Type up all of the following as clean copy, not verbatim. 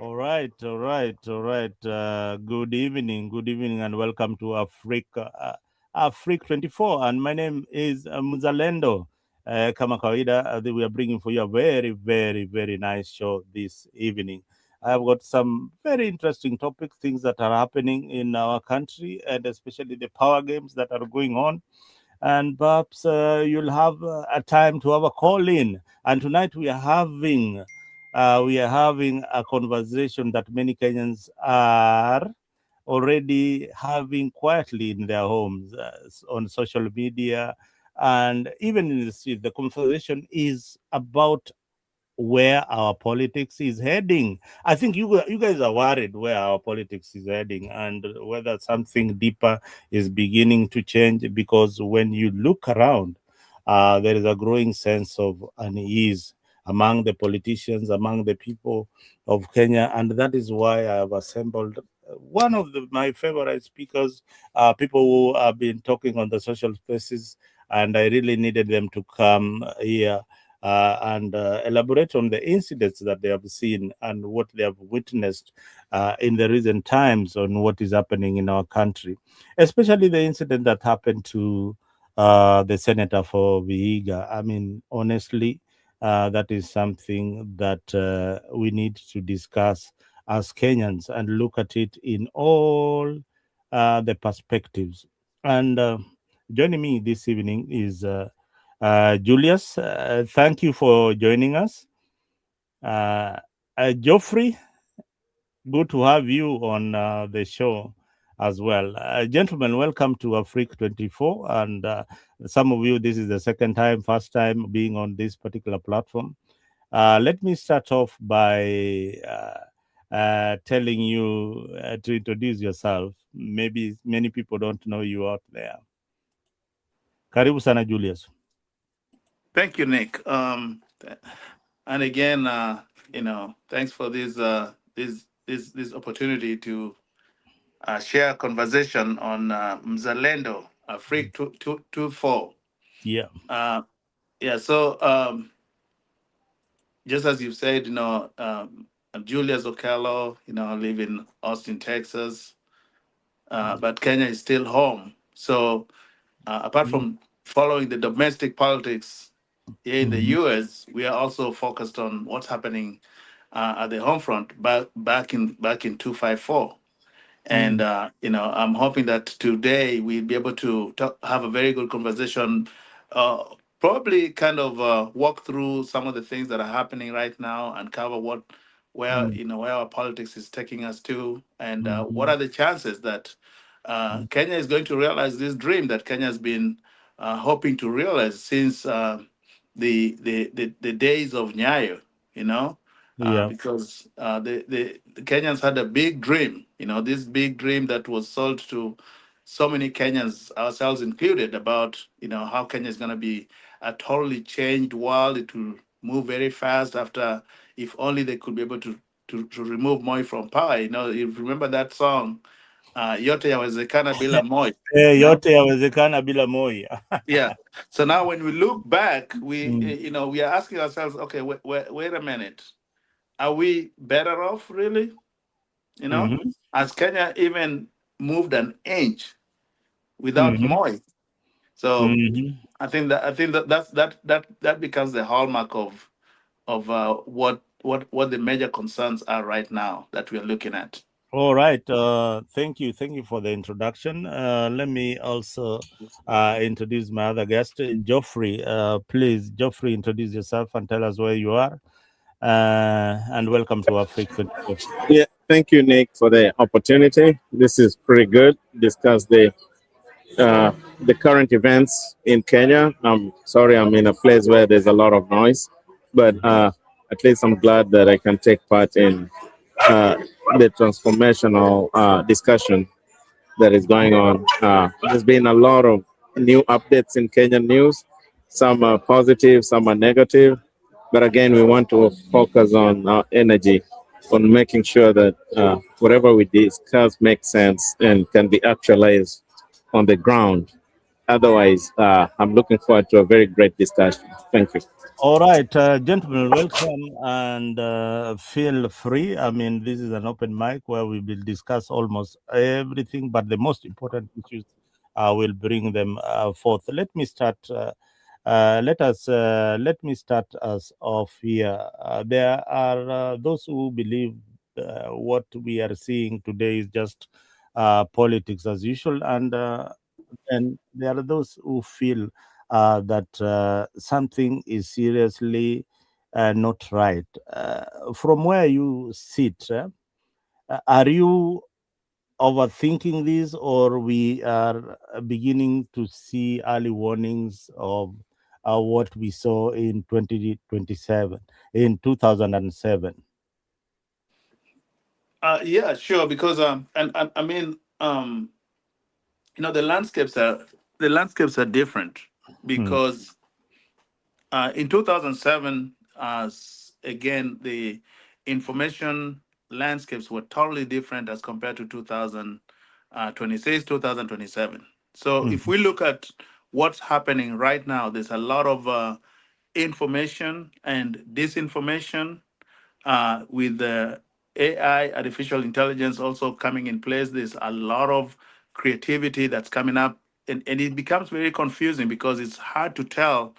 All right, all right, all right. Good evening, and welcome to Africa 24. And my name is Mzalendo. Kama kawaida, we are bringing for you a very, very, very nice show this evening. I've got some very interesting topics, things that are happening in our country, and especially the power games that are going on. And perhaps you'll have a time to have a call in. And tonight we are having a conversation that many Kenyans are already having quietly in their homes, on social media, and even in the street. The conversation is about where our politics is heading. I think you guys are worried where our politics is heading and whether something deeper is beginning to change, because when you look around, there is a growing sense of unease among the politicians, among the people of Kenya, and that is why I have assembled one of my favorite speakers, people who have been talking on the social spaces, and I really needed them to come here and elaborate on the incidents that they have seen and what they have witnessed in the recent times on what is happening in our country, especially the incident that happened to the senator for Vihiga. I mean, honestly, that is something that we need to discuss as Kenyans and look at it in all the perspectives. And joining me this evening is Julius. Thank you for joining us. Uh, Geoffrey, good to have you on the show as well. Gentlemen, welcome to Afrique 24. And some of you, this is the second time, first time being on this particular platform. Let me start off by telling you to introduce yourself. Maybe many people don't know you out there. Karibu sana, Julius. Thank you, Nick. And again, thanks for this opportunity to share a conversation on Mzalendo, Freak 224. Yeah. Uh, yeah. So just as you said, I'm Julius Okello. I live in Austin, Texas, but Kenya is still home. So apart from following the domestic politics here in the Mhm. U.S., we are also focused on what's happening at the home front back in 254. And Mhm. I'm hoping that today we'll be able to have a very good conversation. Uh, Probably kind of walk through some of the things that are happening right now and cover where our politics is taking us to, and what Mhm. are the chances that Kenya is going to realize this dream that Kenya has been hoping to realize since the days of Nyayo. You know, Yeah. because the Kenyans had a big dream, this big dream that was sold to so many Kenyans, ourselves included, about how Kenya is going to be a totally changed world. It will move very fast after, if only they could be able to remove Moi from power. You remember that song, yote yawezekana bila Moi. Yote yawezekana bila Moi. Yeah. So now when we look back, Mm. we are asking ourselves, okay, wait a minute, are we better off really? You know, Mhm. as Kenya even moved an inch without Mhm. Moi. So Mhm. I think that becomes the hallmark of what the major concerns are right now that we are looking at. All right. Thank you for the introduction. Let me also introduce my other guest, Geoffrey. Please, Geoffrey, introduce yourself and tell us where you are. And welcome to Africa 24. Yeah, thank you, Nick, for the opportunity. This is pretty good. Discuss the current events in Kenya. I'm sorry, I'm in a place where there's a lot of noise, but at least I'm glad that I can take part in uh, the transformational discussion that is going on. There's been a lot of new updates in Kenyan news. Some are positive, some are negative. But again, we want to focus on our energy on making sure that whatever we discuss makes sense and can be actualized on the ground. Otherwise, I'm looking forward to a very great discussion. Thank you. All right, gentlemen, welcome and feel free. I mean, this is an open mic where we will discuss almost everything, but the most important issues will bring them forth. Let me start. Let me start us off here. There are those who believe what we are seeing today is just politics as usual, and there are those who feel that something is seriously not right. From where you sit, are you overthinking this, or we are beginning to see early warnings of what we saw in 2027, in 2007? Yeah, sure. Because and I mean, the landscapes are different Hmm. because in 2007, again, the information landscapes were totally different as compared to 2026, 2027. So Hmm. if we look at what's happening right now, there's a lot of information and disinformation with the AI, artificial intelligence, also coming in place. There's a lot of creativity that's coming up, and it becomes very confusing because it's hard to tell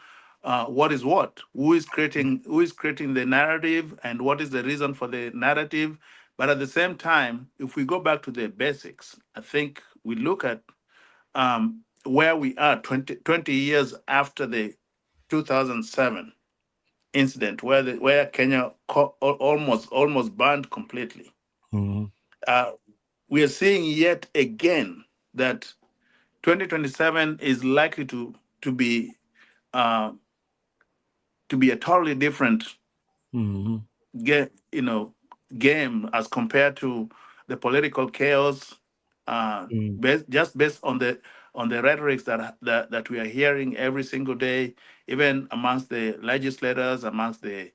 what is what, who is creating the narrative, and what is the reason for the narrative. But at the same time, if we go back to the basics, I think we look at where we are 20 years after the 2007 incident where Kenya almost banned completely. Hmm. Uh, we are seeing yet again that 2027 is likely uh, to be a totally different Hmm. game, game as compared to the political chaos, just based on the rhetorics that we are hearing every single day, even amongst the legislators, amongst the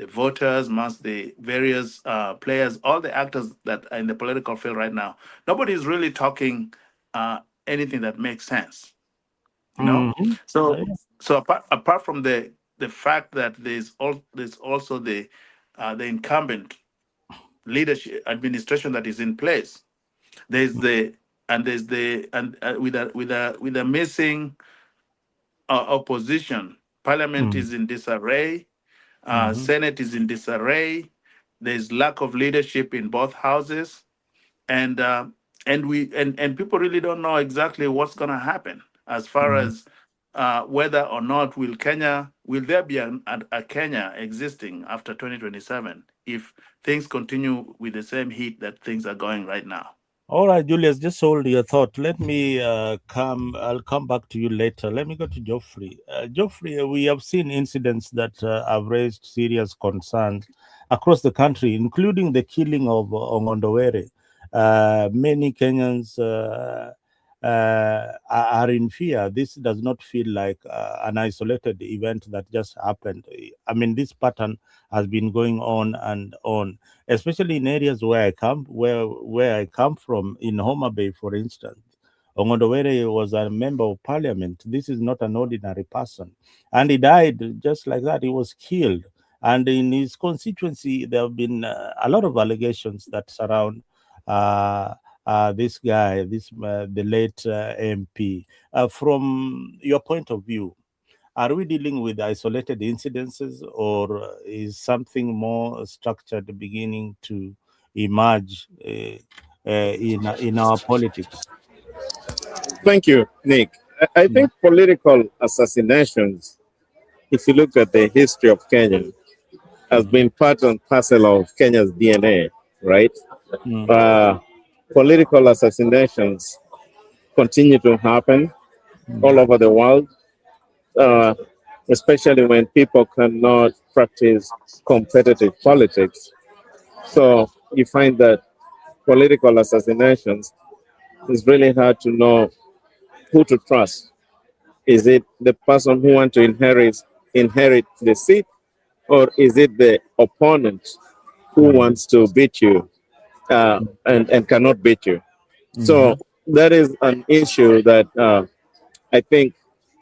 voters, amongst the various players, all the actors that are in the political field right now. Nobody is really talking anything that makes sense, you know. Hmm. So apart from the fact that there's also the incumbent leadership administration that is in place. There's the and there's the and with a missing opposition. Parliament is in disarray. Senate is in disarray. There's lack of leadership in both houses, and and people really don't know exactly what's going to happen as far as whether or not will there be a Kenya existing after 2027 if things continue with the same heat that things are going right now. All right, Julius, just hold your thought. Let me I'll come back to you later. Let me go to Geoffrey. Geoffrey, we have seen incidents that have raised serious concerns across the country, including the killing of Ongondo Were. Many Kenyans are in fear. This does not feel like an isolated event that just happened. I mean, this pattern has been going on and on, especially in areas where I come from, in Homa Bay, for instance. Ongondo Were was a member of parliament. This is not an ordinary person. And he died just like that. He was killed. And in his constituency, there have been a lot of allegations that surround uh, this guy, the late MP. From your point of view, are we dealing with isolated incidences, or is something more structured beginning to emerge in our politics? Thank you, Nick. I think political assassinations, if you look at the history of Kenya, has Mm, been part and parcel of Kenya's DNA, right? mm, Uh, Political assassinations continue to happen all mm, over the world, uh, especially when people cannot practice competitive politics. So you find that political assassinations is really hard to know who to trust. Is it the person who wants to inherit the seat, or is it the opponent who mm, wants to beat you and cannot beat you? So mhm, that is an issue that I think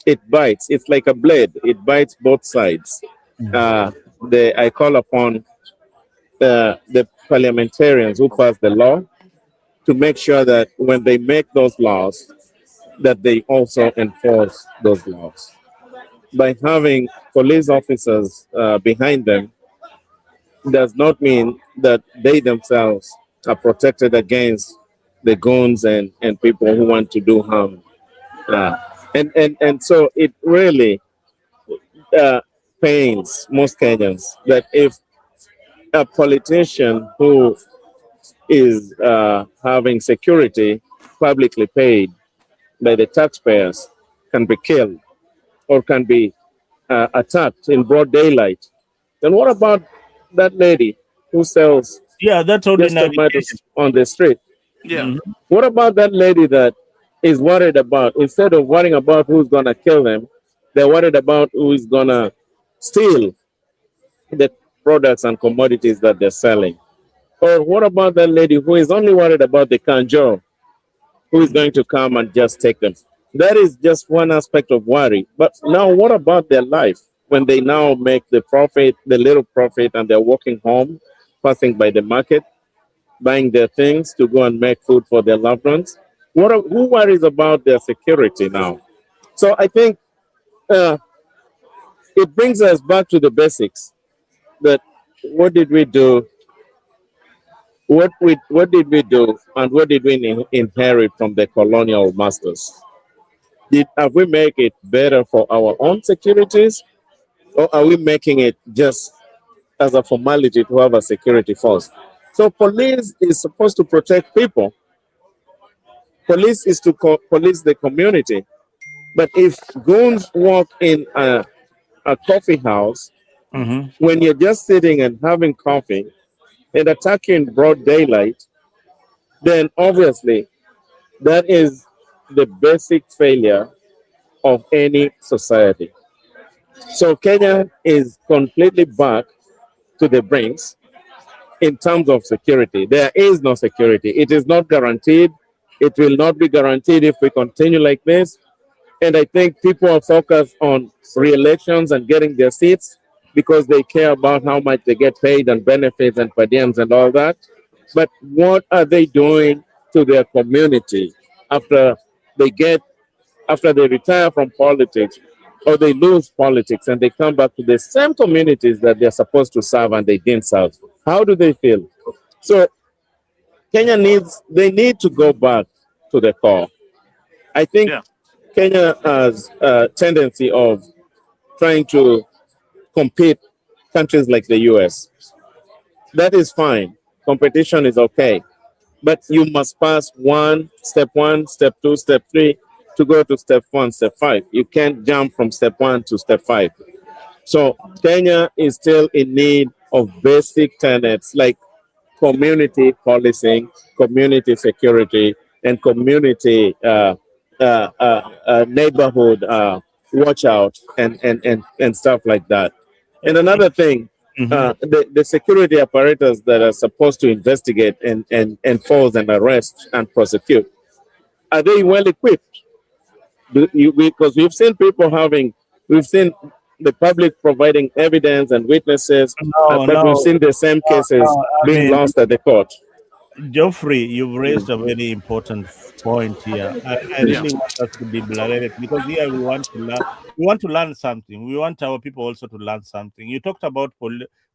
it bites. It's like a blade. It bites both sides. I call upon the parliamentarians who pass the law to make sure that when they make those laws, that they also enforce those laws. By having police officers behind them does not mean that they themselves are protected against the goons and people who want to do harm. Uh, and so it really uh, pains most Kenyans that if a politician who is having security publicly paid by the taxpayers can be killed or can be attacked in broad daylight, then what about that lady who sells that's just ordinary tomatoes on the street? Yeah. Mm-hmm. What about that lady that is worried about, instead of worrying about who's going to kill them, they're worried about who is going to steal the products and commodities that they're selling? Or what about that lady who is only worried about the kanjo, who is going to come and just take them? That is just one aspect of worry. But now, what about their life when they now make the profit, the little profit, and they're walking home, passing by the market, buying their things to go and make food for their loved ones? Who worries about their security now? So I think uh, it brings us back to the basics. That what did we do? What did we do, and what did we inherit from the colonial masters? Have we make it better for our own securities, or are we making it just as a formality to have a security force? So police is supposed to protect people. Police is to police the community. But if goons walk in a coffee house Mm-hmm. when you're just sitting and having coffee and attack you in broad daylight, then obviously that is the basic failure of any society. So Kenya is completely back to the brinks in terms of security. There is no security. It is not guaranteed. It will not be guaranteed if we continue like this. And I think people are focused on re-elections and getting their seats because they care about how much they get paid and benefits and per diems and all that. But what are they doing to their community after they get after they retire from politics or they lose politics and they come back to the same communities that they're supposed to serve and they didn't serve? How do they feel? So they need to go back to the core. I think Yeah. Kenya has a tendency of trying to compete countries like the US. That is fine. Competition is okay. But you must pass step one, step two, step three to go to step one, step five. You can't jump from step one to step five. So Kenya is still in need of basic tenets like community policing, community security, and community neighborhood watch out and stuff like that. And another thing, Mm-hmm. the security apparatus that are supposed to investigate and enforce and arrest and prosecute, are they well equipped? Because we've seen the public providing evidence and witnesses, No, but we've no, seen the same cases I being mean, lost at the court. Geoffrey, you've raised a very important point here. I Yeah. really want us to deliberate it because here we want to learn. We want to learn something. We want our people also to learn something. You talked about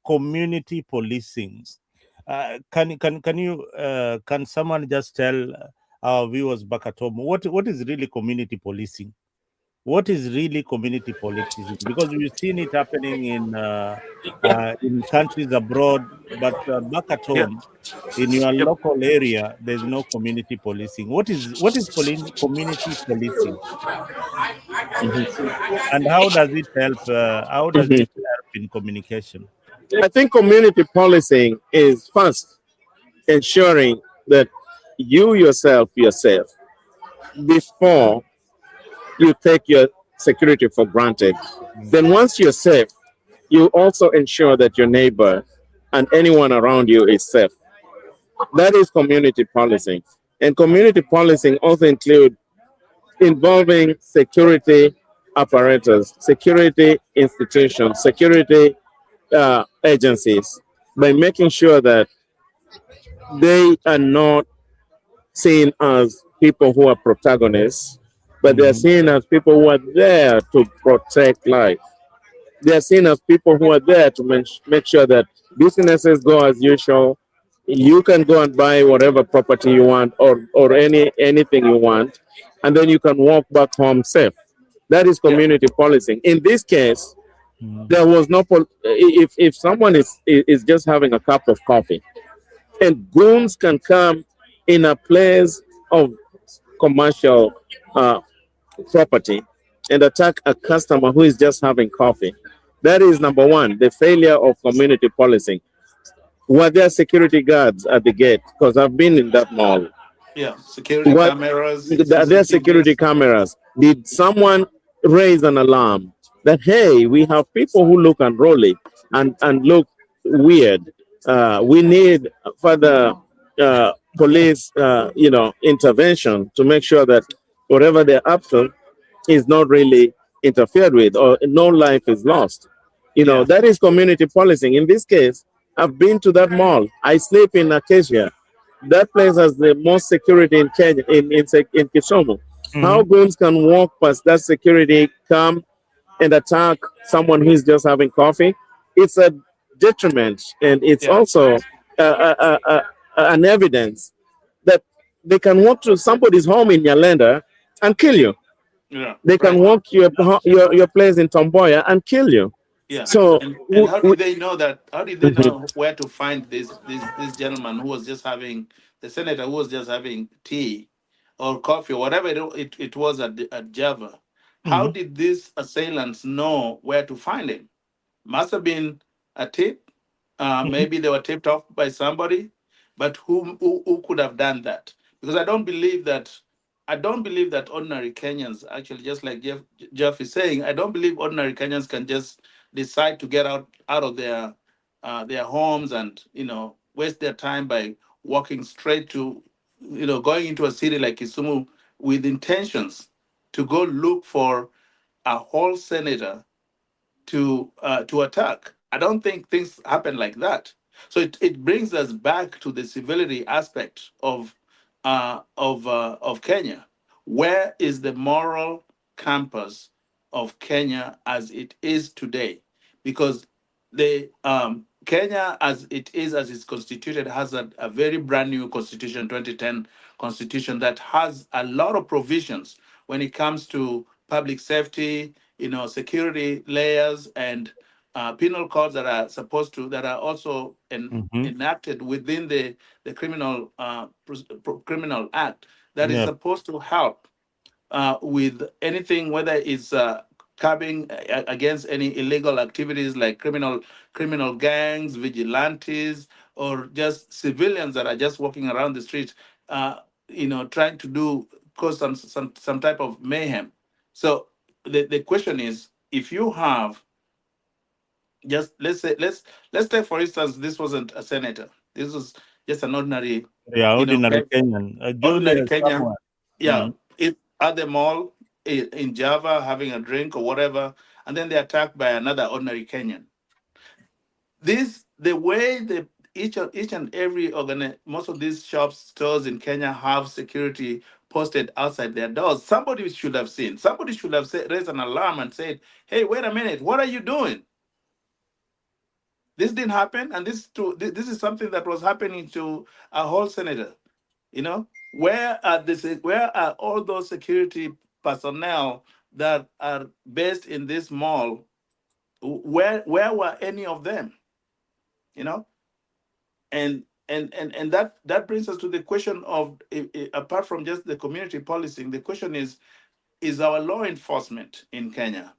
community policing. Can someone just tell our viewers back at home what is really community policing? What is really community policing? Because we've seen it happening in countries abroad, but back at Yeah. home in your Yep. local area, there's no community policing. What is community policing, and how does it help? How does Mhm. it help in communication? I think community policing is first ensuring that you yourself, you're safe before you take your security for granted. Then once you're safe, you also ensure that your neighbor and anyone around you is safe. That is community policing. And community policing also include involving security apparatus, security institutions, security agencies, by making sure that they are not seen as people who are protagonists, but they are Mhm. seen as people who are there to protect life. They are seen as people who are there to make sure that businesses go as usual. You can go and buy whatever property you want, or anything you want, and then you can walk back home safe. That is Yeah. community policing. In this case, Mhm. there was no if someone is just having a cup of coffee, and goons can come in a place of commercial uh, property and attack a customer who is just having coffee. That is number one, the failure of community policing. Were there security guards at the gate? Because I've been in that mall. Yeah. Security What cameras, are there security CCTVs. cameras? Did someone raise an alarm that hey, we have people who look unruly and look weird? We need further police, intervention to make sure that whatever they're up to is not really interfered with or no life is lost. Yeah. That is community policing. In this case, I've been to that mall. I sleep in Acacia. That place has the most security in Kenya, in Kisumu. How Mhm. goons can walk past that security, come and attack someone who's just having coffee? It's a detriment, and it's Yeah. also an evidence that they can walk to somebody's home in Yalenda and kill you. Yeah. They can Right. walk to your place in Tomboya and kill you. Yeah. So, And how did they know that? How did they Mhm. know where to find this gentleman who was just having the senator who was just having tea or coffee or whatever it was at Java? How Mhm. did these assailants know where to find him? Must have been a tip. Mhm. Maybe they were tipped off by somebody, but who could have done that? Because I don't believe that ordinary Kenyans actually, just like Jeff is saying, I don't believe ordinary Kenyans can just decide to get out of their homes and waste their time by walking straight to going into a city like Kisumu with intentions to go look for a whole senator to attack. I don't think things happen like that. So it brings us back to the civility aspect of Kenya. Where is the moral campus of Kenya as it is today? Because the Kenya as it's constituted has a very brand new constitution, 2010 constitution that has a lot of provisions when it comes to public safety, security layers and penal codes that are also Mhm. enacted within the criminal act that is Yeah. supposed to help with anything, whether it's curbing against any illegal activities like criminal gangs, vigilantes, or just civilians that are just walking around the street, trying to cause some type of mayhem. So the question is, if you have just let's take for instance, this wasn't a senator. This was just an ordinary, Yeah, ordinary Ke- Kenyan. ordinary Julius Kenyan. someone. Yeah, Mhm. it at the mall in Java having a drink or whatever, and then they're attacked by another ordinary Kenyan. This the way the each and every most of these shops stores in Kenya have security posted outside their doors. Somebody should have seen. Somebody should have raised an alarm and said, "Hey, wait a minute! What are you doing? This didn't happen, and this is something that was happening to a whole senator. Where are all those security personnel that are based in this mall? Where were any of them? You know, and that brings us to the question of, apart from just the community policing, the question is our law enforcement in Kenya,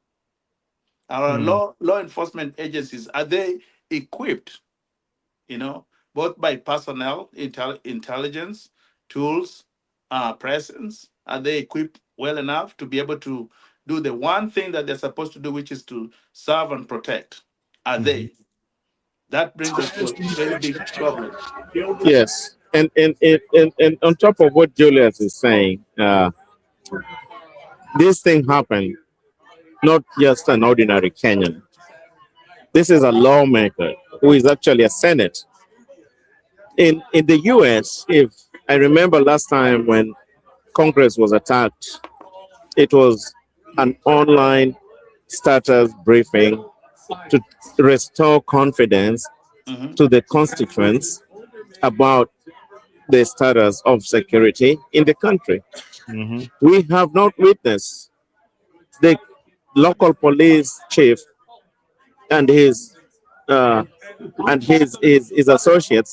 our Mm. law enforcement agencies, are they equipped, you know, both by personnel, intelligence, tools, presence? Are they equipped well enough to be able to do the one thing that they're supposed to do, which is to serve and protect? Are Mhm. they? That brings us to a very big problem. Yes, and on top of what Julius is saying, this thing happened not just an ordinary Kenyan. This is a lawmaker who is actually a Senate. In the US, if I remember last time when Congress was attacked, it was an online status briefing to restore confidence Hmm. to the constituents about the status of security in the country. Mm-hmm. We have not witnessed the local police chief and uh, his associates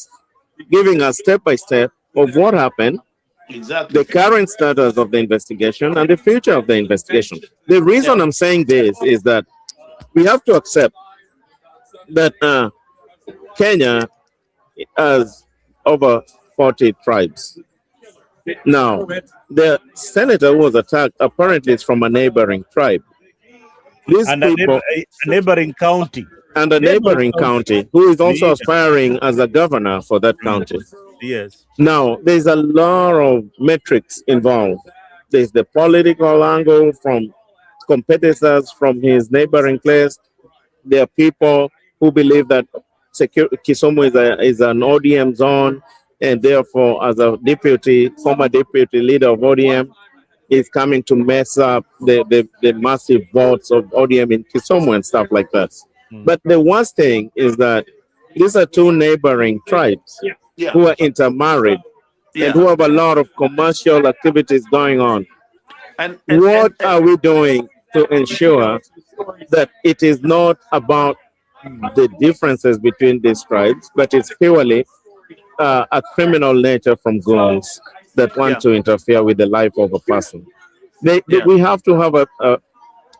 giving us step by step of what happened, the Exactly. current status of the investigation, and the future of the investigation. The Yeah. reason I'm saying this is that we have to accept that Kenya has over 40 tribes. Now, the senator who was attacked apparently is from a neighboring tribe. These And a, people a neighboring county. and a neighboring county who is also Yes. aspiring as a governor for that county. Yes. Now, there's a lot of metrics involved. There's the political angle from competitors from his neighboring place. There are people who believe that Kisumu is an ODM zone, and therefore, as a former deputy leader of ODM, is coming to mess up the massive votes of ODM in Kisumu and stuff like that. Mm. But the worst thing is that these are two neighboring tribes Yeah. who are intermarried and who Yeah. have a lot of commercial activities going on. What And are we doing to ensure that it is not about the differences between these tribes, but it's purely a criminal nature from goons that want yeah. to interfere with the life of a person? Yeah. We have to have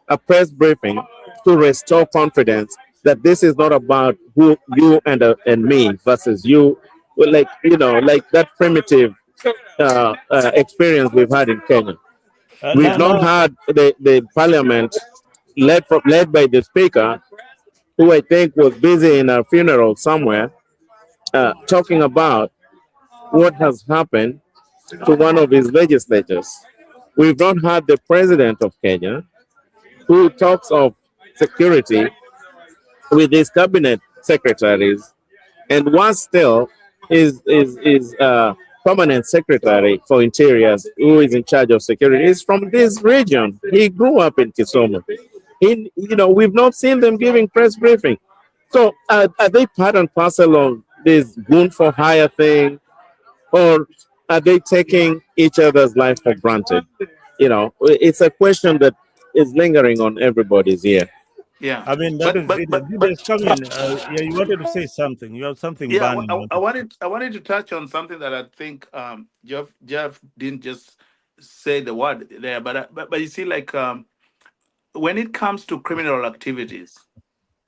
a press briefing to restore confidence that this is not about who you and me versus you, like like that primitive experience we've had in Kenya. We've not Now, had the parliament led by the speaker, who I think was busy in a funeral somewhere, talking about what has happened to one of his legislators. We've not had the president of Kenya, who talks of security with his cabinet secretaries, and one still is permanent secretary for interiors who is in charge of security is from this region. He grew up in Kisumu. We've not seen them giving press briefing. So are they part and parcel of this goon for hire thing, or are they taking each other's life for granted? It's a question that is lingering on everybody's ear. Yeah. I mean, that But is but it. but Leaders but come in. Yeah, you wanted to say something. You have something yeah, burning. I wanted to touch on something that I think Jeff didn't just say the word there, but you see, like, when it comes to criminal activities,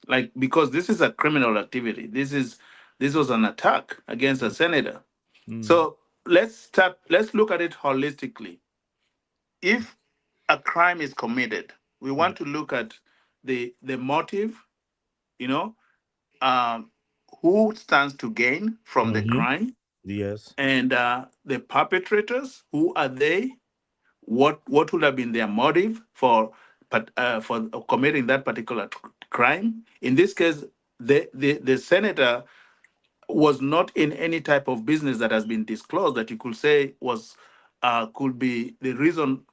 like, because this is a criminal activity, this was an attack against a senator. Mm. So let's look at it holistically. If a crime is committed, we want to look at the motive, you know, um, who stands to gain from the Mm-hmm. crime, Yes. and the perpetrators, who are they, what would have been their motive for committing that particular crime. In this case, the senator was not in any type of business that has been disclosed that you could say was could be the reason,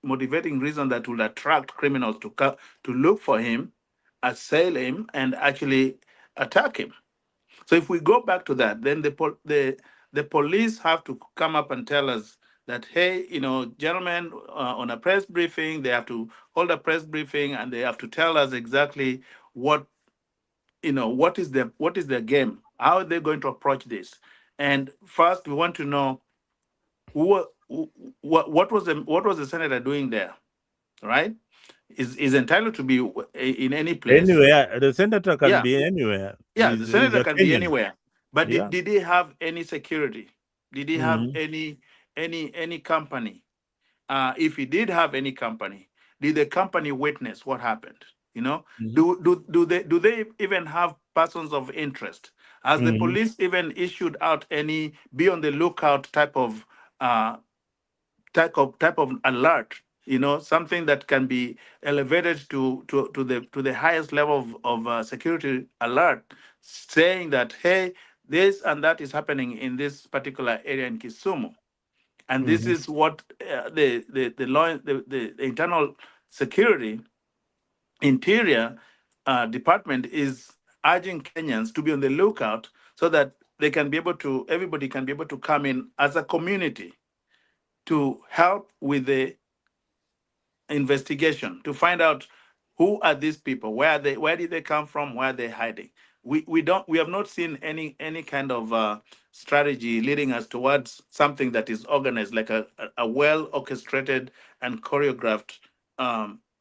motivating reason that would attract criminals to look for him, assail him, and actually attack him. So if we go back to that, then the police have to come up and tell us that, hey, gentlemen, on a press briefing, they have to hold a press briefing, and they have to tell us exactly what what is their game, how are they going to approach this. And first, we want to know what was the senator doing there, right? Is entitled to be in any place. Anywhere, the senator can Yeah. be anywhere. Yeah, the He's senator a can be Kenyan. anywhere. But Yeah. did he have any security? Did he have Mm-hmm. any company? If he did have any company, did the company witness what happened? Mm-hmm. Do they even have persons of interest? Has the Mm-hmm. police even issued out any be on the lookout type of alert something that can be elevated to the highest level of security alert, saying that, hey, this and that is happening in this particular area in Kisumu, and this Mhm. is what the law, the internal security interior department is urging Kenyans to be on the lookout, so that everybody can be able to come in as a community to help with the investigation, to find out who are these people, where did they come from, where are they hiding. We have not seen any kind of strategy leading us towards something that is organized, like a well orchestrated and choreographed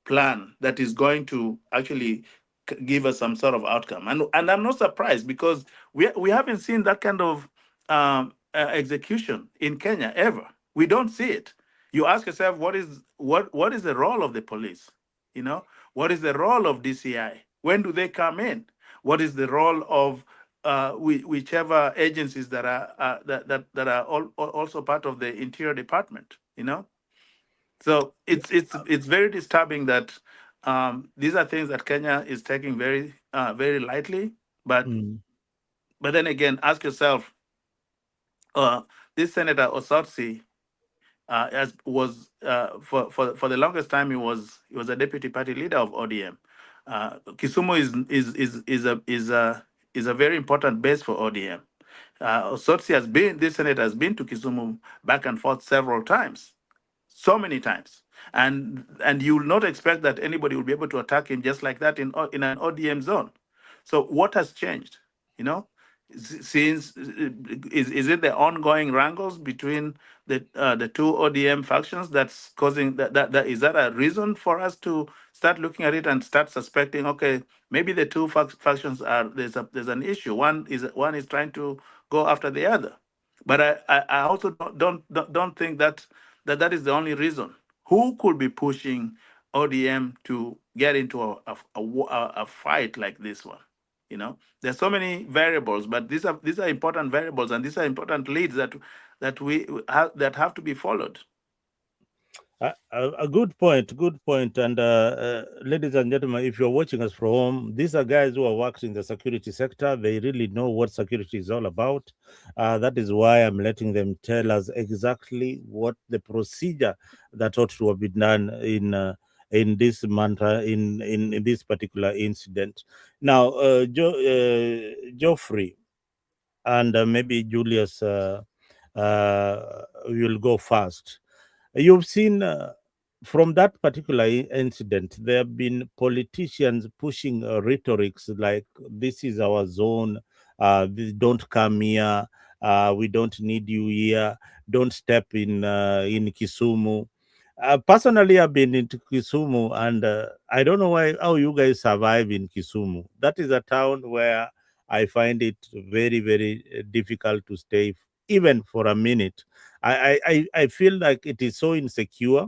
plan that is going to actually give us some sort of outcome. And I'm not surprised, because we haven't seen that kind of execution in Kenya ever. We don't see it. You ask yourself, what is the role of the police? What is the role of DCI? When do they come in? What is the role of whichever agencies that are that are also part of the Interior Department? So it's very disturbing that these are things that Kenya is taking very lightly. But Mm. but then again, ask yourself, this Senator Osotsi, as was for the longest time, he was a deputy party leader of ODM. Kisumu is a very important base for ODM. Osotsi this senator has been to Kisumu back and forth several times, so many times, and you will not expect that anybody will be able to attack him just like that in an ODM zone. So what has changed? You know, since is it the ongoing wrangles between the two ODM factions that's causing that is that a reason for us to start looking at it and start suspecting? Okay, maybe the two factions are there's an issue. One is trying to go after the other, but I also don't think that is the only reason. Who could be pushing ODM to get into a fight like this one? There's so many variables, but these are important variables, and these are important leads that have to be followed. A good point, good point. And ladies and gentlemen, if you're watching us from home, these are guys who are working in the security sector. They really know what security is all about. That is why I'm letting them tell us exactly what the procedure that ought to have been done in this mantra, in this particular incident. Now, Geoffrey and maybe Julius will go first. You've seen from that particular incident, there have been politicians pushing rhetorics like, this is our zone, don't come here, we don't need you here, don't step in Kisumu. Personally, I've been into Kisumu, and I don't know how you guys survive in Kisumu. That is a town where I find it very, very difficult to stay, even for a minute. I feel like it is so insecure.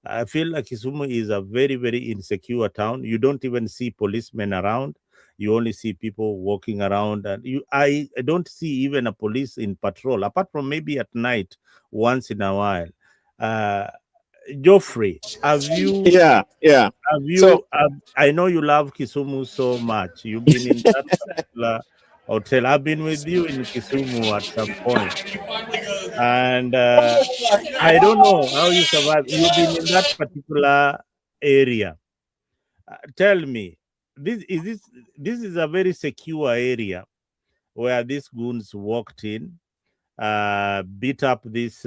I feel like Kisumu is a very, very insecure town. You don't even see policemen around. You only see people walking around, and I don't see even a police in patrol, apart from maybe at night once in a while. Uh, Geoffrey, Yeah, yeah. So I know you love Kisumu so much. You've been in that particular hotel. I've been with you in Kisumu at some point, and I don't know how you survive. You've been in that particular area. Tell me, this is a very secure area where these goons walked in, beat up this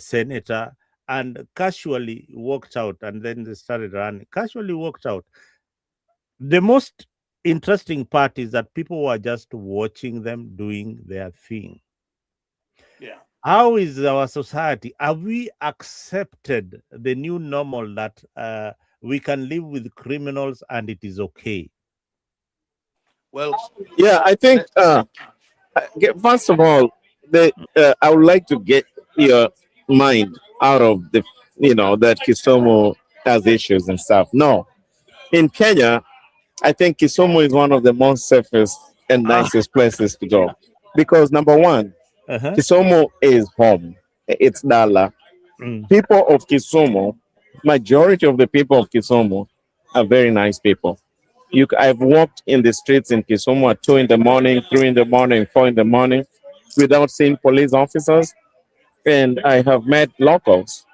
senator, and casually walked out, and then they started running. Casually walked out. The most interesting part is that people were just watching them doing their thing. Yeah. How is our society? Have we accepted the new normal that we can live with criminals and it is okay? Well, yeah, I think let, first of all, I would like to get your mind out of that Kisumu has issues and stuff. No, in Kenya, I think Kisumu is one of the most safest and Ah, nicest places to go because number one, uh-huh. Kisumu is home. It's Dala. Mm, People of Kisumu, majority of the people of Kisumu are very nice people. I've walked in the streets in Kisumu at 2 in the morning, 3 in the morning, 4 in the morning without seeing police officers. And I have met locals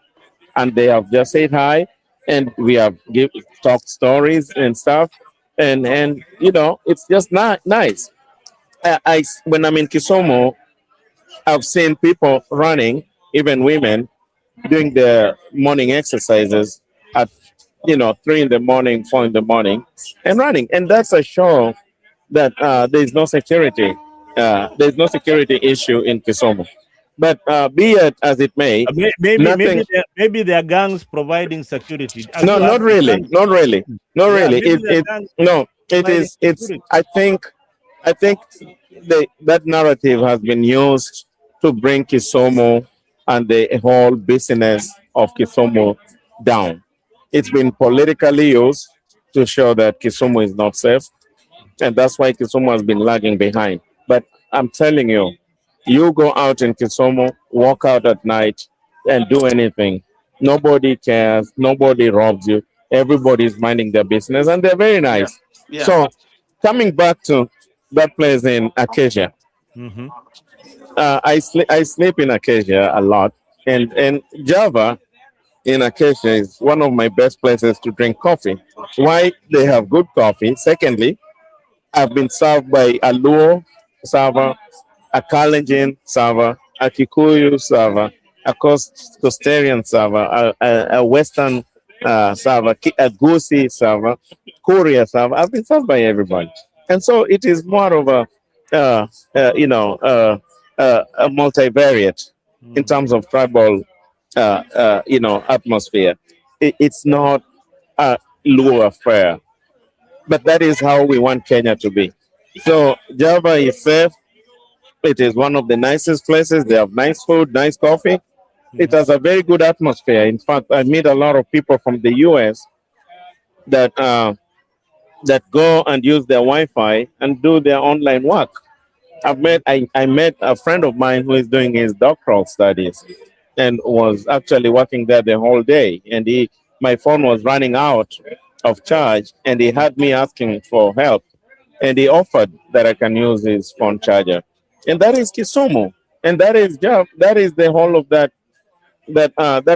and they have just said hi and we have talked stories and stuff. And it's just not nice. When I'm in Kisumu, I've seen people running, even women, doing their morning exercises at 3 in the morning, 4 in the morning, and running. And that's a show that there's no security. There's no security issue in Kisumu. But be it as it may, nothing. Maybe there are gangs providing security. No, not really, not really, not Yeah, really. maybe there are gangs No, it providing is. It's. security. I think that narrative has been used to bring Kisumu and the whole business of Kisumu down. It's been politically used to show that Kisumu is not safe, and that's why Kisumu has been lagging behind. But I'm telling you, you go out in Kisumu, walk out at night, and do anything. Nobody cares. Nobody robs you. Everybody's minding their business, and they're very Yeah. nice. Yeah. So, coming back to that place in Acacia, Mm-hmm. I sleep in Acacia a lot, and Java in Acacia is one of my best places to drink coffee. Why? They have good coffee. Secondly, I've been served by a Luo server, a Kalenjin server, a Kikuyu server, a Costarian server, a Western server, a Gusi server, Korea server. I've been served by everybody. And so it is more of uh, a multivariate in Mm-hmm. terms of tribal, atmosphere. It's not a Luo affair, but that is how we want Kenya to be. So Java is safe. It is one of the nicest places. They have nice food, nice coffee. It has a very good atmosphere. In fact, I meet a lot of people from the US that that go and use their Wi-Fi and do their online work. I met a friend of mine who is doing his doctoral studies and was actually working there the whole day. And my phone was running out of charge, and he had me asking for help, and he offered that I can use his phone charger, and that is Kisumu, and that is the whole of that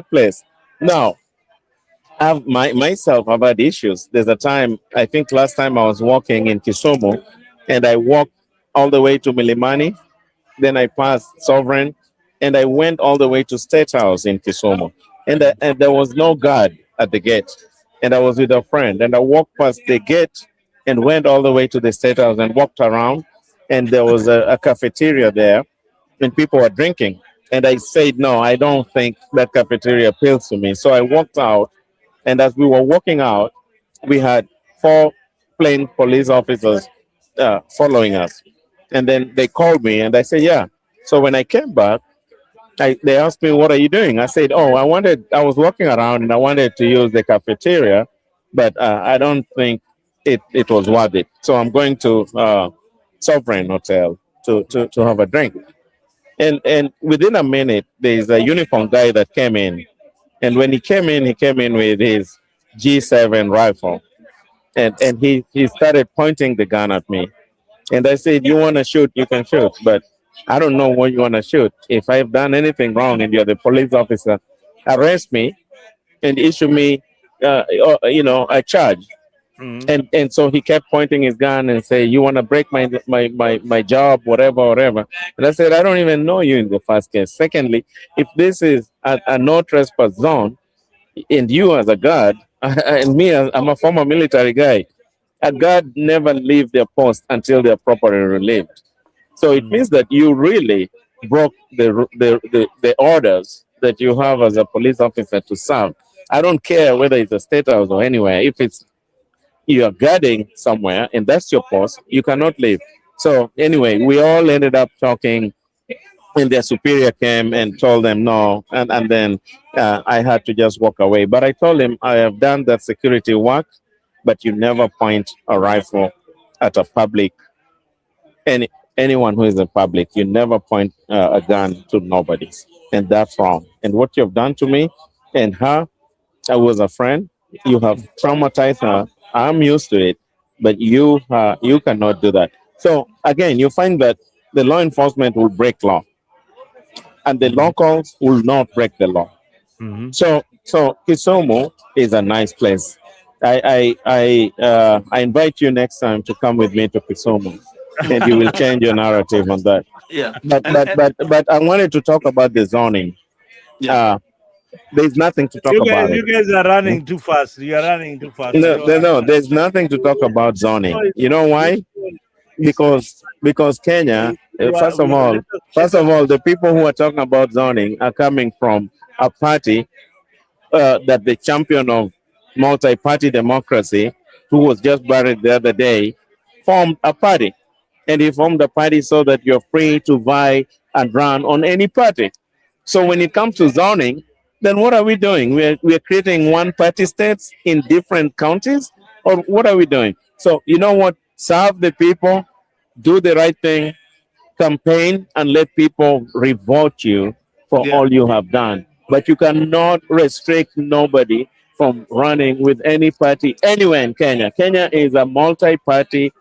place. Now, myself, I've had issues. There's a time, I think last time I was walking in Kisumu, and I walked all the way to Milimani, then I passed Sovereign, and I went all the way to State House in Kisumu. And there was no guard at the gate. And I was with a friend, and I walked past the gate and went all the way to the State House and walked around. And there was a cafeteria there, and people were drinking. And I said, no, I don't think that cafeteria appeals to me. So I walked out, and as we were walking out, we had four plain police officers following us. And then they called me, and I said, yeah. So when I came back, they asked me, what are you doing? I said, oh, I was walking around and I wanted to use the cafeteria, but I don't think it was worth it. So I'm going to Sovereign Hotel to have a drink. And within a minute, there's a uniform guy that came in. And when he came in with his G7 rifle. And he started pointing the gun at me. And I said, you want to shoot, you can shoot. But I don't know what you want to shoot. If I've done anything wrong and you're the police officer, arrest me and issue me, a charge. Mm-hmm. And so he kept pointing his gun and say, you want to break my job, whatever. And I said, I don't even know you in the first case. Secondly, if this is a no trespass zone, and you as a guard, and me, I'm a former military guy, a guard never leave their post until they're properly relieved. So it means that you really broke the orders that you have as a police officer to serve. I don't care whether it's a state house or anywhere. If it's you are guarding somewhere and that's your post, you cannot leave. So anyway, we all ended up talking, and their superior came and told them no, and then I had to just walk away. But I told him, I have done that security work, but you never point a rifle at a public, anyone who is in public. You never point a gun to nobody, and that's wrong. And what you've done to me and her, I was a friend. You have traumatized her. I'm used to it, but you cannot do that. So again, you find that the law enforcement will break law, and the Mhm. locals will not break the law. Mhm. So Kisumu is a nice place. I invite you next time to come with me to Kisumu, and you will change your narrative on that. Yeah, But and but but but I wanted to talk about the zoning. yeah. Uh, there's nothing to talk about it. You guys are running too fast. You are running too fast. No, no, no. There's nothing to talk about No, zoning. You know this why? one Because Kenya, first of all, the people who are talking about zoning are coming from a party that the champion of multi-party democracy, who was just buried the other day, formed a party, and he formed a party so that you're free to vie and run on any party. So when it comes to zoning, then what are we doing? We're creating one party states in different counties, or what are we doing? So you know what? Serve the people, do the right thing, campaign, and let people revote you for Yeah. all you have done. But you cannot restrict nobody from running with any party anywhere in Kenya. Kenya is a multi-party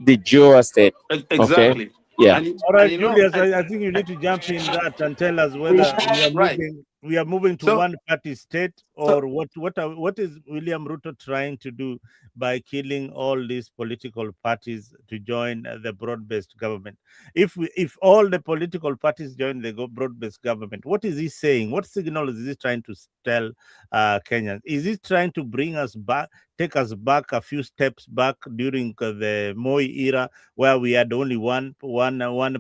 de jure state. Okay, Exactly. yeah. All And right, you know, Julius, I think you need to jump in that and tell us and, whether right. we are moving to So one party state, so or what is William Ruto trying to do by killing all these political parties to join the broad-based government. If all the political parties join the broad-based government, what is he saying? What signal is he trying to tell Kenyans? Is he trying to bring us back, take us back a few steps back during the Moi era, where we had only one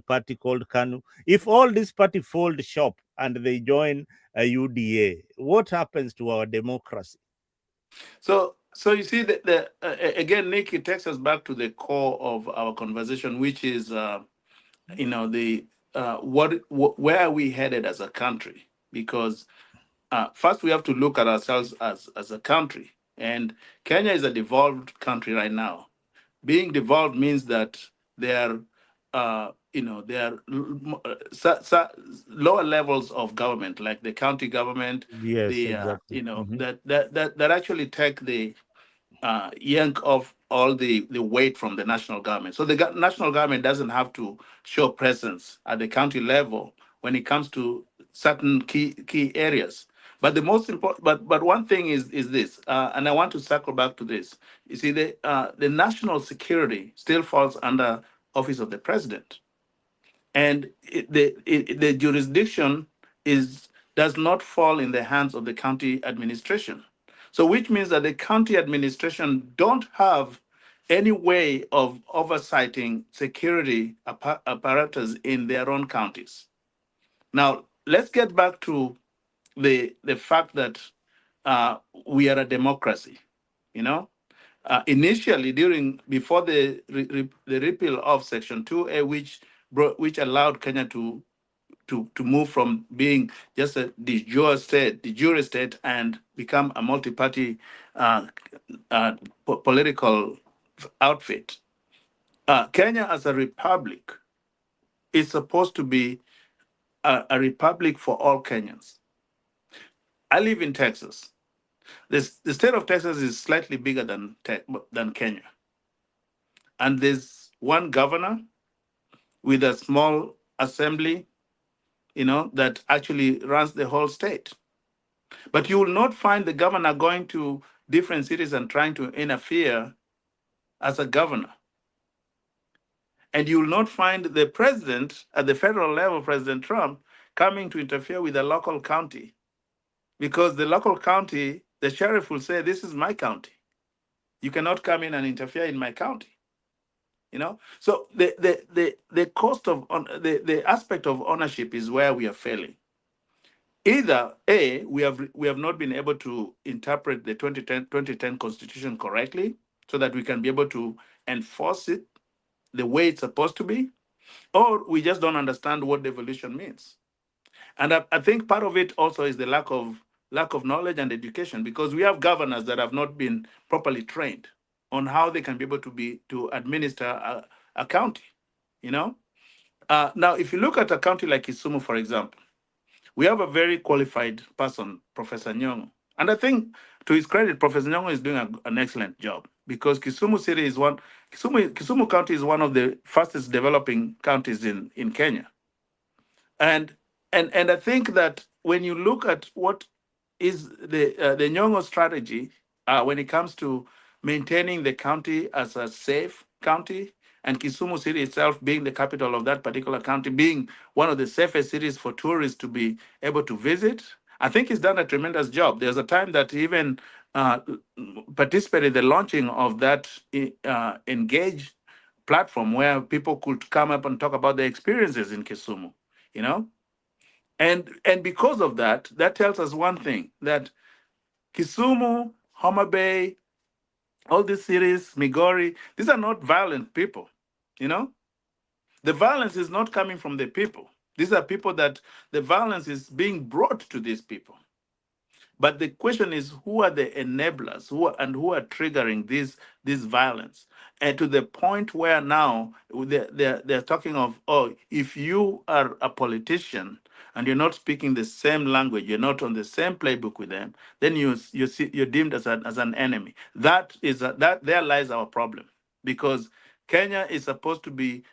party called Kanu? If all these party fold shop and they join a UDA, what happens to our democracy? so you see the again, Nick, it takes us back to the core of our conversation, which is the where are we headed as a country? Because first we have to look at ourselves as a country, and Kenya is a devolved country right now. Being devolved means that there there are lower levels of government, like the county government, Yes, the exactly. that actually take the yank off all the weight from the national government. So the national government doesn't have to show presence at the county level when it comes to certain key areas. But the most important, but one thing is this, and I want to circle back to this. You see, the national security still falls under office of the president, and the jurisdiction is does not fall in the hands of the county administration. So which means that the county administration don't have any way of oversighting security apparatus in their own counties. Now let's get back to the fact that we are a democracy. You know, initially during before the repeal of Section 2A, which allowed Kenya to move from being just a de jure state and become a multi-party uh, political outfit. Kenya as a republic is supposed to be a republic for all Kenyans. I live in Texas. The state of Texas is slightly bigger than Kenya, and there's one governor with a small assembly, that actually runs the whole state. But you will not find the governor going to different cities and trying to interfere as a governor. And you will not find the president at the federal level, President Trump, coming to interfere with a local county, because the local county, the sheriff will say, "This is my county. You cannot come in and interfere in my county." So the cost of the aspect of ownership is where we are failing. Either A, we have not been able to interpret the 2010 constitution correctly, so that we can be able to enforce it the way it's supposed to be, or we just don't understand what devolution means. And I think part of it also is the lack of knowledge and education, because we have governors that have not been properly trained on how they can be able to administer a county. You know, now if you look at a county like Kisumu, for example, we have a very qualified person, Professor Nyong'o. And I think, to his credit, Professor Nyong'o is doing an excellent job, because Kisumu County is one of the fastest developing counties in Kenya. And and I think that when you look at what is the Nyong'o strategy, when it comes to maintaining the county as a safe county, and Kisumu City itself being the capital of that particular county, being one of the safest cities for tourists to be able to visit, I think he's done a tremendous job. There's a time that he even uh, participated in the launching of that Engage platform, where people could come up and talk about their experiences in Kisumu, you know? And because of that, that tells us one thing, that Kisumu, Homa Bay, all these cities, Migori, these are not violent people, you know? The violence is not coming from the people. These are people that the violence is being brought to these people. But the question is, who are the enablers, who are triggering this violence, and to the point where now they're talking of, oh, if you are a politician and you're not speaking the same language, you're not on the same playbook with them, then you're deemed as an enemy. That there lies our problem, because Kenya is supposed to be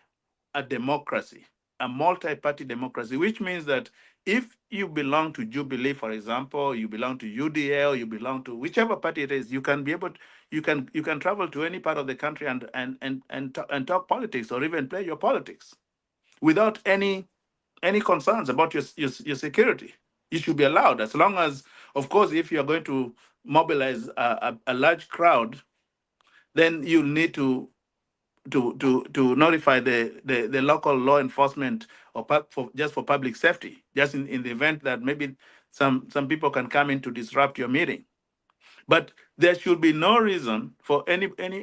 a democracy, a multi-party democracy, which means that if you belong to Jubilee, for example, you belong to UDL, you belong to whichever party it is, you can be able to, you can travel to any part of the country and talk politics, or even play your politics without any concerns about your security. You should be allowed, as long as, of course, if you're going to mobilize a large crowd, then you need to notify the local law enforcement, or just for public safety, just in the event that maybe some people can come in to disrupt your meeting. But there should be no reason for anybody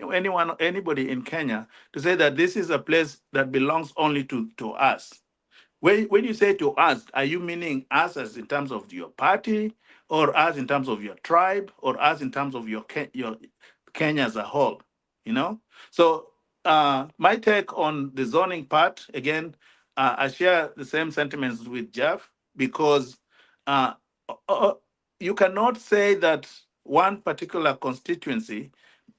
in Kenya to say that this is a place that belongs only to us. When you say to us, are you meaning us as in terms of your party, or us in terms of your tribe, or us in terms of your Kenya as a whole? You know. So my take on the zoning part, again, I share the same sentiments with Jeff, because uh, uh, you cannot say that one particular constituency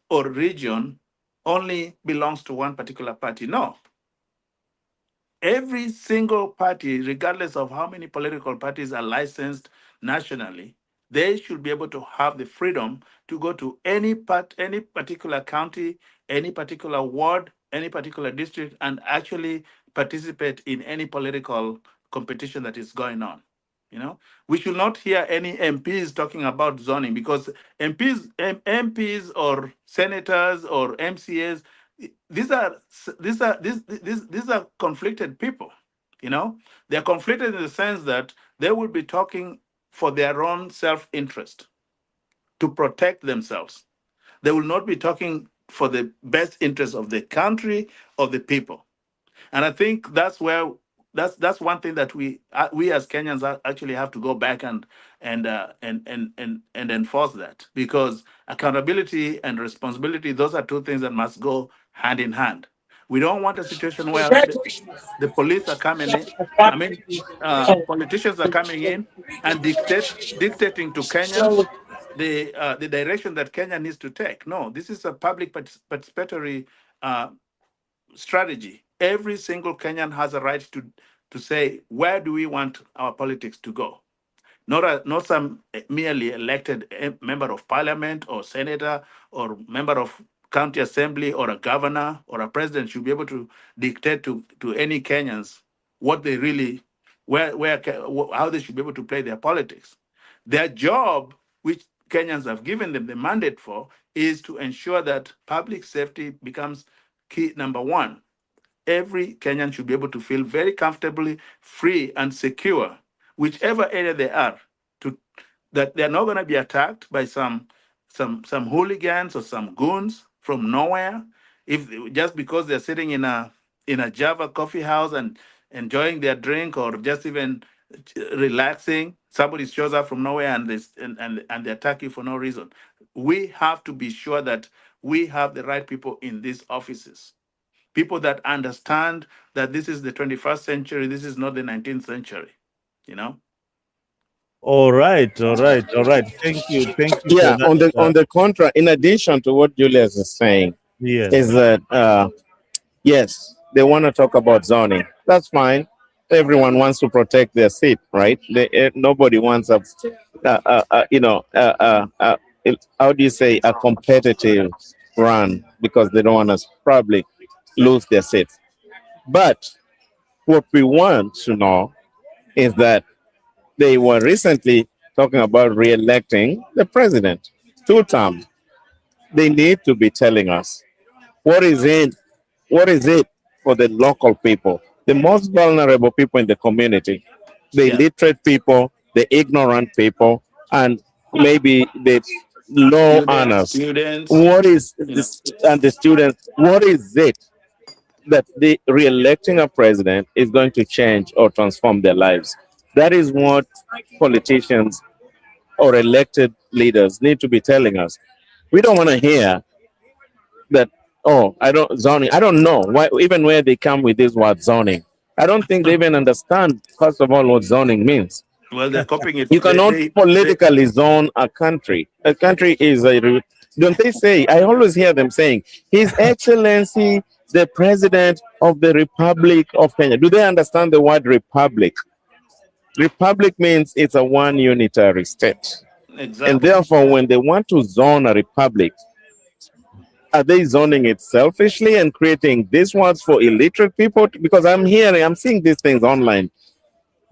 or region only belongs to one particular party. No, every single party, regardless of how many political parties are licensed nationally, they should be able to have the freedom to go to any particular county, any particular ward, any particular district, and actually participate in any political competition that is going on. We should not hear any MPs talking about zoning, because MPs or senators or MCAs, these are conflicted people. They're conflicted in the sense that they will be talking for their own self-interest, to protect themselves. They will not be talking for the best interest of the country, of the people. And I think that's one thing that we as Kenyans actually have to go back and enforce that, because accountability and responsibility, those are two things that must go hand in hand. We don't want a situation where the police are coming in. I mean, politicians are coming in and dictating to Kenyans the direction that Kenya needs to take. No, this is a public participatory strategy. Every single Kenyan has a right to say, where do we want our politics to go? Not some merely elected member of parliament or senator or member of county assembly or a governor or a president should be able to dictate to any Kenyans what they really, how they should be able to play their politics. Their job, which Kenyans have given them the mandate for, is to ensure that public safety becomes key number one. Every Kenyan should be able to feel very comfortably, free, and secure, whichever area they are, to that they're not going to be attacked by some hooligans or some goons from nowhere, if just because they're sitting in a Java coffee house and enjoying their drink, or just even relaxing. Somebody shows up from nowhere and they attack you for no reason. We have to be sure that we have the right people in these offices, people that understand that this is the 21st century, this is not the 19th century, you know? All right, all right, all right. Thank you for Yeah, that. on the contra, in addition to what Julius is saying, Yes. is that yes, they want to talk about zoning. That's fine. Everyone wants to protect their seat, right? Nobody wants how do you say, a competitive run because they don't want to probably lose their seats. But what we want to know is that they were recently talking about re-electing the president, two term. They need to be telling us what is it, what is it for the local people, the most vulnerable people in the community, the Yeah. illiterate people, the ignorant people, and maybe the low earners. Students, What is you know. this, and the students? What is it that the re-electing a president is going to change or transform their lives? That is what politicians or elected leaders need to be telling us. We don't want to hear that, oh, I don't zoning. I don't know why, even where they come with this word zoning. I don't think they even understand, first of all, what zoning means. Well, they're copying it. You cannot politically zone a country. A country is don't they say? I always hear them saying, His Excellency, the President of the Republic of Kenya. Do they understand the word republic? Republic means it's a one unitary state. And Exactly. therefore, when they want to zone a republic, are they zoning it selfishly and creating these words for illiterate people? Because I'm seeing these things online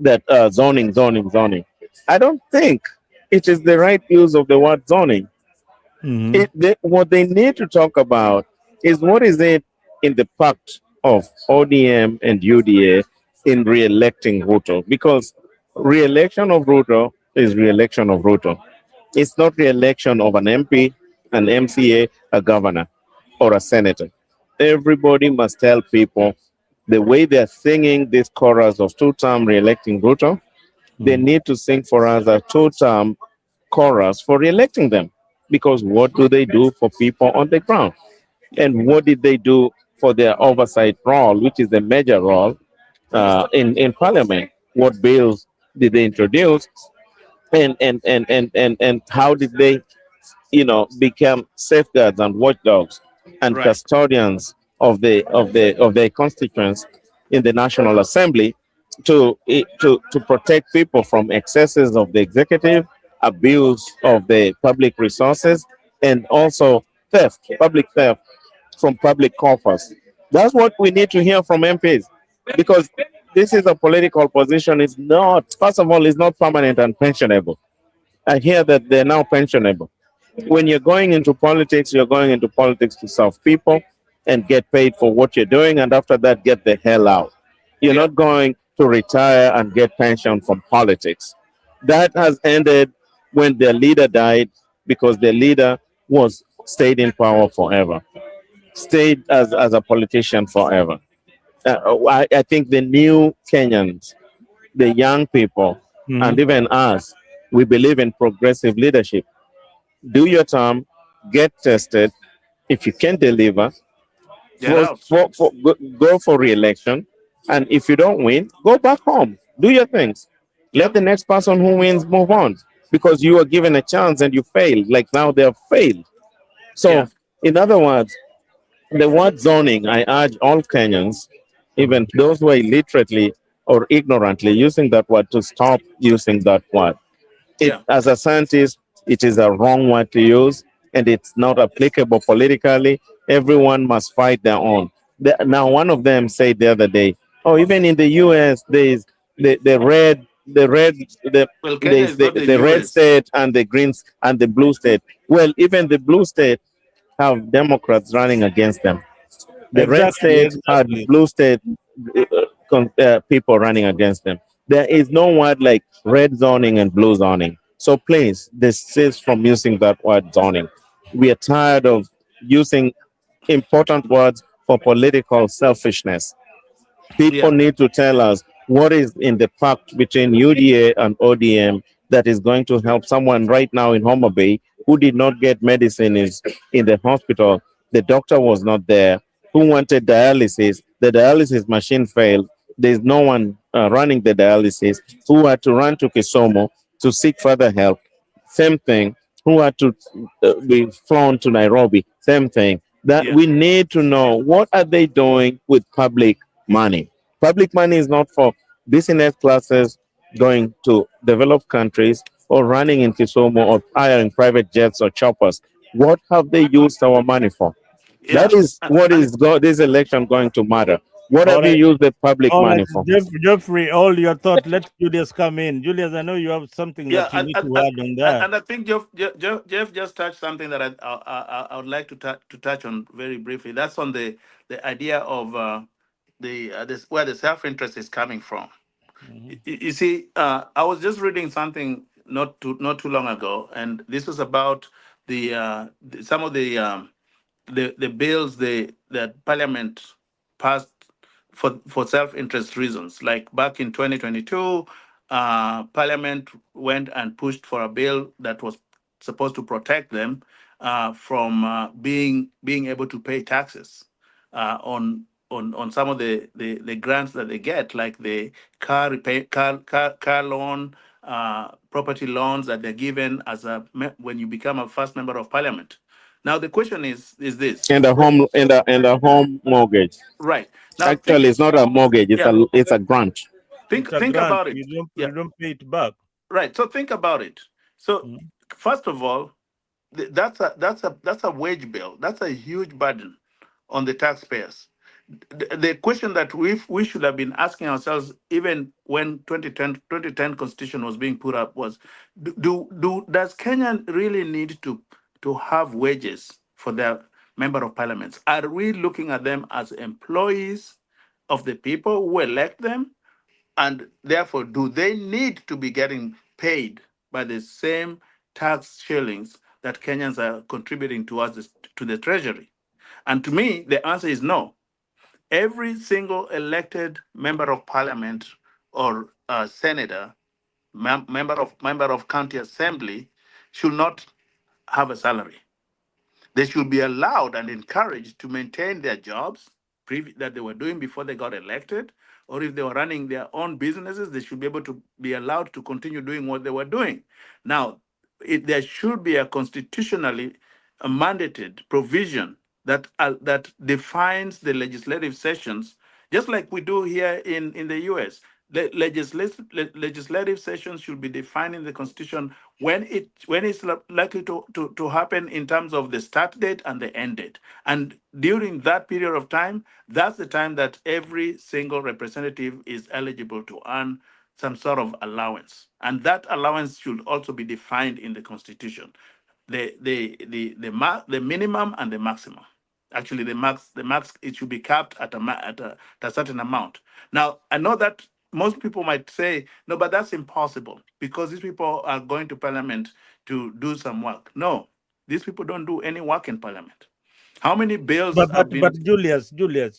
that zoning, zoning, zoning. I don't think it is the right use of the word zoning. Mm-hmm. What they need to talk about is what is it in the pact of ODM and UDA in re-electing Ruto, because re-election of Ruto is re-election of Ruto. It's not re-election of an MP, an MCA, a governor, or a senator. Everybody must tell people the way they're singing this chorus of two-term re-electing Ruto, they need to sing for us a two-term chorus for re-electing them. Because what do they do for people on the ground? Yeah. And what did they do for their oversight role, which is the major role in Parliament? What bills did they introduce? And how did they, become safeguards and watchdogs and Right. custodians of their constituents in the National Assembly to protect people from excesses of the executive, abuse of the public resources, and also public theft from public coffers. That's what we need to hear from MPs, because this is a political position. It's not, first of all, it's not permanent and pensionable. I hear that they're now pensionable. When you're going into politics, you're going into politics to serve people and get paid for what you're doing, and after that, get the hell out. You're Yeah. not going to retire and get pension from politics. That has ended when their leader died, because their leader was stayed in power forever, stayed as a politician forever. I think the new Kenyans, the young people, and Mm-hmm. even us, we believe in progressive leadership. Do your term, get tested. If you can deliver, Get out. go for re-election. And if you don't win, go back home. Do your things. Let Yep. the next person who wins move on, because you were given a chance and you failed. Like now they have failed. Yeah. So, in other words, the word zoning, I urge all Kenyans, even those who are illiterately or ignorantly using that word, to stop using that word. Yeah. As a scientist, it is a wrong word to use, and it's not applicable politically. Everyone must fight their own. Now, one of them said the other day, "Oh, even in the U.S., there's Well, Kenya there's is not the the red US. state and the greens and the blue state." Well, even the blue state have Democrats running against them. The red Exactly, state had exactly. blue state people running against them. There is no word like red zoning and blue zoning. So please desist from using that word zoning. We are tired of using important words for political selfishness. People Yeah. need to tell us what is in the pact between UDA and ODM that is going to help someone right now in Homer Bay who did not get medicine is in the hospital. The doctor was not there. Who wanted dialysis? The dialysis machine failed. There's no one running the dialysis. Who had to run to Kisumu to seek further help, same thing. Who are to be flown to Nairobi, same thing. That Yeah. we need to know what are they doing with public money. Public money is not for business classes going to developed countries or running in Kisumu or hiring private jets or choppers. What have they used our money for? Yeah. That is what And is this election going to matter. What All have you right. used the public All right, money for? Jeffrey, all your thought. Let Julius come in. Julius, I know you have something yeah, that you need to add on there. and I think Jeff just touched something that I would like to touch on very briefly. That's on the idea of the this where the self interest is coming from. Mhm. You see, I was just reading something not too long ago, and this was about some of the bills that Parliament passed for self-interest reasons. Like back in 2022, Parliament went and pushed for a bill that was supposed to protect them from being able to pay taxes on some of the grants that they get, like the car loan, property loans that they're given when you become a first member of Parliament. Now the question is this, And a home and a home mortgage. right? Now Actually, it's not a mortgage. yeah, It's a grant. It's a think grant. about it. Yeah, You don't pay it back. right. So think about it. So Mhm. first of all, that's a wage bill. That's a huge burden on the taxpayers. The question that we should have been asking ourselves, even when 2010 constitution was being put up, was does Kenya really need to have wages for their member of parliaments? Are we looking at them as employees of the people who elect them, and therefore do they need to be getting paid by the same tax shillings that Kenyans are contributing towards to the treasury? And to me, the answer is no. Every single elected member of parliament or senator, member of county assembly, should not have a salary. They should be allowed and encouraged to maintain their jobs that they were doing before they got elected, or if they were running their own businesses, they should be able to be allowed to continue doing what they were doing. Now, there should be a constitutionally mandated provision that defines the legislative sessions, just like we do here in the U.S. Legislative sessions should be defined in the Constitution when it's likely to happen in terms of the start date and the end date. And during that period of time, that's the time that every single representative is eligible to earn some sort of allowance. And that allowance should also be defined in the Constitution. The minimum and the maximum. Actually, the max it should be capped at a certain amount. Now, I know that most people might say, no, but that's impossible because these people are going to parliament to do some work. No, these people don't do any work in parliament. How many bills But have been?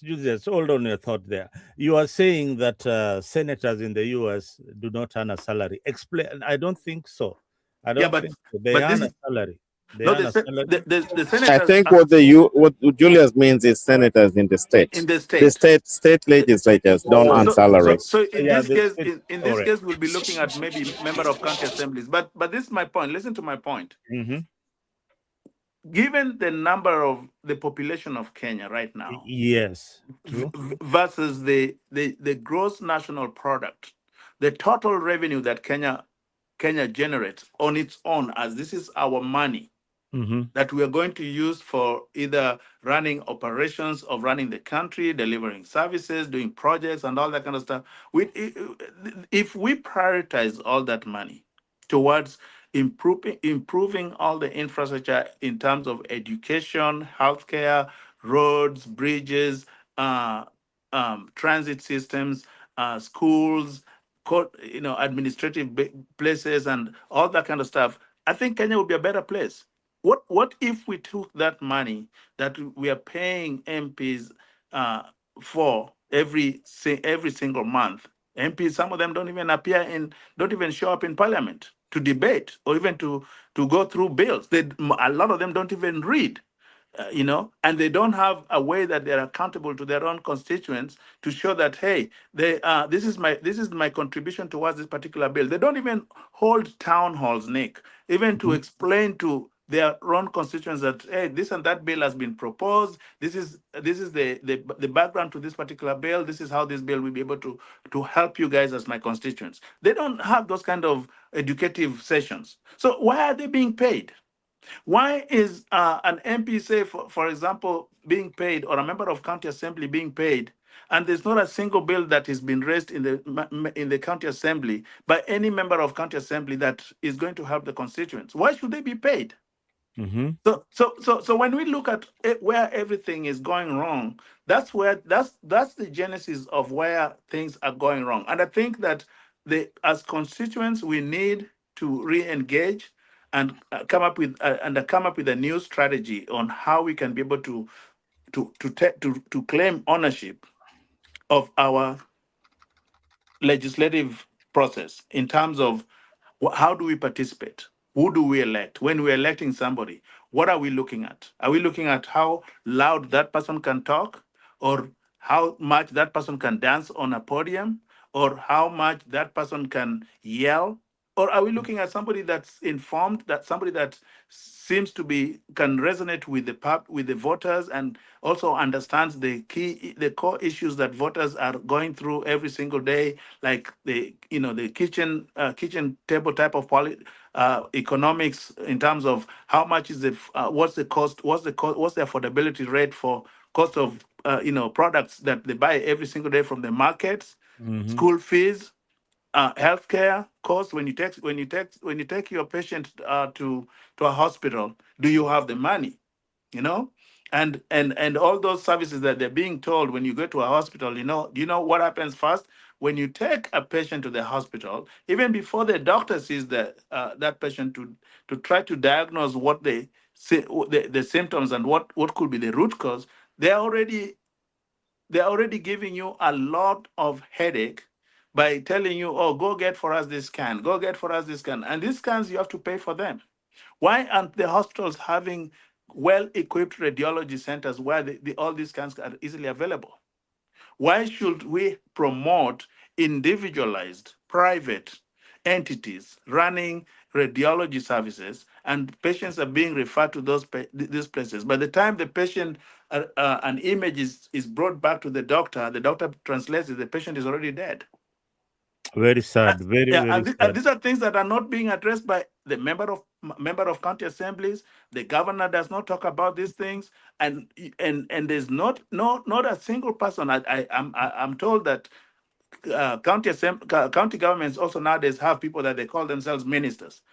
Julius, hold on your thought there. You are saying that senators in the U.S. do not earn a salary. Explain. I don't think so. I Yeah, don't but think so. They but this earn a is salary. They no earn a salary. the I senators think what Julius means is senators in the in state. the The state. state legislatures don't Oh, earn So so salaries. so yeah. The state. in All this right. case, we'll be looking at maybe member of county assemblies. But this is my point. Listen to my point. Mm-hmm. Given the number of the population of Kenya right now Yes. True. versus the gross national product, the total revenue that Kenya generates on its own, as this is our money Mm-hmm. that we are going to use for either running operations of running the country, delivering services, doing projects, and all that kind of stuff. If we prioritize all that money towards improving all the infrastructure in terms of education, healthcare, roads, bridges, uh, transit systems, schools, administrative places, and all that kind of stuff, I think Kenya would be a better place. What if we took that money that we are paying MPs uh, for every single month? MPs, some of them don't even show up in parliament to debate or even to go through bills. A lot of them don't even read. and they don't have a way that they're accountable to their own constituents to show that, hey, this is my contribution towards this particular bill. They don't even hold town halls, Nick, even to explain to their own constituents that, hey, this and that bill has been proposed. This is the background to this particular bill. This is how this bill will be able to help you guys as my constituents. They don't have those kind of educative sessions. So why are they being paid? Why is an MP, say, for example, being paid, or a member of county assembly being paid, and there's not a single bill that has been raised in the county assembly by any member of county assembly that is going to help the constituents? Why should they be paid? So when we look at where everything is going wrong, that's the genesis of where things are going wrong. And I think that as constituents, we need to re-engage and come up with a new strategy on how we can be able to claim ownership of our legislative process in terms of how do we participate? Who do we elect? When we're electing somebody, what are we looking at? Are we looking at how loud that person can talk, or how much that person can dance on a podium, or how much that person can yell? Or are we looking at somebody that's informed, that somebody that seems to be can resonate with the voters, and also understands the core issues that voters are going through every single day, like the kitchen table type of economics, in terms of how much is what's the cost, what's the affordability rate for cost of products that they buy every single day from the markets, school fees, healthcare costs. When you take your patient to a hospital, do you have the money? You know, and all those services that they're being told when you go to a hospital. Do you know what happens first? When you take a patient to the hospital, even before the doctor sees that patient to try to diagnose what the symptoms and what could be the root cause, they're already giving you a lot of headache by telling you, oh, go get for us this scan, go get for us this scan. And these scans, you have to pay for them. Why aren't the hospitals having well-equipped radiology centers where all these scans are easily available? Why should we promote individualized private entities running radiology services, and patients are being referred to these places? By the time the patient, an image is brought back to the doctor translates it, the patient is already dead. Very sad. Very, Yeah, very and sad. these are things that are not being addressed by the member of county assemblies. The governor does not talk about these things, and there's not a single person. I'm told that county governments also nowadays have people that they call themselves ministers.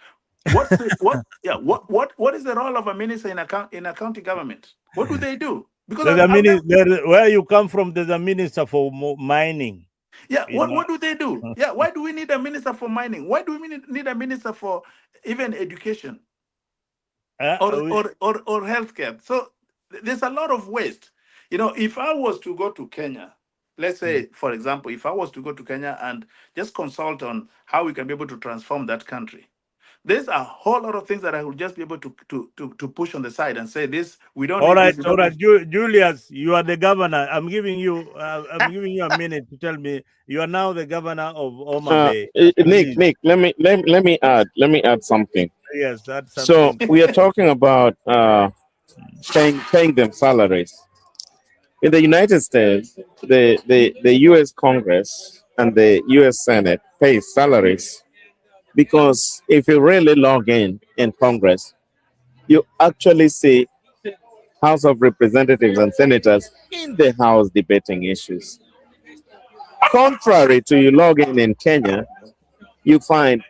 What is the role of a minister in a county government? What do they do? Because There's a where you come from, there's a minister for mining. Yeah, what do they do? Yeah, why do we need a minister for mining? Why do we need a minister for even education or healthcare? So there's a lot of waste. If I was to go to Kenya, let's say, for example, if I was to go to Kenya and just consult on how we can be able to transform that country, there's a whole lot of things that I would just be able to push on the side and say, this, we don't All need right, this. all right. Julius, you are the governor. I'm giving you a minute to tell me. You are now the governor of Oma Bay. Nick, Please. let me add something. Yes, that's So something. we are talking about paying them salaries. In the United States, the U.S. Congress and the U.S. Senate pay salaries because if you really log in Congress, you actually see House of Representatives and senators in the House debating issues. Contrary to you log in Kenya, you find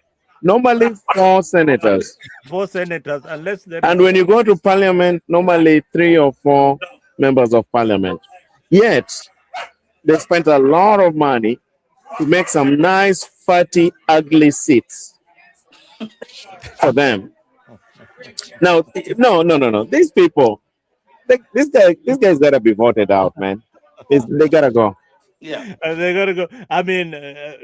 normally 4 senators. 4 senators, unless there And is. when you go to parliament, normally 3 or 4 members of parliament. Yet, they spent a lot of money to make some nice, fatty, ugly seats for them. Now, no. These people, this guy's got to be voted out, man. They got to go. Yeah. They gotta go. I mean,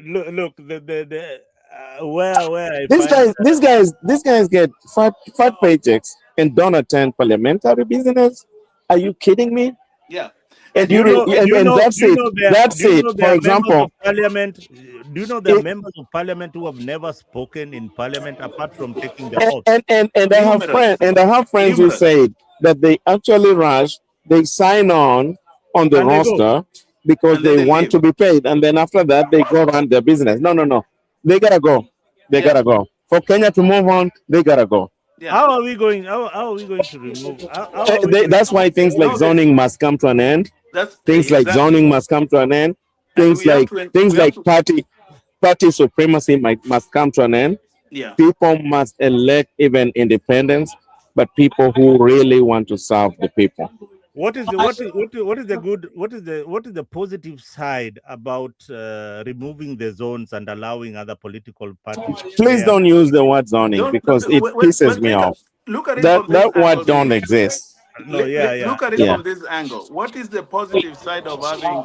look, where I These find. guys get fat paychecks and don't attend parliamentary business. Are you kidding me? Yeah. And Do you know? Do you and know? that's Do you it. know there? That's Do you it. know For there are members example, of parliament? Do you know there are it, members of parliament who have never spoken in parliament apart from taking the oath? and Numerous. I have friends who Numerous. say that they actually rush, they sign on the And they go. roster because And then they they want leave. to be paid, and then after that they go run their business. No, no, no. They gotta go. They Yeah. gotta go. For Kenya to move on, they gotta go. Yeah. How are we going? How are we going to remove? How are we going That's to? why things like No, this zoning must come to an end. that's Things like exactly. zoning must come to an end. And Things like party supremacy must come to an end. yeah. People must elect even independents, but people who really want to serve the people. What is the what is the good what is the positive side about removing the zones and allowing other political parties Please where don't use the word zoning Don't because it pisses me think off. look at it That from this that word angle, don't Nick. exist. no yeah yeah Look at it Yeah. from this angle. What is the positive side of having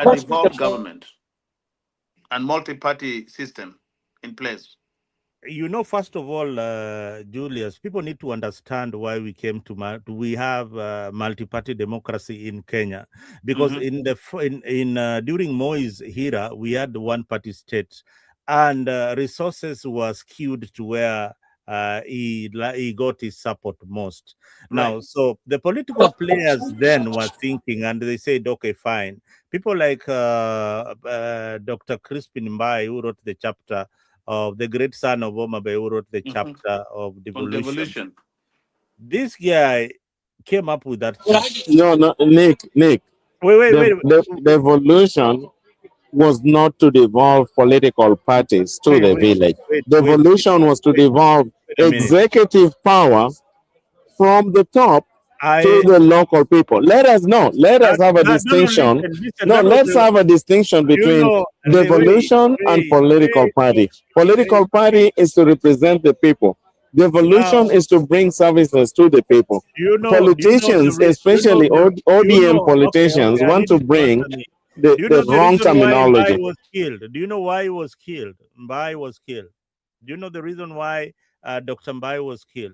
a devolved government and multi-party system in place? you know, first of all, Julius, people need to understand why we came to we have multi-party democracy in Kenya, because Hmm. in the in during Moi's era we had one-party state, and resources were skewed to where he got his support most. Right. Now, so the political players then were thinking, and they said, okay, fine. People like Dr. Crispin Mbai, who wrote the chapter of the great son of Omabe, who wrote the Hmm. chapter of On devolution. devolution. This guy came up with that chapter. No, no, Nick. Wait. The evolution was not to devolve political parties to Wait, the wait, village. wait, The wait, wait, evolution was to wait, devolve wait a minute. executive power from the top to I the local people. Let us know. Let us have a no, distinction. listen. No, That was let's the have a distinction you between know. devolution and political party. Political party is to represent the people. Now Devolution is to bring services to the people. do you know Politicians, especially do you ODM know? politicians, Okay. I want need to you to bring answer me. Do you the know the wrong reason why Mbai terminology. was killed? Do you know why he was killed? Mbai was killed. Do you know the reason why Dr. Mbai was killed?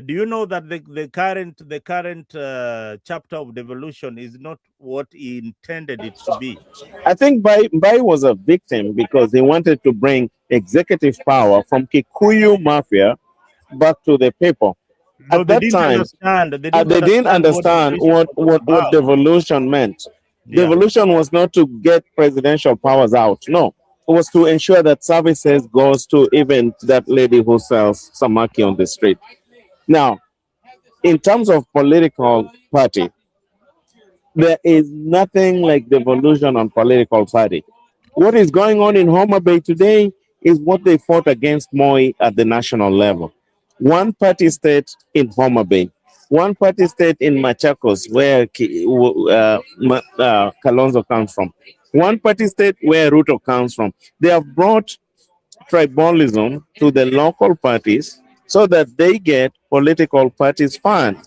Do you know that the current chapter of devolution is not what he intended it to be? I think Bai was a victim because he wanted to bring executive power from Kikuyu mafia back to the people. No, At they that didn't time, understand. They didn't they didn't understand what understand devolution was all what about. devolution meant. Yeah. Devolution was not to get presidential powers out. No, it was to ensure that services goes to even that lady who sells samaki on the street. Now, in terms of political party, there is nothing like devolution on political party. What is going on in Homa Bay today is what they fought against Moi at the national level. One party state in Homa Bay, one party state in Machakos, where Kalonzo comes from, one party state where Ruto comes from. They have brought tribalism to the local parties so that they get political parties fund.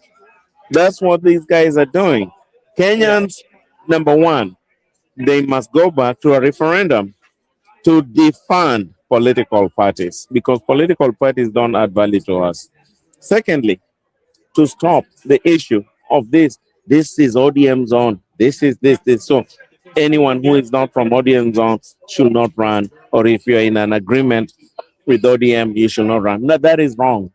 That's what these guys are doing. Yeah. Kenyans, number one, they must go back to a referendum to defund political parties because political parties don't add value to us. Secondly, to stop the issue of this is ODM zone, this is this. So anyone who is not from ODM zone should not run, or if you're in an agreement with ODM, you should not run. No, that is wrong.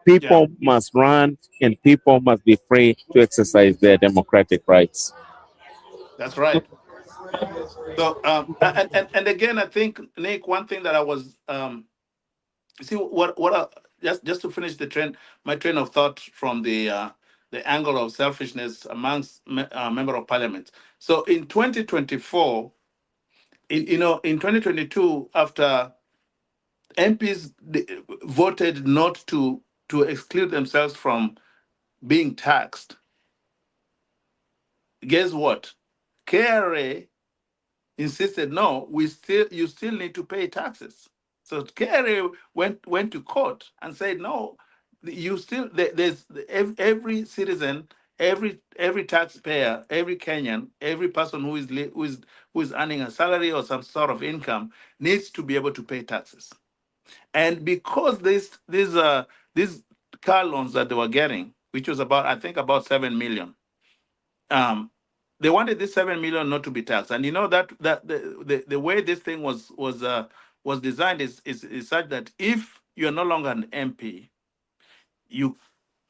Yeah. People must run and people must be free to exercise their democratic rights. That's right. So and again, I think, Nick, one thing that I was see what just to finish the trend, my train of thought from the angle of selfishness amongst member of parliament. So in 2024, in 2022, after MPs voted not to exclude themselves from being taxed, guess what? KRA insisted, no, you still need to pay taxes. So KRA went to court and said, no, you still there's every citizen, every taxpayer, every Kenyan, every person who is earning a salary or some sort of income needs to be able to pay taxes. And because these car loans that they were getting, which was about, I think, about 7 million. They wanted this 7 million not to be taxed, and you know that the way this thing was designed is such that if you're no longer an MP, you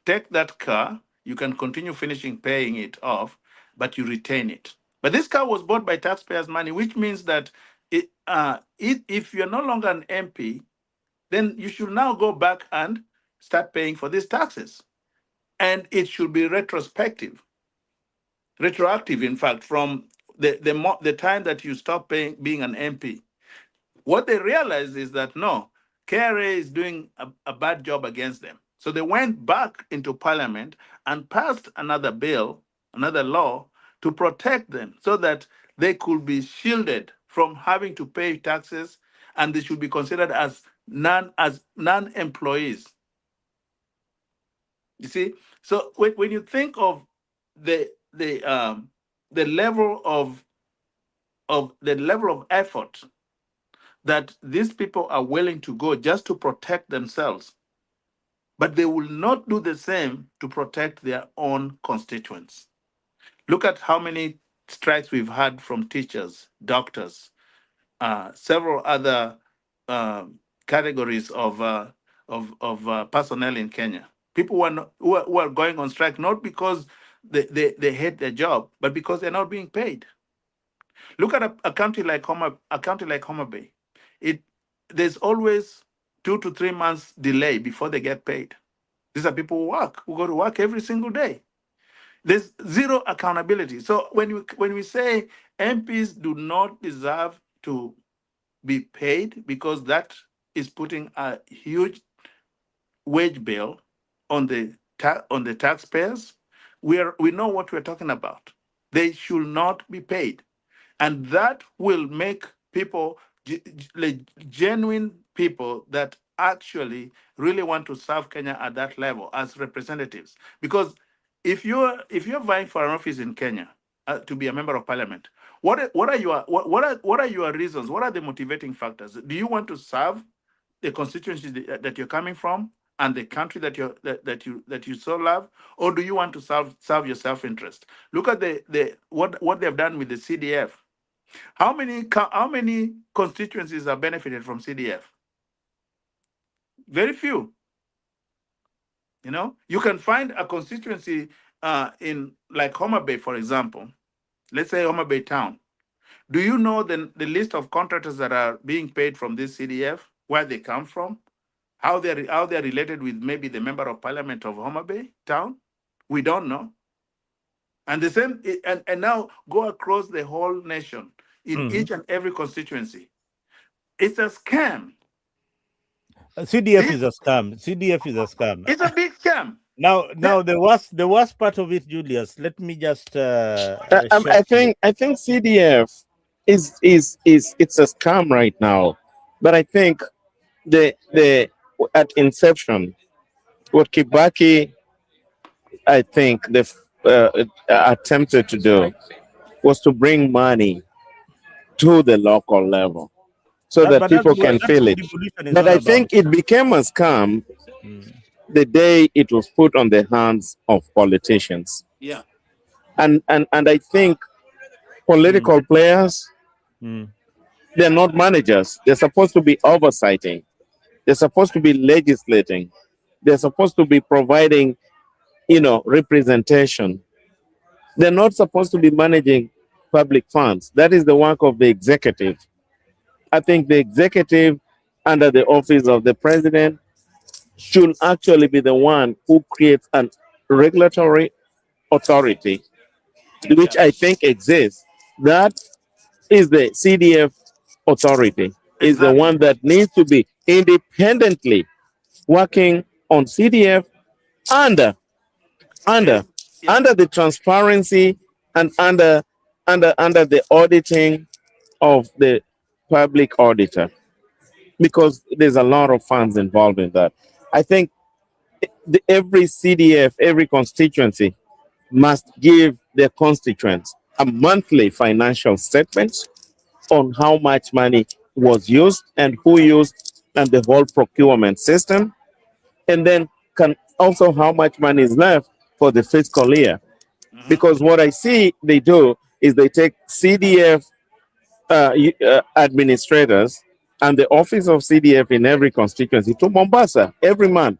take that car, you can continue finishing paying it off, but you retain it. But this car was bought by taxpayers' money, which means that if you're no longer an MP, then you should now go back and start paying for these taxes. And it should be retroactive, in fact, from the time that you stop being an MP. What they realized is that no, KRA is doing a bad job against them. So they went back into parliament and passed another bill, another law to protect them so that they could be shielded from having to pay taxes, and they should be considered as non-employees. You see, so when you think of the level of effort that these people are willing to go just to protect themselves, but they will not do the same to protect their own constituents. Look at how many strikes we've had from teachers, doctors, several other categories of personnel in Kenya. People who are going on strike not because they hate their job, but because they're not being paid. Look at a county like Homa Bay. There's always 2 to 3 months delay before they get paid. These are people who go to work every single day. There's zero accountability. So when we say MPs do not deserve to be paid because that is putting a huge wage bill on the taxpayers, we know what we're talking about. They should not be paid, and that will make people genuine people that actually really want to serve Kenya at that level as representatives. Because if you're vying for an office in Kenya to be a member of parliament, what are your reasons? What are the motivating factors? Do you want to serve the constituency that you're coming from and the country that you so love, or do you want to serve your self-interest? Look at what they've done with the CDF. How many constituencies are benefited from CDF? Very few. You know, you can find a constituency in like Homa Bay, for example. Let's say Homa Bay town. Do you know the list of contractors that are being paid from this CDF, where they come from, how they're related with maybe the member of parliament of Homa Bay town? We don't know. And the same, and now go across the whole nation in each and every constituency. It's a scam. CDF is a scam. CDF is a scam. It's a big scam. Now the worst part of it, Julius. Let me just. I think CDF is it's a scam right now, but I think the at inception, what Kibaki, I think attempted to do was to bring money to the local level so that people can feel it. But I think it became a scam the day it was put on the hands of politicians. Yeah. And I think political players, they're not managers. They're supposed to be oversighting. They're supposed to be legislating. They're supposed to be providing, representation. They're not supposed to be managing public funds. That is the work of the executive. I think the executive, under the office of the president, should actually be the one who creates a regulatory authority, which I think exists. That is the CDF authority, is the one that needs to be independently working on CDF under the transparency and under the auditing of the public auditor, because there's a lot of funds involved in that. I think every CDF, every constituency must give their constituents a monthly financial statement on how much money was used and who used, and the whole procurement system, and then can also how much money is left for the fiscal year. Mhm. Because what I see they do is they take CDF administrators and the office of CDF in every constituency to Mombasa every month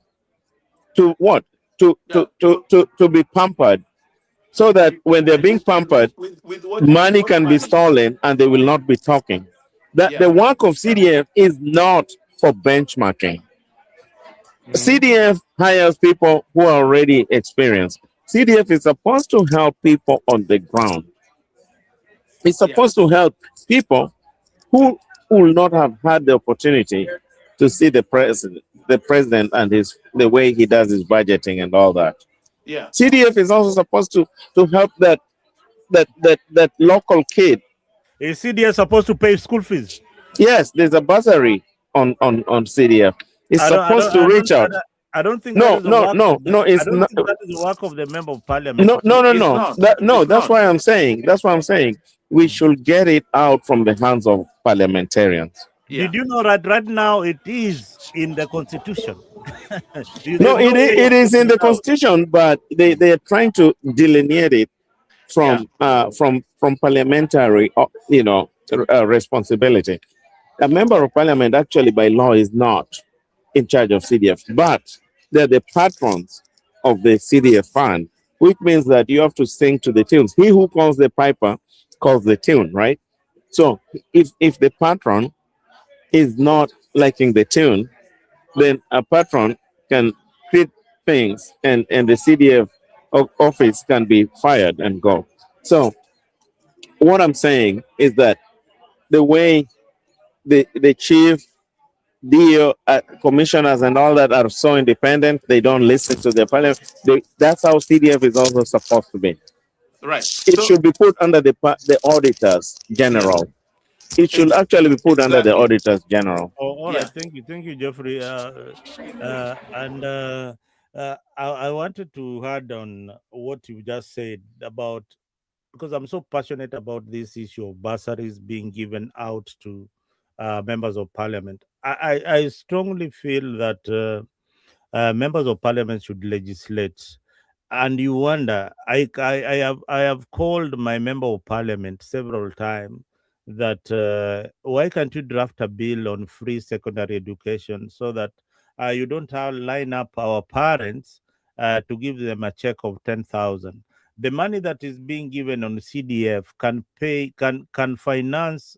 to what? Yeah. To be pampered, so that when they're being pampered, With money what can be money? stolen and they will not be talking. That Yeah. the work of CDF is not for benchmarking. Mhm. CDF hires people who are already experienced. CDF is supposed to help people on the ground. It's Yeah. supposed to help people who will not have had the opportunity to see the president and the way he does his budgeting and all that. Yeah. CDF is also supposed to help that local kid. Is CDS supposed to pay school fees? Yes, there's a bursary on CDF. It's I don't, I supposed don't, to I reach don't, I out. don't, I don't think that No, is the no, work no, of the. no. I It's don't not. think that is the work of the member of parliament No, to no, pay. no, It's no. not. No, It's that's not. why I'm saying. That's why I'm saying we should get it out from the hands of parliamentarians. Yeah. Did you know that right now it is in the constitution? No, There's no way it of is in taking the it out. constitution, but they are trying to delineate it Yeah. from parliamentary, responsibility. A member of parliament actually by law is not in charge of CDF, but they're the patrons of the CDF fund, which means that you have to sing to the tunes. He who calls the piper calls the tune, right? So if the patron is not liking the tune, then a patron can create things and the CDF office can be fired and go. So what I'm saying is that the way the chief DO commissioners and all that are so independent, they don't listen to the parliament. That's how CDF is also supposed to be. Right. It So should be put under the auditors yeah. general. It should Ex- actually be put under the exactly. auditors general. Oh, all right, Yeah. thank you, Jeffrey. And I wanted to add on what you just said about, because I'm so passionate about this issue of bursaries being given out to members of parliament. I strongly feel that members of parliament should legislate. And you wonder, I have called my member of parliament several times that why can't you draft a bill on free secondary education so that you don't have line up our parents to give them a check of 10,000. The money that is being given on CDF can finance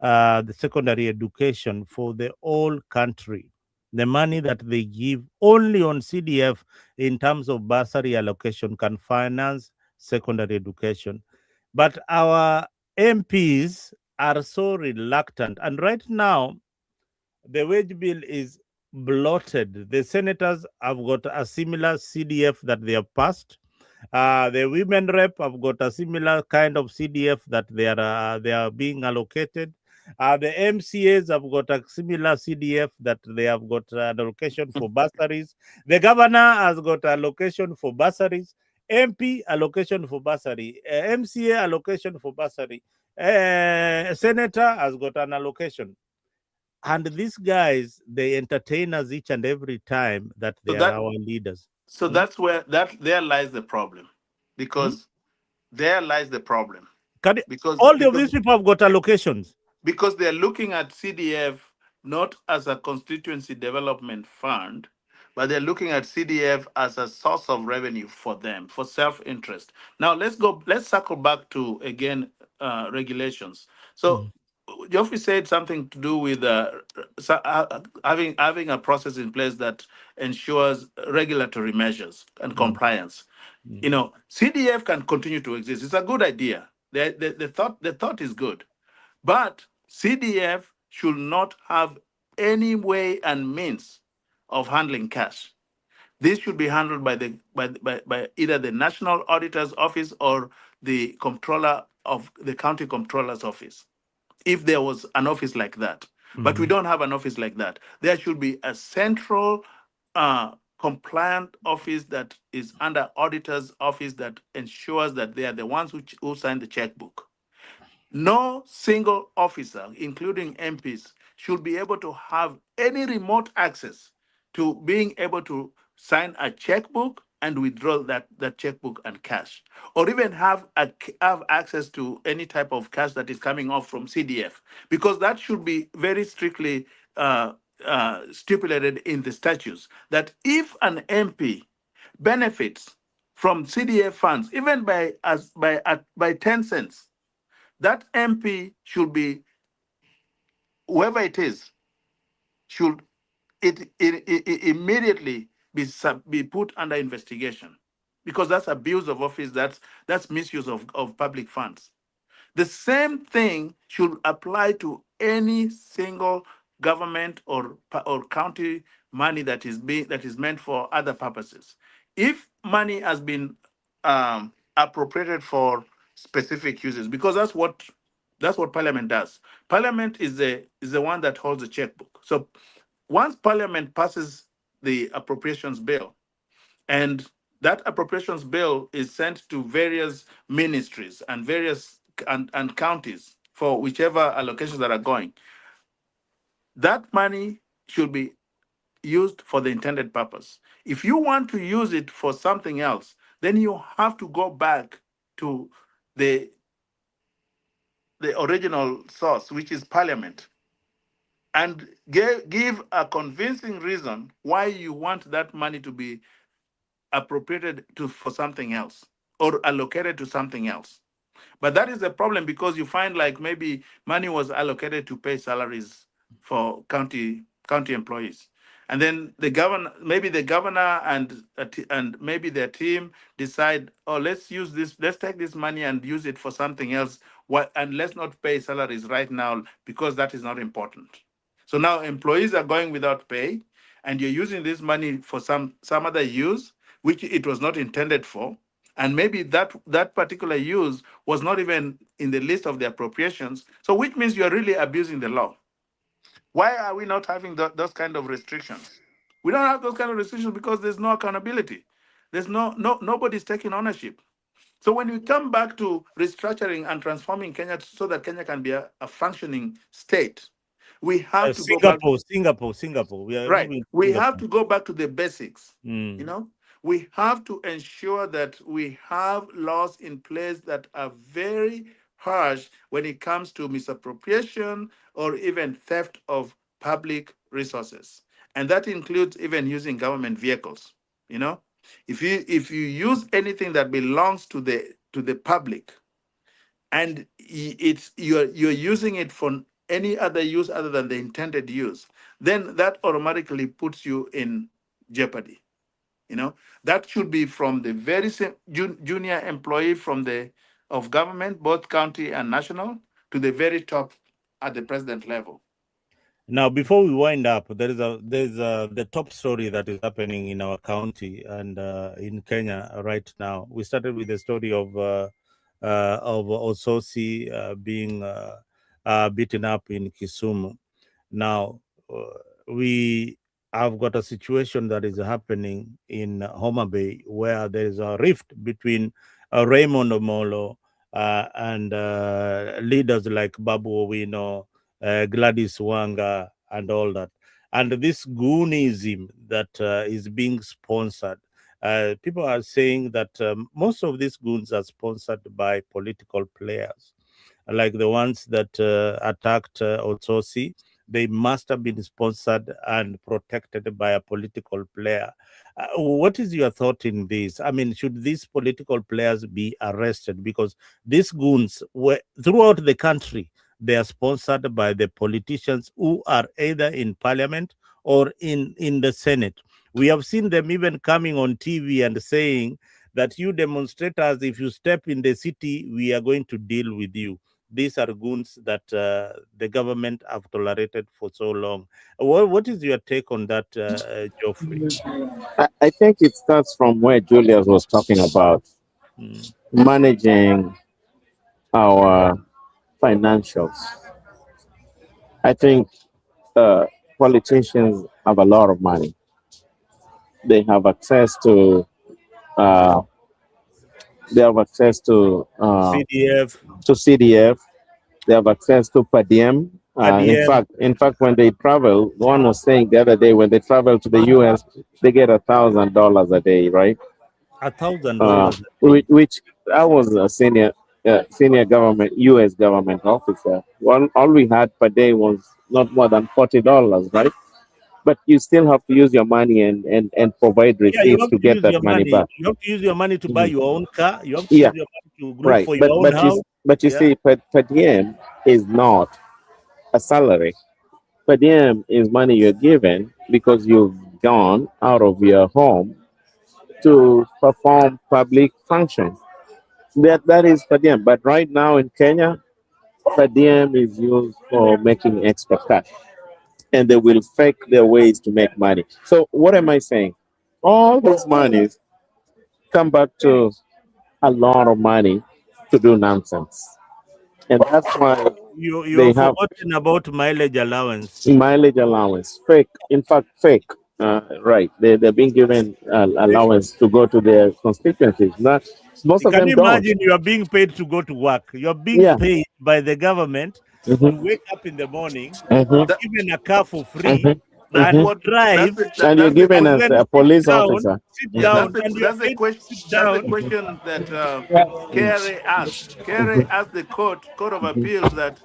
the secondary education for the whole country. The money that they give only on CDF in terms of bursary allocation can finance secondary education. But our MPs are so reluctant. And right now, the wage bill is bloated. The senators have got a similar CDF that they have passed. The women rep have got a similar kind of CDF that they are being allocated. The MCAs have got a similar CDF that they have got an allocation for bursaries. The governor has got allocation for bursaries. MP allocation for bursary. MCA allocation for bursary. Senator has got an allocation. And these guys, they entertain us each and every time that So they are that our leaders. so Hmm? that's where that there lies the problem, Hmm? because there lies the problem Can because all of these because people have got allocations? because they're looking at CDF not as a constituency development fund, but they're looking at CDF as a source of revenue for them, for self-interest. Now let's circle back to again regulations. So Mhm. Geoffrey said something to do with having a process in place that ensures regulatory measures and Mm, compliance. mm, CDF can continue to exist. It's a good idea. The thought is good. But CDF should not have any way and means of handling cash. This should be handled by either the National Auditor's Office or the Comptroller of the County Comptroller's Office, if there was an office like that. But we mhm, don't have an office like that. There should be a central compliant office that is under auditor's office that ensures that they are the ones who sign the checkbook. No single officer, including MPs, should be able to have any remote access to being able to sign a checkbook and withdraw that checkbook and cash, or even have access to any type of cash that is coming off from CDF, because that should be very strictly stipulated in the statutes that if an MP benefits from CDF funds, even by 10 cents, that MP should be, whoever it is, should it immediately be put under investigation, because that's abuse of office, that's misuse of public funds. The same thing should apply to any single government or county money that is meant for other purposes. If money has been appropriated for specific uses, because that's what Parliament does. Parliament is the one that holds the checkbook. So once Parliament passes the appropriations bill, and that appropriations bill is sent to various ministries and various and counties for whichever allocations that are going, that money should be used for the intended purpose. If you want to use it for something else, then you have to go back to the original source, which is Parliament, and give a convincing reason why you want that money to be appropriated for something else or allocated to something else. But that is the problem, because you find like maybe money was allocated to pay salaries for county employees, and then maybe the governor and maybe their team decide, oh, let's take this money and use it for something else. And let's not pay salaries right now because that is not important. So now employees are going without pay, and you're using this money for some other use which it was not intended for. And maybe that particular use was not even in the list of the appropriations. So which means you're really abusing the law. Why are we not having those kind of restrictions? We don't have those kind of restrictions because there's no accountability. There's nobody's taking ownership. So when we come back to restructuring and transforming Kenya so that Kenya can be a functioning state, we have to go back. Singapore. We are right. We Singapore. have to go back to the basics. We have to ensure that we have laws in place that are very harsh when it comes to misappropriation or even theft of public resources. And that includes even using government vehicles. If you use anything that belongs to the public, and you're using it for any other use other than the intended use, then that automatically puts you in jeopardy. That should be from the very same junior employee of government, both county and national, to the very top at the president level. Now, before we wind up, there's the top story that is happening in our county and in Kenya right now. We started with the story of Osotsi being beaten up in Kisumu. Now, we have got a situation that is happening in Homa Bay where there is a rift between Raymond Omollo and leaders like Babu Owino, Gladys Wanga, and all that. And this goonism that is being sponsored, people are saying that most of these goons are sponsored by political players, like the ones that attacked Osotsi. They must have been sponsored and protected by a political player. What is your thought in this? I mean, should these political players be arrested? Because these goons were throughout the country, they are sponsored by the politicians who are either in parliament or in the Senate. We have seen them even coming on TV and saying that you demonstrators, if you step in the city, we are going to deal with you. These are goons that the government have tolerated for so long. What is your take on that, Geoffrey? I think it starts from where Julius was talking about managing our financials. I think politicians have a lot of money. They have access to CDF. To CDF. They have access to per diem. In fact, when they travel, one was saying the other day when they travel to the US, they get $1,000 a day, right? $1,000 a day. which I was a senior government U.S. government officer. All we had per day was not more than $40, right? But you still have to use your money and provide Yeah, you receipts have to to get use that your money money. back. You have to use your money to buy Mhm. your own car. You have to Yeah, use your money to look right. for your own house. But you Yeah. see, per diem is not a salary. Per diem is money you're given because you've gone out of your home to perform public function. That is per diem. But right now in Kenya, per diem is used for making extra cash, and they will fake their ways to make money. So what am I saying? All these monies come back to a lot of money to do nonsense, and that's why You they have have forgotten about mileage allowance. mileage allowance. Fake, in fact, fake. Right, they're being given They- allowance to go to their constituencies. Not most of Can them you don't. imagine you are being paid to go to work? You're being Yeah. paid by the government to Hmm. wake up in the morning, Hmm. That, given a car for free, Hmm. that's and Hmm. what drive, And you're that's the given and que- as then a police officer. sit yeah, Hmm. down, and you are that's the paid to question. sit That's the down. question that Kerry asked. Kerry asked the court of appeals that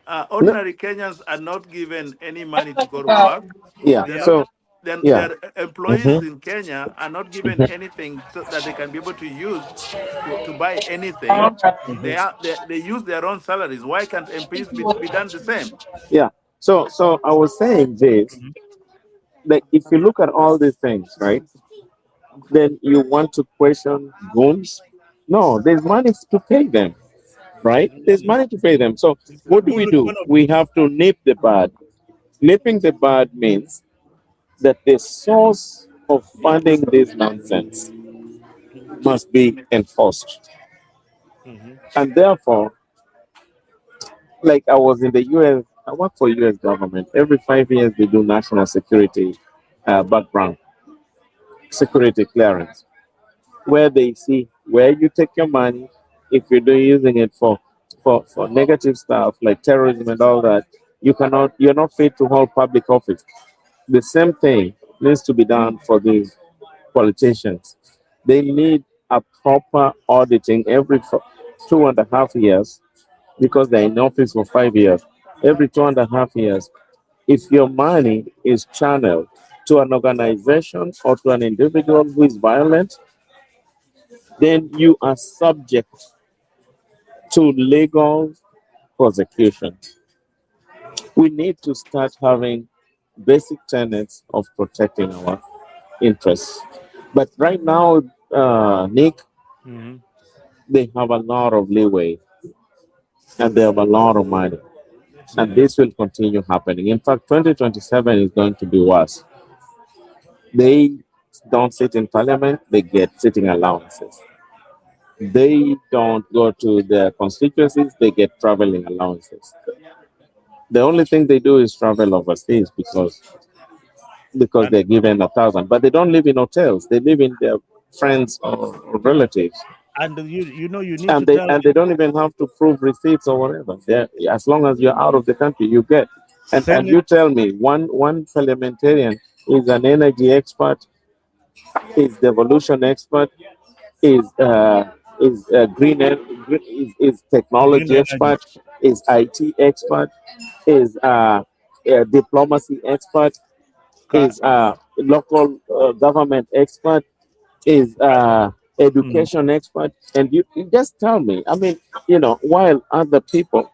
No, ordinary Kenyans are not given any money to go to work. yeah. They're Yeah. not. So Then yeah. their employees Hmm. in Kenya are not given anything so that they can be able to use to buy anything. They use their own salaries. Why can't MPs be done the same? Yeah. So I was saying this, Mhm. that if you look at all these things, right, then you want to question goons? No, there's money to pay them, right? There's money to pay them. So what Good do? one of We have to nip the bud. Nipping the bud means that the source of funding this nonsense must be enforced. Mhm. And therefore, like I was in the US, I work for US government. Every 5 years they do national security background security clearance, where they see where you take your money. If you're doing using it for negative stuff like terrorism and all that, you're not fit to hold public office. The same thing needs to be done for these politicians. They need a proper auditing every 2.5 years, because they're in office for 5 years. Every 2.5 years, if your money is channeled to an organization or to an individual who is violent, then you are subject to legal prosecution. We need to start having basic tenets of protecting our interests. But right now, Nick, Mhm. they have a lot of leeway and they have a lot of money. And this will continue happening. In fact, 2027 is going to be worse. They don't sit in parliament, they get sitting allowances. They don't go to their constituencies, they get traveling allowances. The only thing they do is travel overseas because And they're given 1,000. But they don't live in hotels, they live in their friends or relatives. you need to And they tell and they don't even have to prove receipts or whatever. As long as you're out of the country, you get. And Senate. you tell me, one parliamentarian is an energy expert, is devolution expert, is is Green technology energy. expert, is IT expert, is diplomacy expert, Ca- is local government expert, is mm. education expert, and you just tell me. I mean, while other people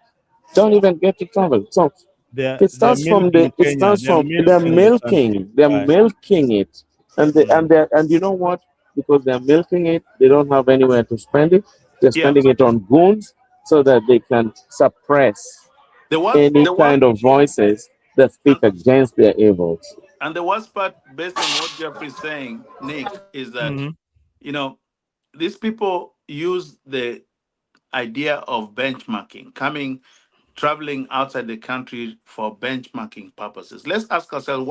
don't even get to travel. So They're milking it Kenya. starts They're from milking the country. they're Right. milking it, and Mm. you know what? Because they're milking it, they don't have anywhere to spend it. They're Yeah. spending it on goons so that they can suppress The worst any the worst kind of voices that speak and, against their evils. and the worst part, based on what Jeffrey's saying, Nick, is that Mhm. you know these people use the idea of benchmarking, traveling outside the country for benchmarking purposes. Let's ask ourselves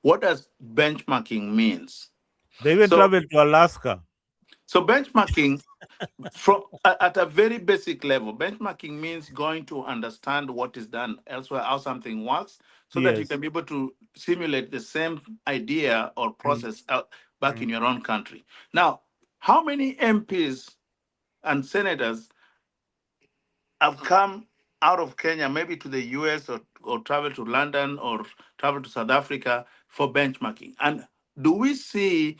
what does benchmarking means. They even So travel to Alaska. benchmarking at a very basic level, benchmarking means going to understand what is done elsewhere, how something works, so that you Yes. can be able to simulate the same idea or Mm. process out back in Mhm. your own country. Now, How many MPs and senators have come out of Kenya, maybe to the US or travel to London or travel to South Africa for benchmarking? And do we see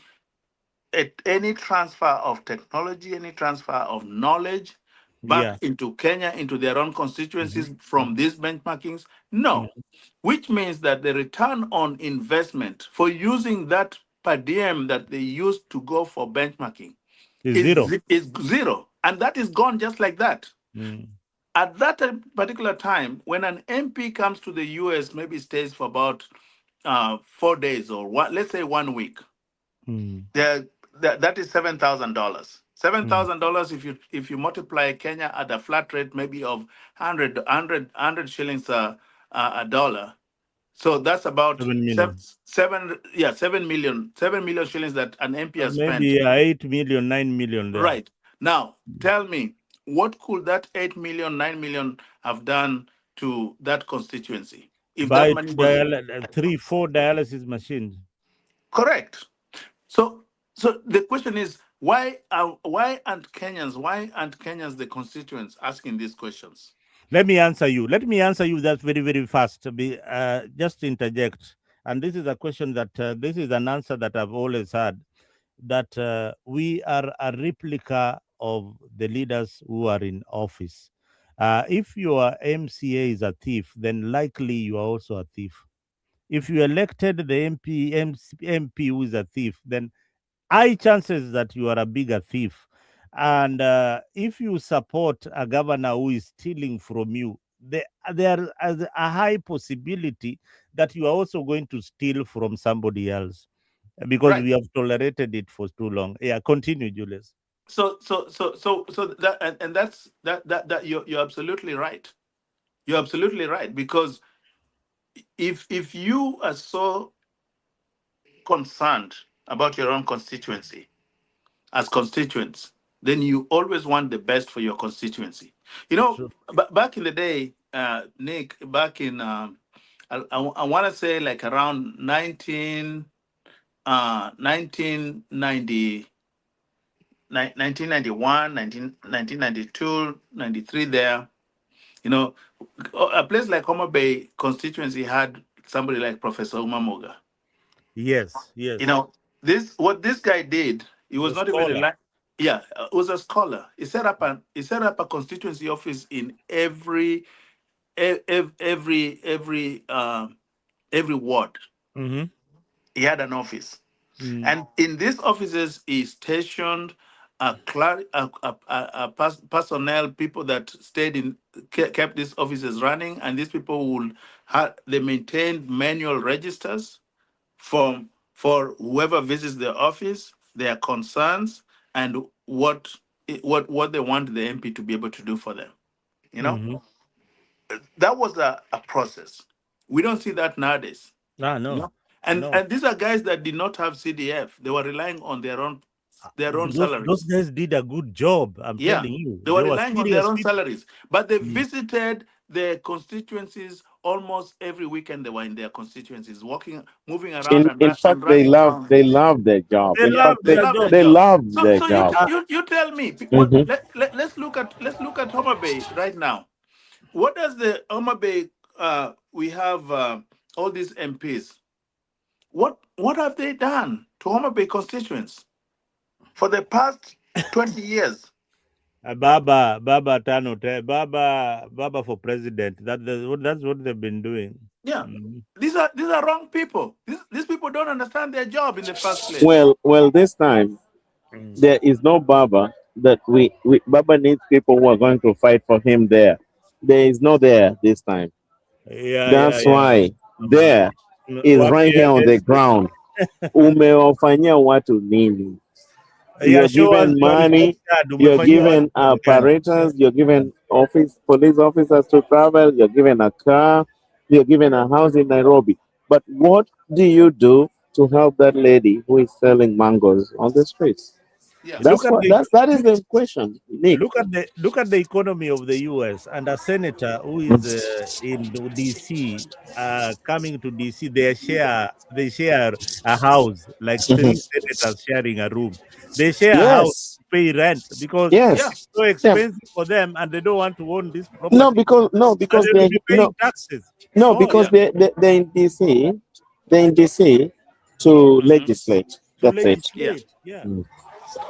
any transfer of technology, any transfer of knowledge back Yeah. into Kenya, into their own Mhm. constituencies from these benchmarkings? No, Mhm. which means that the return on investment for using that per diem that they used to go for benchmarking It's zero. is zero. And that is gone just like that. Mm. At that particular time, when an MP comes to the US, maybe stays for about 4 days or let's say 1 week, Mm. there that is $7,000. Mm. $7,000 if you multiply Kenya at a flat rate maybe of 100 shillings a dollar. So that's about 7 million. 7 million shillings that an MP has spent. Maybe 8 million, 9 million there. Right. Now, tell me, what could that 8 million, 9 million have done to that constituency if that Buy money was 3, 4 dialysis machines. correct? So, so the question is, why aren't Kenyans the constituents asking these questions? Let me answer you. Let me answer you that very, very fast. Just interject. And this is a question that this is an answer that I've always had, that we are a replica of the leaders who are in office. If your MCA is a thief, then likely you are also a thief. If you elected the MP who is a thief, then high chances that you are a bigger thief. And if you support a governor who is stealing from you, there is a high possibility that you are also going to steal from somebody else, because Right. we have tolerated it for too long. Yeah, continue, Julius. So that and that you're absolutely right. You're absolutely right because if you are so concerned about your own constituency as constituents, then you always want the best for your constituency. You know, True. back in the day, Nick, back in I want to say like around 1990, 1991, 1992, 93 there, you know, a place like Homer Bay constituency had somebody like Professor Umamoga. Yes, You yes. know, this what this guy did, he was The not even scholar. yeah, was a scholar. He set up a constituency office in every ward. Mm-hmm. He had an office. Mm. And in these offices, he stationed personnel, people that stayed in, kept these offices running, and these people would they maintained manual registers for whoever visits the office, their concerns, and what they want the MP to be able to do for them. You know, Mm-hmm. that was a process. We don't see that nowadays. Ah, You no, know, and no. and these are guys that did not have CDF. They were relying on their own Those salaries. guys did a good job. I'm Yeah, telling you, they they were were relying on their serious own people. salaries, but they Mm. visited their constituencies almost every weekend. They were in their constituencies, walking, moving around, In fact, and running around. they love their job. They In Yeah, love fact, they their love their job. they job. love So their so you job. Uh, you tell me what Mhm. let's look at Homer Bay right now. What does the Homer Bay we have all these MPs. What have they done to Homer Bay constituents for the past 20 years? Baba Tano, Baba for president. That's what they've been doing. Yeah. Mm. These are wrong people. These people don't understand their job in the first place. Well, this time Mm. there is no Baba that we Baba needs people who are going to fight for him there. There is no there this time. Yeah, yeah, That's yeah. why Mm. there is Wapi right here on the against ground. Umewafanyia watu nini? yeah, You're show us given your report money, card. you're Umefanyia watu given kitu gani? apparatus, you're given police officers to travel, you're given a car, you're given a house in Nairobi. But what do you do to help that lady who is selling mangoes on the streets? Yeah. That's Look at what the that is the question, Nick. look at the economy of the U.S. and a senator who is in D.C. Coming to D.C. They share a house like Mhm. three senators sharing a room. They share a house Yes, to pay rent because Yeah. yes, it's so yeah. expensive for them and they don't want to own this No, property because no, and because they will they be no, paying taxes. no, Oh because Yeah. yeah, they're in DC, they're in DC to Hmm. legislate. to That's it. Yeah. legislate. Yeah. Mm.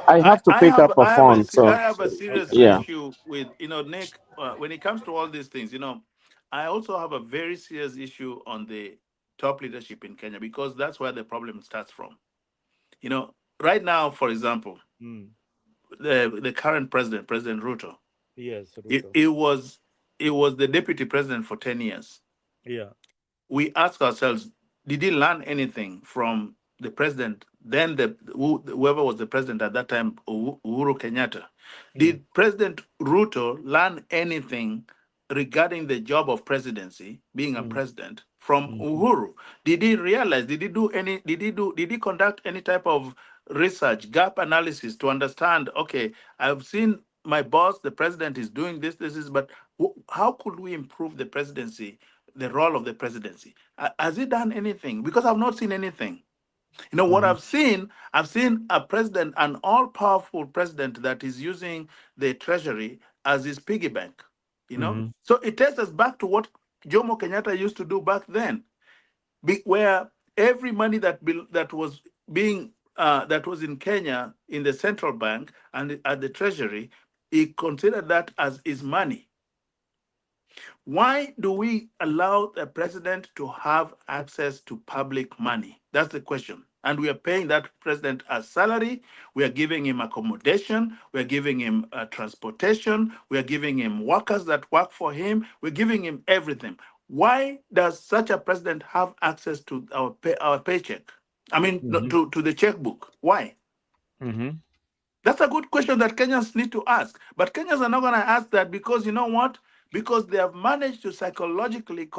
I have to pick up a phone, I so have a serious yeah. issue with, Nick, when it comes to all these things. I also have a very serious issue on the top leadership in Kenya, because that's where the problem starts from. Right now, for example, Mm. the current president, President Ruto, Yes, it, Ruto. it was it was the deputy president for 10 years. Yeah. We ask ourselves, did he learn anything from the president, then whoever was the president at that time, Uhuru Kenyatta? Mm. Did President Ruto learn anything regarding the job of presidency, being a Mm. president, from Mhm. Uhuru? Did he realize, did he conduct any type of research, gap analysis to understand, okay, I've seen my boss, the president, is doing this is, but how could we improve the presidency, the role of the presidency? Has he done anything? Because I've not seen anything. What Mhm. I've seen a president, an all-powerful president that is using the treasury as his piggy bank. Mhm. So it takes us back to what Jomo Kenyatta used to do back then, where every money that was in Kenya in the central bank and at the treasury, he considered that as his money. Why do we allow the president to have access to public money? That's the question. And we are paying that president a salary. We are giving him accommodation. We are giving him transportation. We are giving him workers that work for him. We're giving him everything. Why does such a president have access to our paycheck? I mean, no, Mhm. to the checkbook. Why? Mhm. That's a good question that Kenyans need to ask. But Kenyans are not going to ask that, because you know what? Because they have managed to psychologically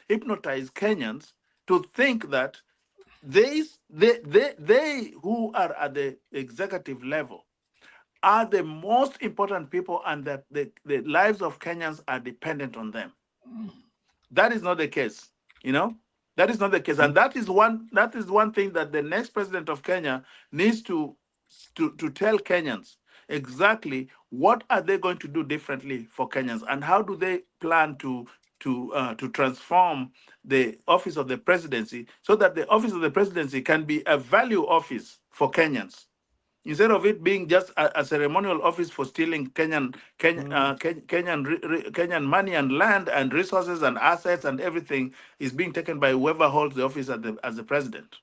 hypnotize Kenyans to think that they who are at the executive level are the most important people, and that the lives of Kenyans are dependent on them. That is not the case. You know, that is not the case, and that is one thing that the next president of Kenya needs to tell Kenyans exactly what are they going to do differently for Kenyans, and how do they plan to transform the office of the presidency, so that the office of the presidency can be a value office for Kenyans, instead of it being just a ceremonial office for stealing Mm. Kenyan money and land and resources and assets, and everything is being taken by whoever holds the office as the president.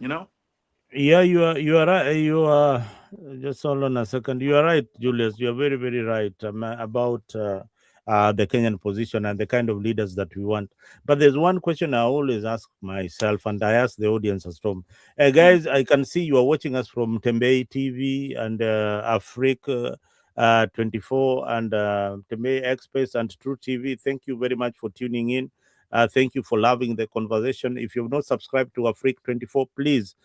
You know? Yeah, you are right. You are just hold on a second. You are right, Julius. You are very very right about the Kenyan position and the kind of leaders that we want. But there's one question I always ask myself, and I ask the audience as well. Mm. Guys, I can see you are watching us from Tembei TV and Africa 24 and Tembei Express and True TV. Thank you very much for tuning in. Thank you for loving the conversation. If you've not subscribed to Africa 24, please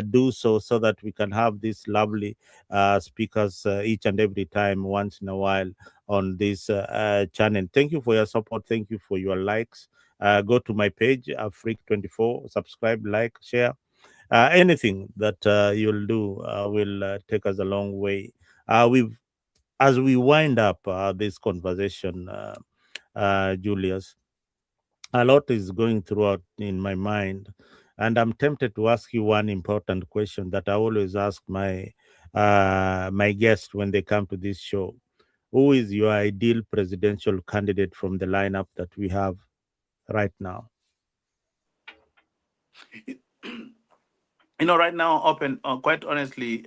do so that we can have these lovely speakers each and every time, once in a while, on this channel. Thank you for your support. Thank you for your likes. Go to my page, Freak24, subscribe, like, share. Anything that you'll do will take us a long way. We've As we wind up this conversation, Julius, a lot is going throughout in my mind, and I'm tempted to ask you one important question that I always ask my guests when they come to this show. Who is your ideal presidential candidate from the lineup that we have right now? Right now, quite honestly,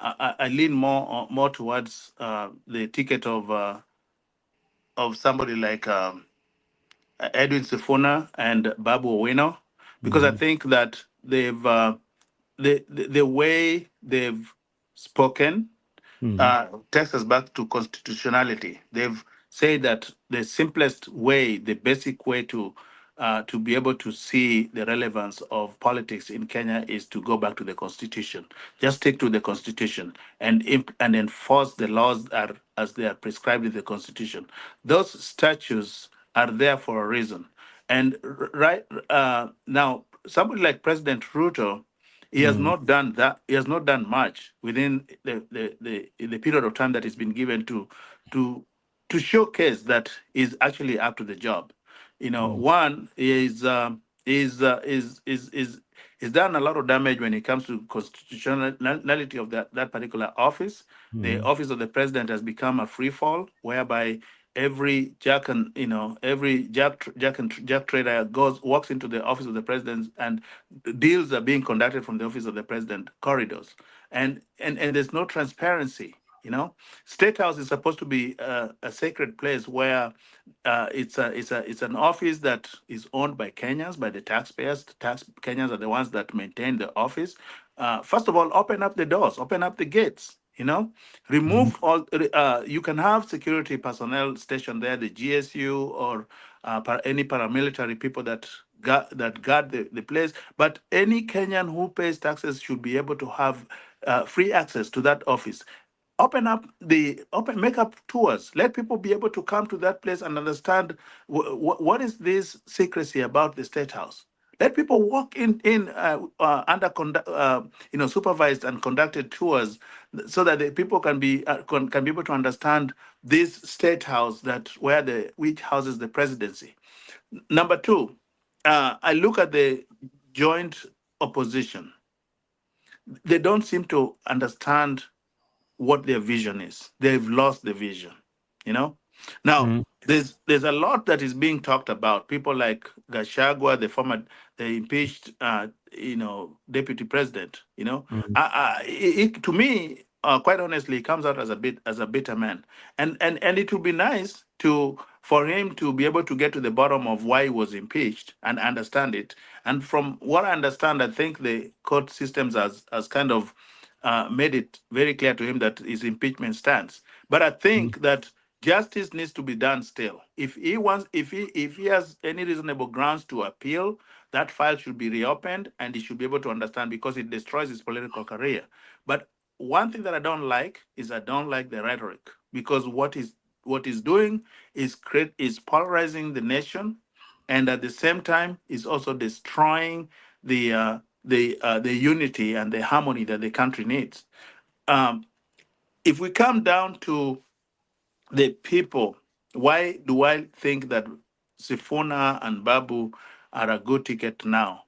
I lean more towards the ticket of somebody like Edwin Sifuna and Babu Owino, because I Hmm. think that the way they've spoken Hmm. takes us back to constitutionality. They've said that the simplest way, the basic way to to be able to see the relevance of politics in Kenya is to go back to the constitution. Just stick to the constitution and and enforce the laws as they are prescribed in the constitution. Those statutes are there for a reason. And right now, somebody like President Ruto, he has Mm. not done that. He has not done much within the period of time that has been given to to showcase that he's actually up to the job. Mm. One is done a lot of damage when it comes to constitutionality of that particular office. The Mm. office of the president has become a free fall, whereby every jack trader walks into the office of the president, and deals are being conducted from the office of the president corridors, and there's no transparency. State House is supposed to be a sacred place where it's an office that is owned by Kenyans, by the taxpayers. Kenyans are the ones that maintain the office. First of all, open up the doors, open up the gates. Mhm. Remove all. You can have security personnel stationed there, the GSU or any paramilitary people that guard the place. But any Kenyan who pays taxes should be able to have free access to that office. Make up tours. Let people be able to come to that place and understand what is this secrecy about the state house. Let people walk in under supervised and conducted tours, so that the people can be able to understand this state house, that which houses the presidency. Number two, I look at the joint opposition. They don't seem to understand what their vision is. They've lost the vision. You know. Now, Mm. there's a lot that is being talked about. People like Gashagwa, the impeached, deputy president. Mm. To me, quite honestly, he comes out as a bitter man, and it would be nice for him to be able to get to the bottom of why he was impeached and understand it. And from what I understand, I think the court systems has kind of made it very clear to him that his impeachment stands. But I Mm. think that justice needs to be done still. If he has any reasonable grounds to appeal, that file should be reopened, and he should be able to understand, because it destroys his political career. But one thing that I don't like is, I don't like the rhetoric, because what he's doing is polarizing the nation, and at the same time is also destroying the unity and the harmony that the country needs. Um, if we come down to the people, why do I think that Sifuna and Babu are a good ticket now?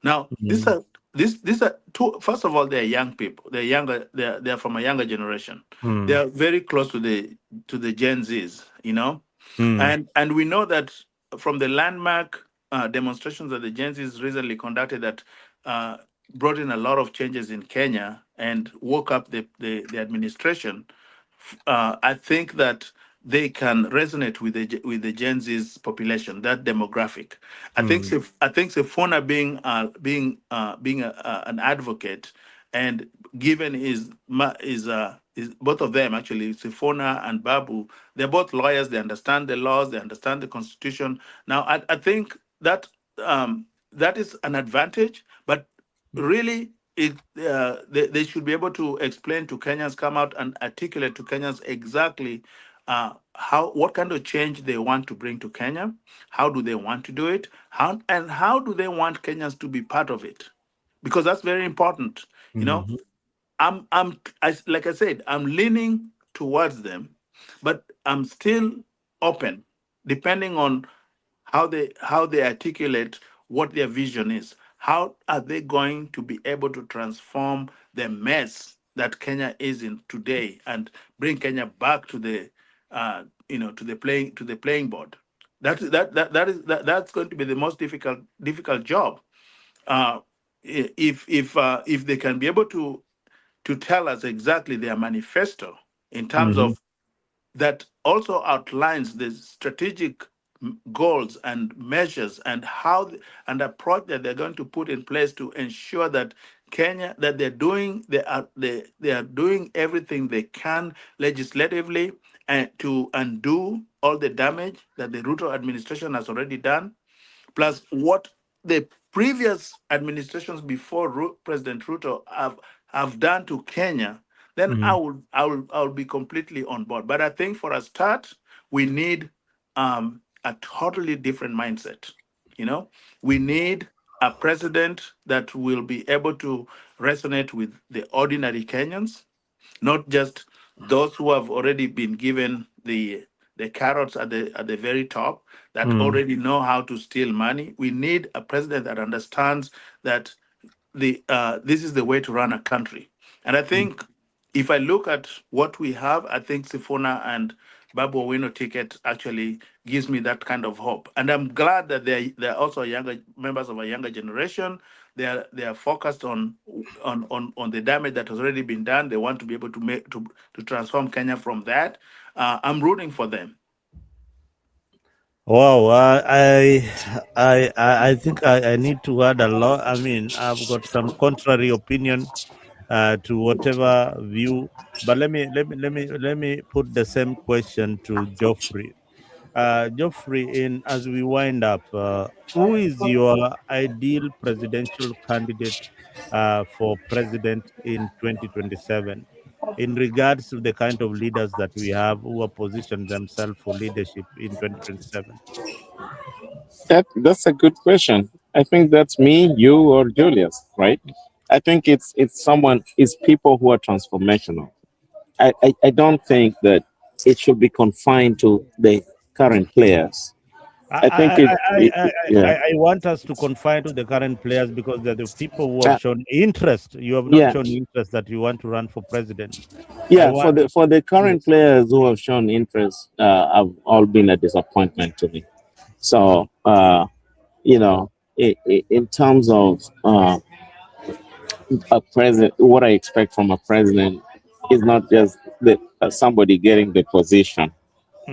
Now, Mm. these are two. First of all, they're young people. They're younger. They're from a younger generation. They Mm. are very close to the Gen Zs. Mm. And we know that from the landmark demonstrations that the Gen Zs recently conducted, that uh, brought in a lot of changes in Kenya and woke up the administration. I think that they can resonate with the Gen Z's population, that demographic. Mm. I think Sifuna being an advocate, and given is both of them actually, Sifuna and Babu, they're both lawyers. They understand the laws. They understand the constitution. Now, I think that is an advantage, but really, they should be able to explain to Kenyans, come out and articulate to Kenyans exactly what kind of change they want to bring to Kenya. How do they want to do it? How do they want Kenyans to be part of it? Because that's very important. You know, Mhm. like I said, I'm leaning towards them, but I'm still open, depending on how they articulate what their vision is. How are they going to be able to transform the mess that Kenya is in today, and bring Kenya back to the playing board? That's going to be the most difficult job. If they can be able to tell us exactly their manifesto, in terms Mhm. of that also outlines the strategic goals and measures, and and approach that they're going to put in place to ensure that Kenya, that they are doing everything they can legislatively, and to undo all the damage that the Ruto administration has already done. plus what the previous administrations before President Ruto have done to Kenya, then Mhm. I will be completely on board. But I think for a start, we need a totally different mindset. You know, we need a president that will be able to resonate with the ordinary Kenyans, not just those who have already been given the carrots at the very top that Mhm. already know how to steal money. We need a president that understands that this is the way to run a country. And I think if I look at what we have, I think Sifuna and Babu Owino ticket actually gives me that kind of hope. And I'm glad that they're also younger members of a younger generation. They are focused on the damage that has already been done. They want to be able to make to transform Kenya from that. I'm rooting for them. Wow, I think I need to add a lot. I mean, I've got some contrary opinion to whatever view, but let me put the same question to Geoffrey. Geoffrey, in as we wind up, who is your ideal presidential candidate for president in 2027? In regards to the kind of leaders that we have who are positioned themselves for leadership in 2027. That's a good question. I think that's me, you, or Julius, right? I think it's someone, it's people who are transformational. I don't think that it should be confined to the current players. I think yeah. I want us to confine to the current players because they're the people who have Uh, shown interest. You have not yeah, shown interest that you want to run for president. I yeah. For want. the Yes. current players who have shown interest, have all been a disappointment to me. Mhm. So in terms of a president, what I expect from a president is not just somebody getting the position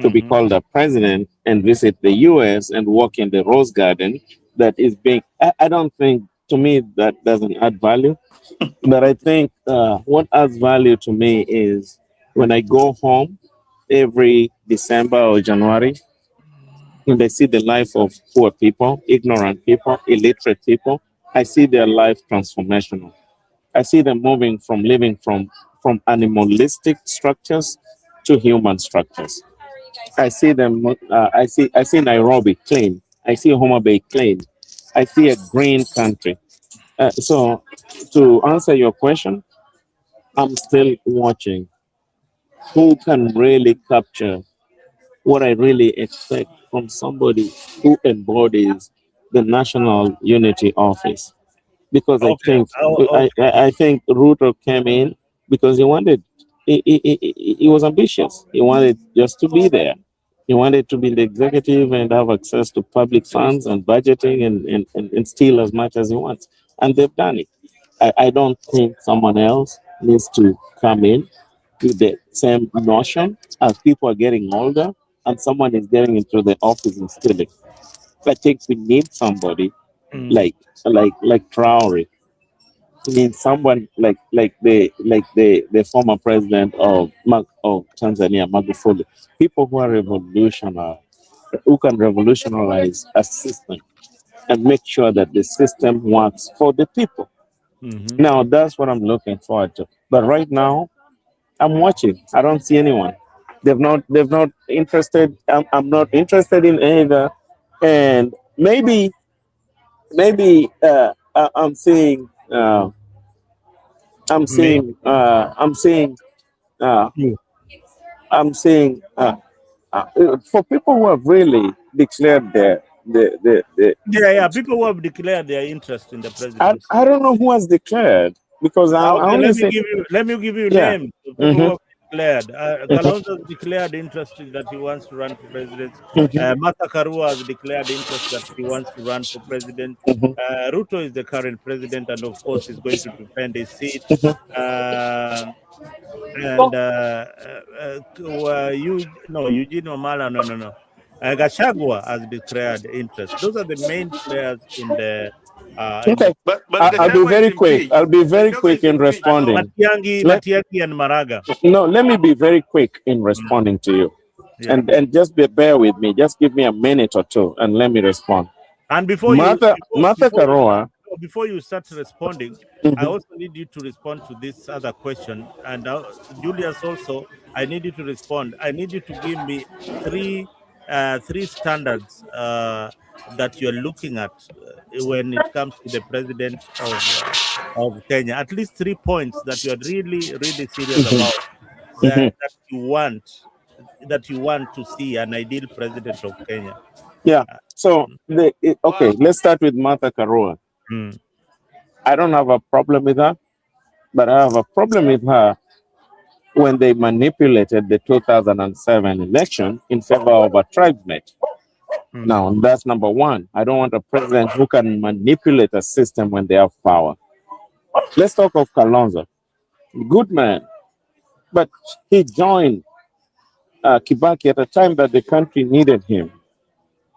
to be Mhm. called a president and visit the US and walk in the Rose Garden. That is being, I don't think, to me, that doesn't add value. But I think what adds value to me is when I go home every December or January and I see the life of poor people, ignorant people, illiterate people, I see their life transformational. I see them moving from living from animalistic structures to human structures. I see them. I see Nairobi clean. I see Homa Bay clean. I see a green country. So, to answer your question, I'm still watching who can really capture what I really expect from somebody who embodies the National Unity Office. Because I Okay. think Okay. I think Ruto came in because he was ambitious. He wanted just to be there. He wanted to be in the executive and have access to public funds and budgeting and steal as much as he wants. And they've done it. I don't think someone else needs to come in with the same notion as people are getting older and someone is getting into the office and stealing. I think we need somebody Mm. like Traore. We need someone like the former president of Tanzania, Magufuli. People who are revolutionary, who can revolutionize a system and make sure that the system works for the people. Mhm. Now that's what I'm looking forward to. But right now, I'm watching. I don't see anyone. They've not interested. I'm not interested in either. And maybe I'm seeing I'm Me. seeing I'm seeing uh, You. I'm seeing for people who have really declared the Yeah. People who have declared their interest in the presidency. I don't know who has declared because I Okay, only say let me give you yeah. names of people who Mm-hmm, have declared. mm-hmm, Kalonzo has declared interest that he wants to run for president. mm-hmm, Martha Karua has declared interest that he wants to run for president. mm-hmm, Ruto is the current president, and of course, he's going to defend his seat. mm-hmm. Um and Eugene Omala, no. Gashagwa has declared interest. Those are the main players in the in the Okay, But I'll be Gachagua is very quick. I'll impeached. be very Gachagua quick is in impeached. So responding. Let Matiang'i and Maraga. no, let me be very quick in Mm, responding to you, yeah. and just bear with me. Just give me a minute or two, and let me respond. And before you Martha Karua. before you start responding, I Mhm. also need you to respond to this other question. And Julius, also, I need you to respond. I need you to give me three standards that you're looking at when it comes to the president of Kenya. At least 3 points that you're really, really serious Mhm. about, Mhm. that you want to see an ideal president of Kenya. Yeah. So okay, Well, let's start with Martha Karua. Mm. I don't have a problem with her, but I have a problem with her when they manipulated the 2007 election in favor of a tribesmate. Mm. Now, that's number one. I don't want a president who can manipulate a system when they have power. Let's talk of Kalonzo. Good man, but he joined Kibaki at a time that the country needed him.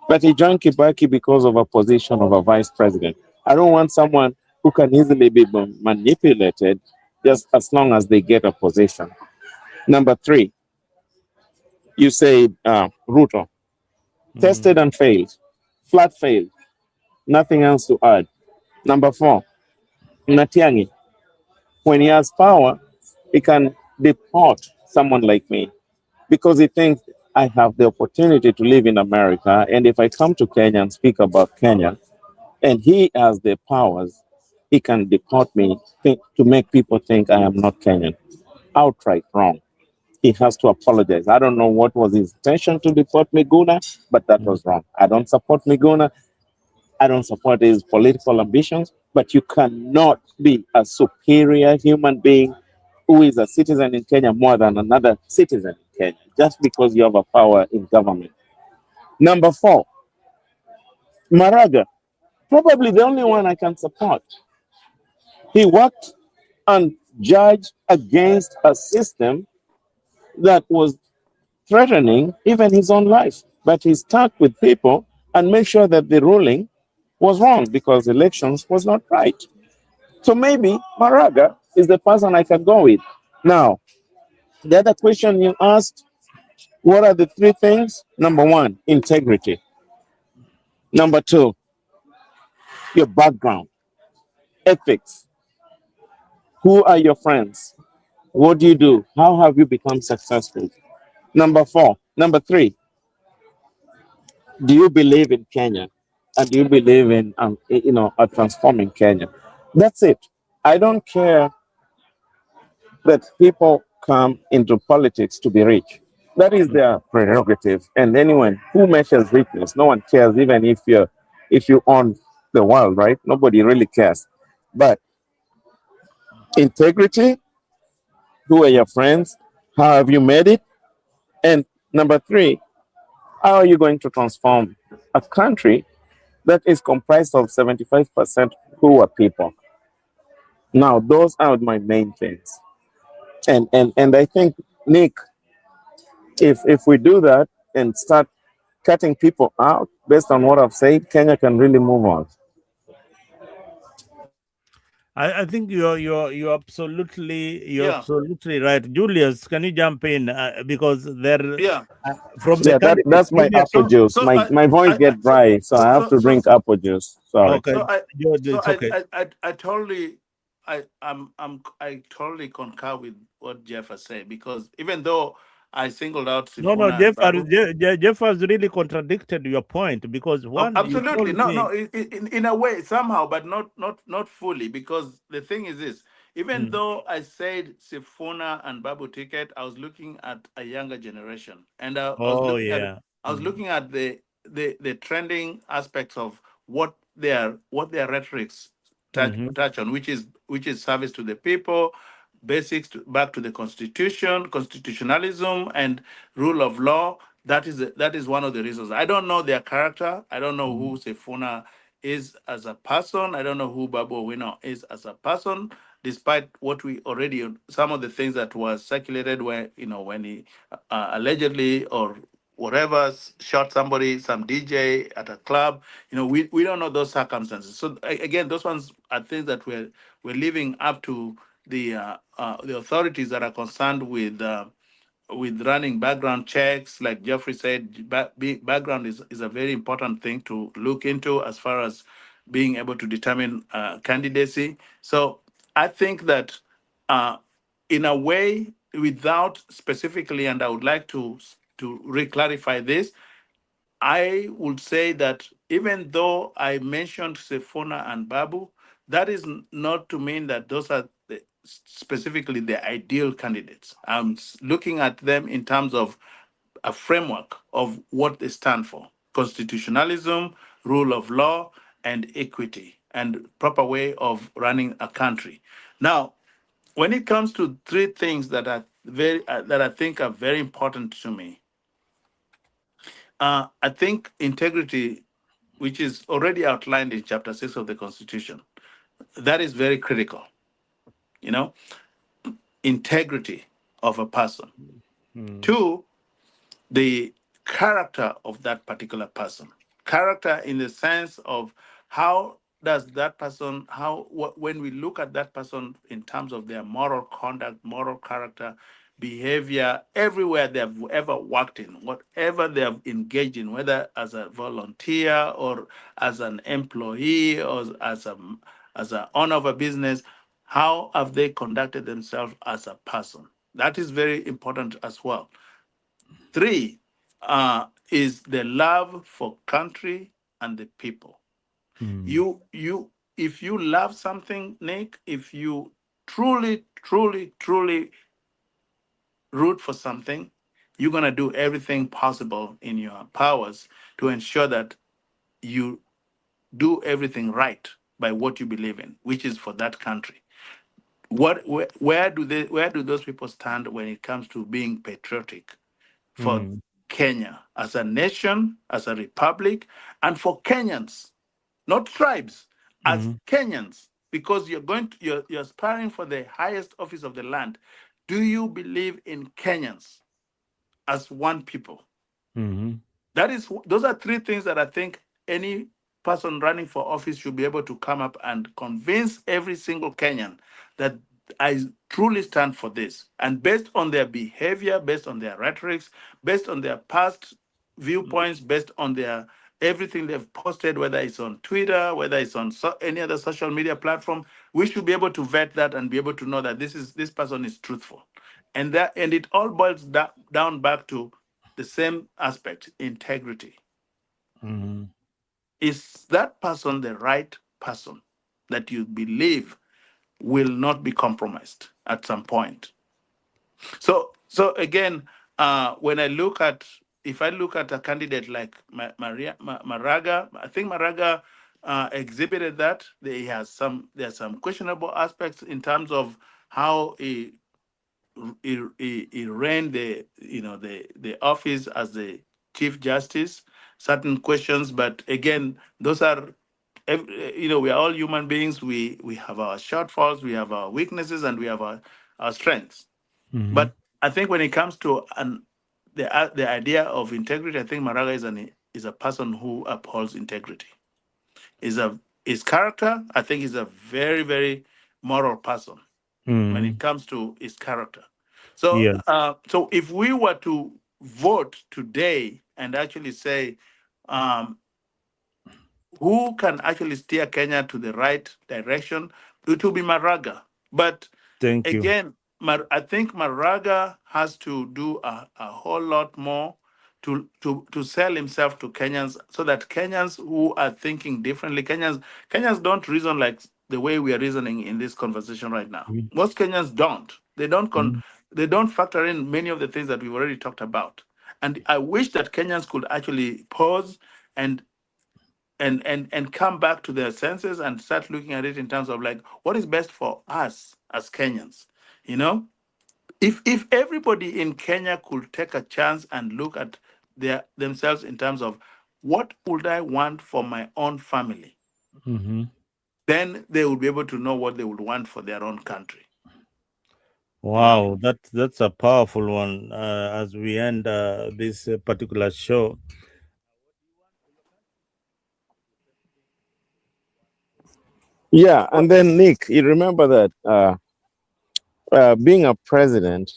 But he joined Kibaki because of a position of a vice president. I don't want someone who can easily be manipulated just as long as they get a position. Number three, you say Ruto Mm. tested and failed, flat failed, nothing else to add. Number four, Natiangi, when he has power, he can deport someone like me because he thinks I have the opportunity to live in America. And if I come to Kenya and speak about Kenya, and he has the powers, he can deport me to make people think I am not Kenyan. Outright wrong. He has to apologize. I don't know what was his intention to deport Miguna, but that Mm. was wrong. I don't support Miguna. I don't support his political ambitions, but you cannot be a superior human being who is a citizen in Kenya more than another citizen in Kenya just because you have a power in government. Number four, Maraga, probably the only one I can support. He worked and judged against a system that was threatening even his own life, but he stuck with people and made sure that the ruling was wrong because elections was not right. So maybe Maraga is the person I can go with. Now, the other question you asked, what are the three things? Number one, integrity. Number two, your background, ethics. Who are your friends? What do you do? How have you become successful? Number three, do you believe in Kenya? And do you believe in a transforming Kenya? That's it. I don't care that people come into politics to be rich. That is their prerogative. And anyone who measures richness, no one cares, even if you own the world, right? Nobody really cares. But integrity, who are your friends? How have you made it? And number three, how are you going to transform a country that is comprised of 75% poor people? Now, those are my main things. And I think, Nick, if we do that and start cutting people out based on what I've said, Kenya can really move on. I think you're yeah, absolutely right. Julius, can you jump in because there yeah. from the Yeah, country, that's my Julius. apple juice. So My voice I get dry, so I have to drink apple juice. Sorry. Okay, it's okay. I totally, I totally concur with what Jeff has said, because even though I singled out No, Sifuna and Babu. Jeff has really contradicted your point because one, you Absolutely, told no, me. no, in a way, somehow, but not fully, because the thing is this: even Mm. though I said Sifuna and Babu Ticket, I was looking at a younger generation, and Oh yeah. I was looking at the trending aspects of what their rhetorics Mm-hmm. touch on, which is service to the people, basics back to the constitution, constitutionalism, and rule of law. That is one of the reasons. I don't know their character. I don't know who Sefuna is as a person. I don't know who Babu Owino is as a person, despite what we already, some of the things that was circulated when he allegedly or whatever shot somebody, some DJ at a club. We don't know those circumstances. So again, those ones are things that we're leaving up to the authorities that are concerned with with running background checks, like Jeffrey said, background is a very important thing to look into as far as being able to determine candidacy. So I think that in a way, without specifically, and I would like to re-clarify this, I would say that even though I mentioned Sefuna and Babu, that is not to mean that those are specifically the ideal candidates. I'm looking at them in terms of a framework of what they stand for: constitutionalism, rule of law, and equity, and proper way of running a country. Now, when it comes to three things that are that I think are very important to me, I think integrity, which is already outlined in Chapter 6 of the Constitution, that is very critical. You know, integrity of a person. Two, the character of that particular person. Character in the sense of how does that person, when we look at that person in terms of their moral conduct, moral character, behavior, everywhere they have ever worked in, whatever they have engaged in, whether as a volunteer or as an employee or as an owner of a business, how have they conducted themselves as a person? That is very important as well. Three is the love for country and the people. If you love something, Nick, if you truly root for something, you're gonna do everything possible in your powers to ensure that you do everything right by what you believe in, which is for that country. Where do those people stand when it comes to being patriotic for Kenya as a nation, as a republic, and for Kenyans, not tribes, as Kenyans, because you're aspiring for the highest office of the land. Do you believe in Kenyans as one people? Those are three things that I think any person running for office should be able to come up and convince every single Kenyan that I truly stand for this. And based on their behavior, based on their rhetorics, based on their past viewpoints, based on their everything they've posted, whether it's on Twitter, whether it's on any other social media platform, we should be able to vet that and be able to know that this person is truthful. And it all boils down back to the same aspect: integrity. Is that person the right person that you believe will not be compromised at some point? So again, when if I look at a candidate like Maraga, I think Maraga exhibited that there's some questionable aspects in terms of how he ran the office as the chief justice. Certain questions, but again, those are we are all human beings. We have our shortfalls, we have our weaknesses, and we have our strengths. But I think when it comes to the idea of integrity, I think Maraga is a person who upholds integrity. His character, I think, is a very, very moral person when it comes to his character. So, Yes. so if we were to vote today and actually say, um, who can actually steer Kenya to the right direction, it will be Maraga. But Thank you. again, I think Maraga has to do a whole lot more to sell himself to Kenyans, so that Kenyans who are thinking differently, Kenyans don't reason like the way we are reasoning in this conversation right now. Most Kenyans don't. They don't factor in many of the things that we've already talked about. And I wish that Kenyans could actually pause and and come back to their senses and start looking at it in terms of like, what is best for us as Kenyans. You know, if everybody in Kenya could take a chance and look at themselves in terms of what would I want for my own family, then they would be able to know what they would want for their own country. Wow, that's a powerful one. As we end this particular show, Yeah, and then Nick, you remember that being a president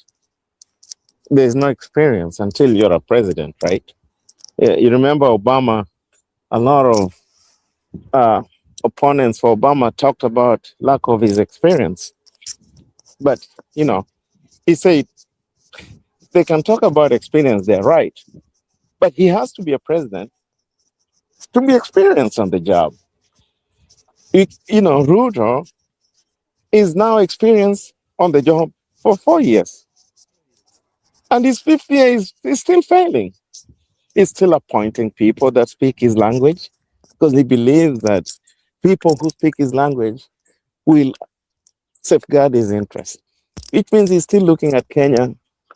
There's no experience until you're a president, right? Yeah, you remember Obama, a lot of uh, opponents for Obama talked about lack of his experience. But, you know, he said they can talk about experience, they're right. But he has to be a president to be experienced on the job. Ruto is now experienced on the job for 4 years. And his fifth year is still failing. He's still appointing people that speak his language because he believes that people who speak his language will safeguard his interests. Which means he's still looking at Kenya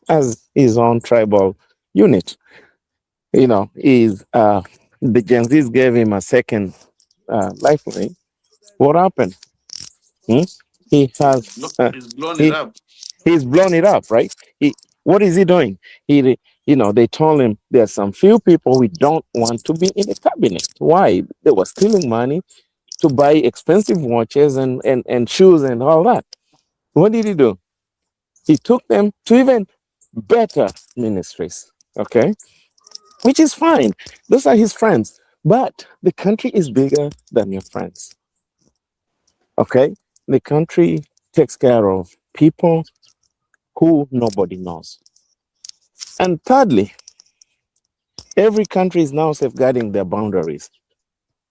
as his own tribal unit. Is the Gen Zs gave him a second lifeline. What happened? Hmm? He has He's blown it he up. he's blown it up, right? What is he doing? They told him there's some few people we don't want to be in the cabinet. Why? They were stealing money to buy expensive watches and shoes and all that. What did he do? He took them to even better ministries. Okay, which is fine. Those are his friends. But the country is bigger than your friends. Okay, the country takes care of people who nobody knows. And thirdly, every country is now safeguarding their boundaries.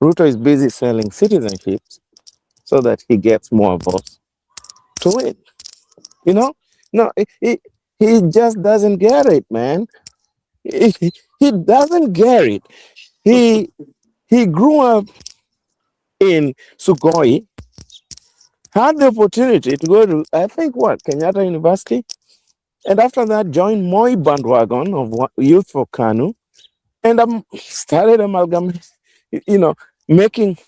Ruto is busy selling citizenships so that he gets more votes to win. You know? No, he just doesn't get it, man. He doesn't get it. He he grew up in Sugoi, had the opportunity to go to, I think, Kenyatta University, and after that joined Moi bandwagon of Youth for Kanu, and started you know, making,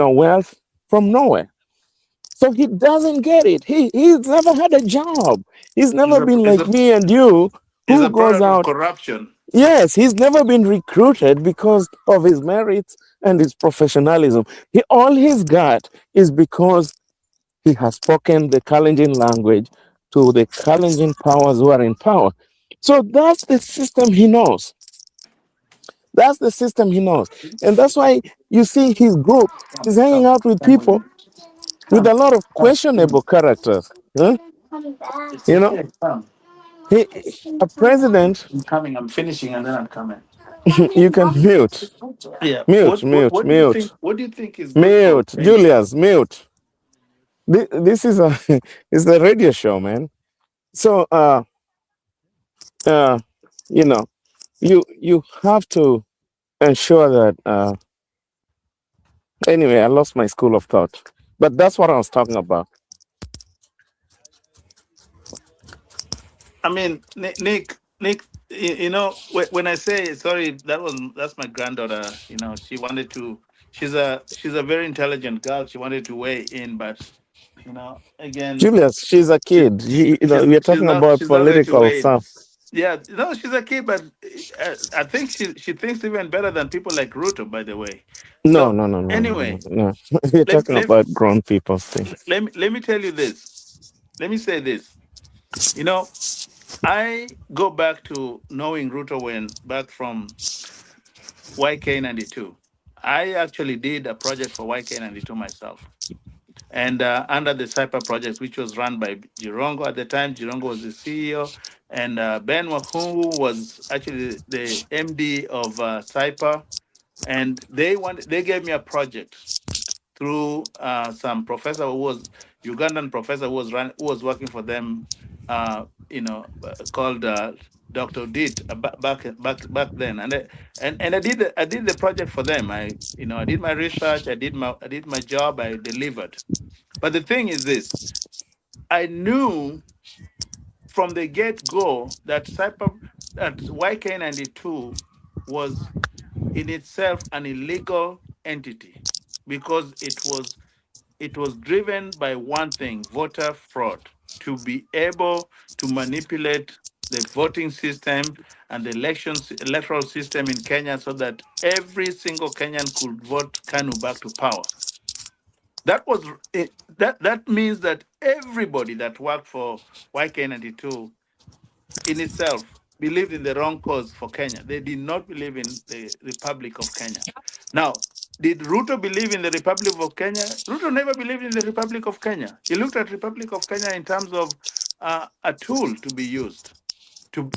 wealth from nowhere. So he doesn't get it. He's never had a job. He's He's never a been he's like a me and you, he's who a goes product of out. corruption. Yes, he's never been recruited because of his merits and his professionalism. All he's got is because he has spoken the Kalenjin language to the Kalenjin powers who are in power. So that's the system he knows. That's the system he knows. And that's why you see his group is hanging out with people with a lot of questionable characters. Huh? It's You know, okay. Come. he, a president, I'm coming. I'm finishing, and then I'm coming. you can mute, Yeah. mute, mute, What do you mute, think? What do you think is good for mute, Kenya? Julius, mute. This is a it's a radio show, man. So uh you know you have to ensure that anyway, I lost my school of thought. But that's what I was talking about. I mean, Nick. When I say sorry, that's my granddaughter. She wanted to. She's a very intelligent girl. She wanted to weigh in, but again, Julius, she's a she, kid. she's We're she's talking not about she's not going to political weigh in. stuff. Yeah, no, she's a kid, but I think she thinks even better than people like Ruto, by the way. No, So no, no, no, no, no, anyway, no. We're let talking let about grown people's things. let me tell you this. Let me say this. You know, I go back to knowing Ruto when back from YK92. I actually did a project for YK92 myself. And under the Cyper project, which was run by Jirongo at the time, Jirongo was the CEO, and Ben Wakungu was actually the MD of Cyper. And they gave me a project through some professor who was Ugandan professor who was working for them, called Dr. Dit back then, and I did the project for them. I did my research, I did my job, I delivered. But the thing is this: I knew from the get go that YK92 was in itself an illegal entity because it was driven by one thing: voter fraud, to be able to manipulate the voting system and the electoral system in Kenya so that every single Kenyan could vote Kanu back to power. That was it. That means that everybody that worked for YK92 in itself believed in the wrong cause for Kenya. They did not believe in the Republic of Kenya. Now, did Ruto believe in the Republic of Kenya? Ruto never believed in the Republic of Kenya. He looked at Republic of Kenya in terms of a tool to be used to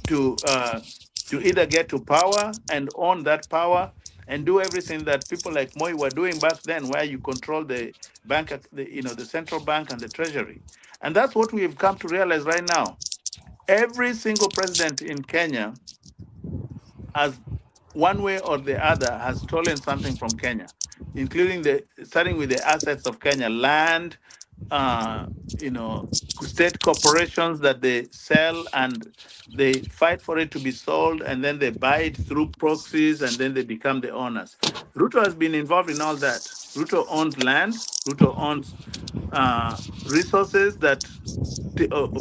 either get to power and own that power and do everything that people like Moi were doing back then, where you control the bank, the central bank and the treasury. And that's what we've come to realize right now. Every single president in Kenya has, one way or the other, has stolen something from Kenya, including starting with the assets of Kenya, land, uh, you know, state corporations that they sell and they fight for it to be sold, and then they buy it through proxies, and then they become the owners. Ruto has been involved in all that. Ruto owns land. Ruto owns resources that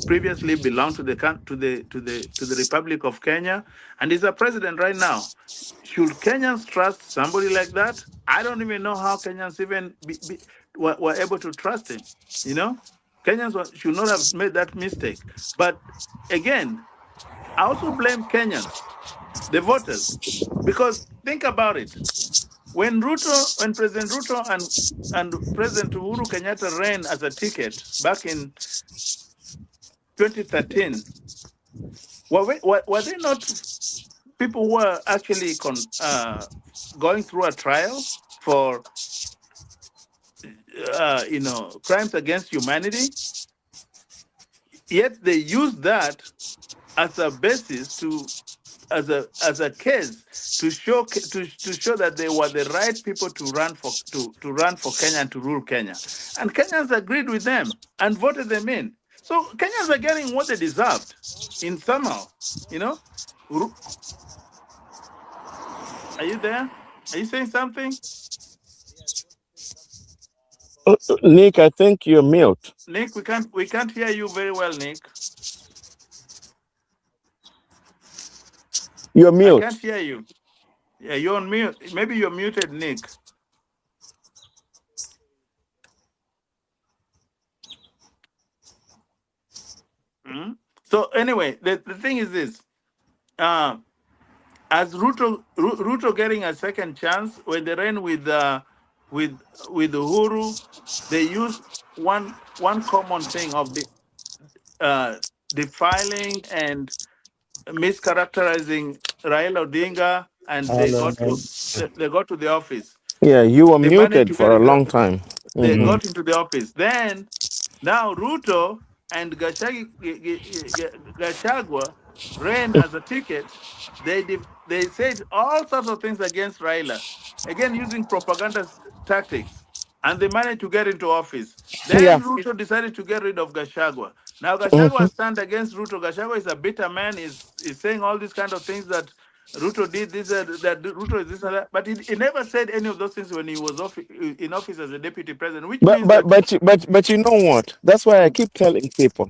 previously belonged to the Republic of Kenya, and is a president right now. Should Kenyans trust somebody like that? I don't even know how Kenyans even were able to trust him. You know, Kenyans should not have made that mistake. But again, I also blame Kenyans, the voters, because think about it. When President Ruto and President Uhuru Kenyatta ran as a ticket back in 2013, were they not people who were actually going through a trial for crimes against humanity? Yet they used that as a basis as a case to show that they were the right people to run for Kenya and to rule Kenya, and Kenyans agreed with them and voted them in. So Kenyans are getting what they deserved, in somehow. Are you there? Are you saying something? Nick, I think you're mute. Nick, we can't hear you very well, Nick. You're mute. I can't hear you. Yeah, you're on mute. Maybe you're muted, Nick. So anyway, the thing is this. As Ruto getting a second chance, when they ran with Uhuru, they used one common thing of the defiling and mischaracterizing Raila Odinga, and they got to the office. Yeah, you were muted for a long time. They got into the office. Then now Ruto and Gachagua ran as a ticket. They said all sorts of things against Raila, again using propaganda tactics, and they managed to get into office. Then Ruto decided to get rid of Gachagua. Now Gachagua stand against Ruto. Gachagua is a bitter man. Is saying all these kind of things that Ruto did this, that Ruto is this and that, but he never said any of those things when he was in office as a deputy president. Which means but you know what? That's why I keep telling people,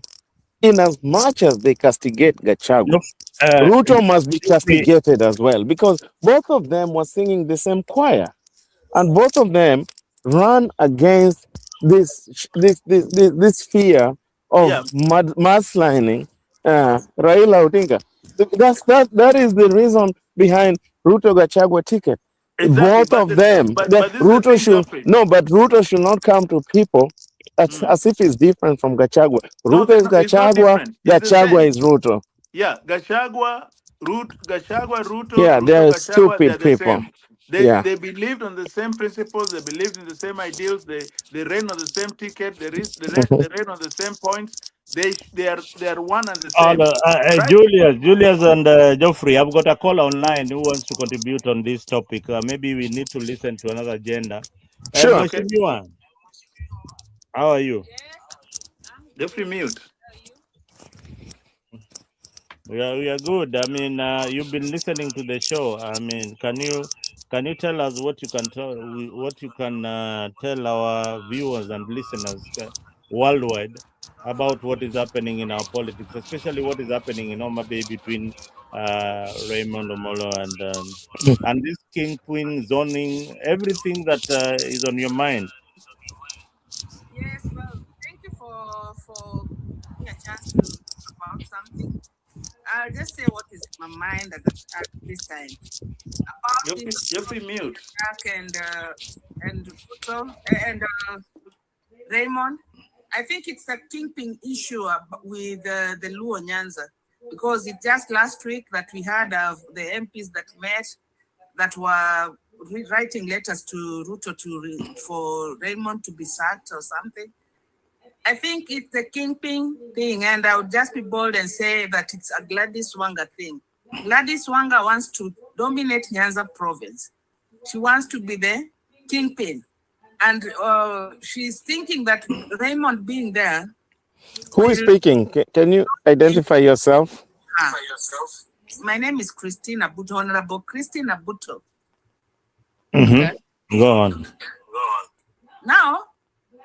in as much as they castigate Gachagua, Ruto must be castigated as well, because both of them were singing the same choir, and both of them ran against this fear of mudslining Raila Odinga. That is the reason behind Ruto Gachagua ticket. Exactly, both of them. Ruto should not come to people as if it's different from Gachagua. Ruto is Gachagua. Gachagua is Ruto. Yeah, Gachagua, Ruto. Yeah, they're Gachagua, stupid people. They believed on the same principles. They believed in the same ideals. They ran on the same ticket. They ran on the same points. They are one and the same. Right? Julius and Geoffrey, I've got a caller online who wants to contribute on this topic. Maybe we need to listen to another agenda. Sure. How are you? Geoffrey, mute. We are good. I mean, you've been listening to the show. I mean, can you tell us what you can tell our viewers and listeners worldwide about what is happening in our politics, especially what is happening in Homa Bay between Raymond Omollo and this king queen zoning, everything that is on your mind? Yes, well, thank you for giving a chance to talk about something. I'll just say what is in my mind at this time about this You're mute. Jack and Ruto and Raymond. I think it's a kingpin issue with the Luo Nyanza, because it just last week that we had the MPs that met that were writing letters to Ruto for Raymond to be sacked or something. I think it's a kingpin thing, and I would just be bold and say that it's a Gladys Wanga thing. Gladys Wanga wants to dominate Nyanza province. She wants to be the kingpin. And she's thinking that Raymond being there. Who is speaking? Can you identify yourself? My name is Christina Buto, Honorable Christina Buto. Okay. Go on. Now,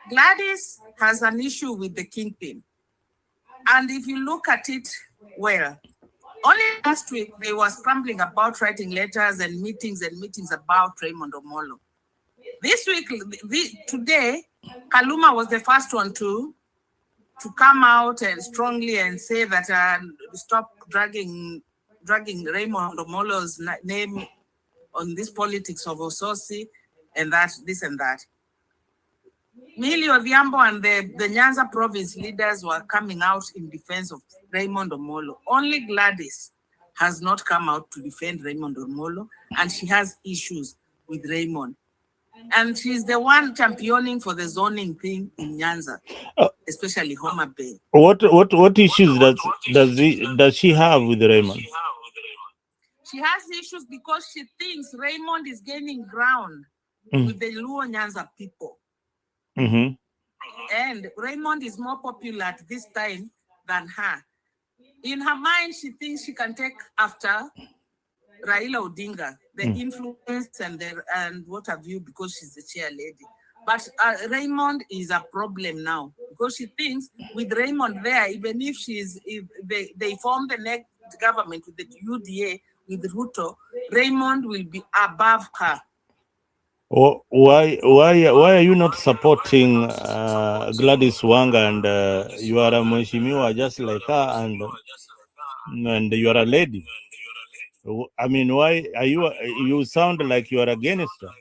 Gladys has an issue with the kingpin. And if you look at it well, only last week they were scrambling about writing letters and meetings about Raymond Omollo. This week, today, Kaluma was the first one to come out and strongly and say that stop dragging Raymond Omollo's name on this politics of Osotsi and that, this and that. Millie Odhiambo and the Nyanza province leaders were coming out in defense of Raymond Omollo. Only Gladys has not come out to defend Raymond Omollo, and she has issues with Raymond. And she's the one championing for the zoning thing in Nyanza, especially Homa Bay. What issues does she have with Raymond? She has issues because she thinks Raymond is gaining ground with the Luo Nyanza people. Mm-hmm. And Raymond is more popular at this time than her. In her mind, she thinks she can take after Raila Odinga, the influence and what have you, because she's the chair lady. But Raymond is a problem now because she thinks with Raymond there, even if they form the next government with the UDA with Ruto, Raymond will be above her. Why are you not supporting Gladys Wanga and you are a Mheshimiwa just like her and you are a lady? I mean, why are you sound like you are against her?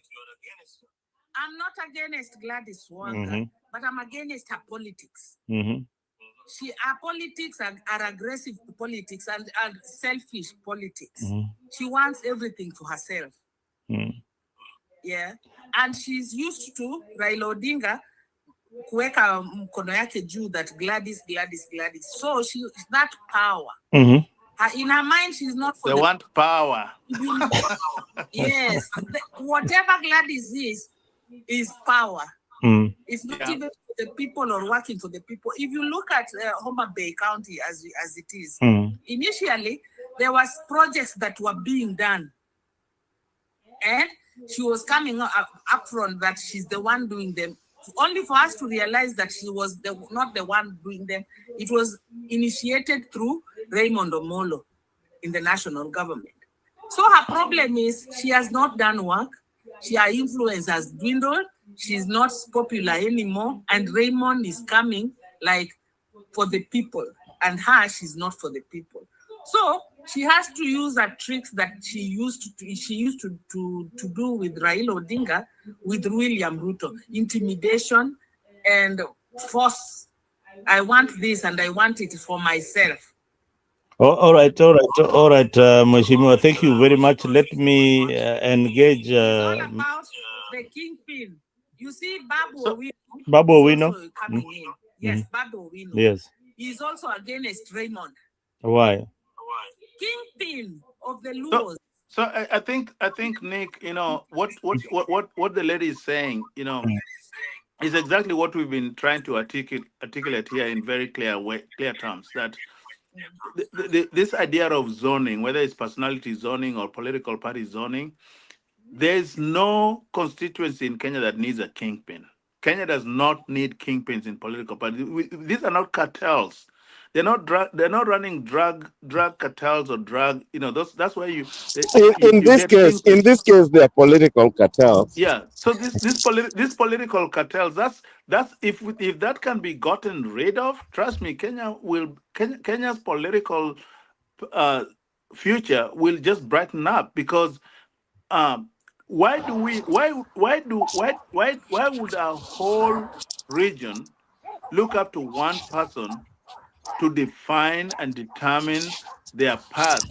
I'm not against Gladys Wanga, but I'm against her politics. Her politics are aggressive politics and selfish politics. She wants everything for herself. Yeah, and she's used to Raila Odinga kuweka mkono yake juu that Gladys. So she that power. In her mind, she's not for they want power. Yes, whatever Gladys is power. It's not even for the people or working for the people. If you look at Homa Bay County as it is, initially there was projects that were being done, and she was coming up front that she's the one doing them, only for us to realize that she was not the one doing them. It was initiated through Raymond Omollo in the national government. So her problem is she has not done work. Her influence has dwindled. She's not popular anymore. And Raymond is coming like for the people. And she's not for the people. So she has to use her tricks that she used to do with Raila Odinga, with William Ruto, intimidation and force. I want this and I want it for myself. All right, Mheshimiwa. Thank you very much. Let me engage. It's all about the kingpin. You see, Babu Owino coming in. Yes, Babu Owino. Yes. He's also against Raymond. Why? Kingpin of the Luos. So I think Nick, what the lady is saying, is exactly what we've been trying to articulate here in very clear terms, that this idea of zoning, whether it's personality zoning or political party zoning, there's no constituency in Kenya that needs a kingpin. Kenya does not need kingpins in political parties. These are not cartels. They're not running drug cartels or drug. That's why in this case, they are political cartels. Yeah. So this political cartels. That's if that can be gotten rid of. Trust me, Kenya's political future will just brighten up, because um, why do we why would our whole region look up to one person to define and determine their path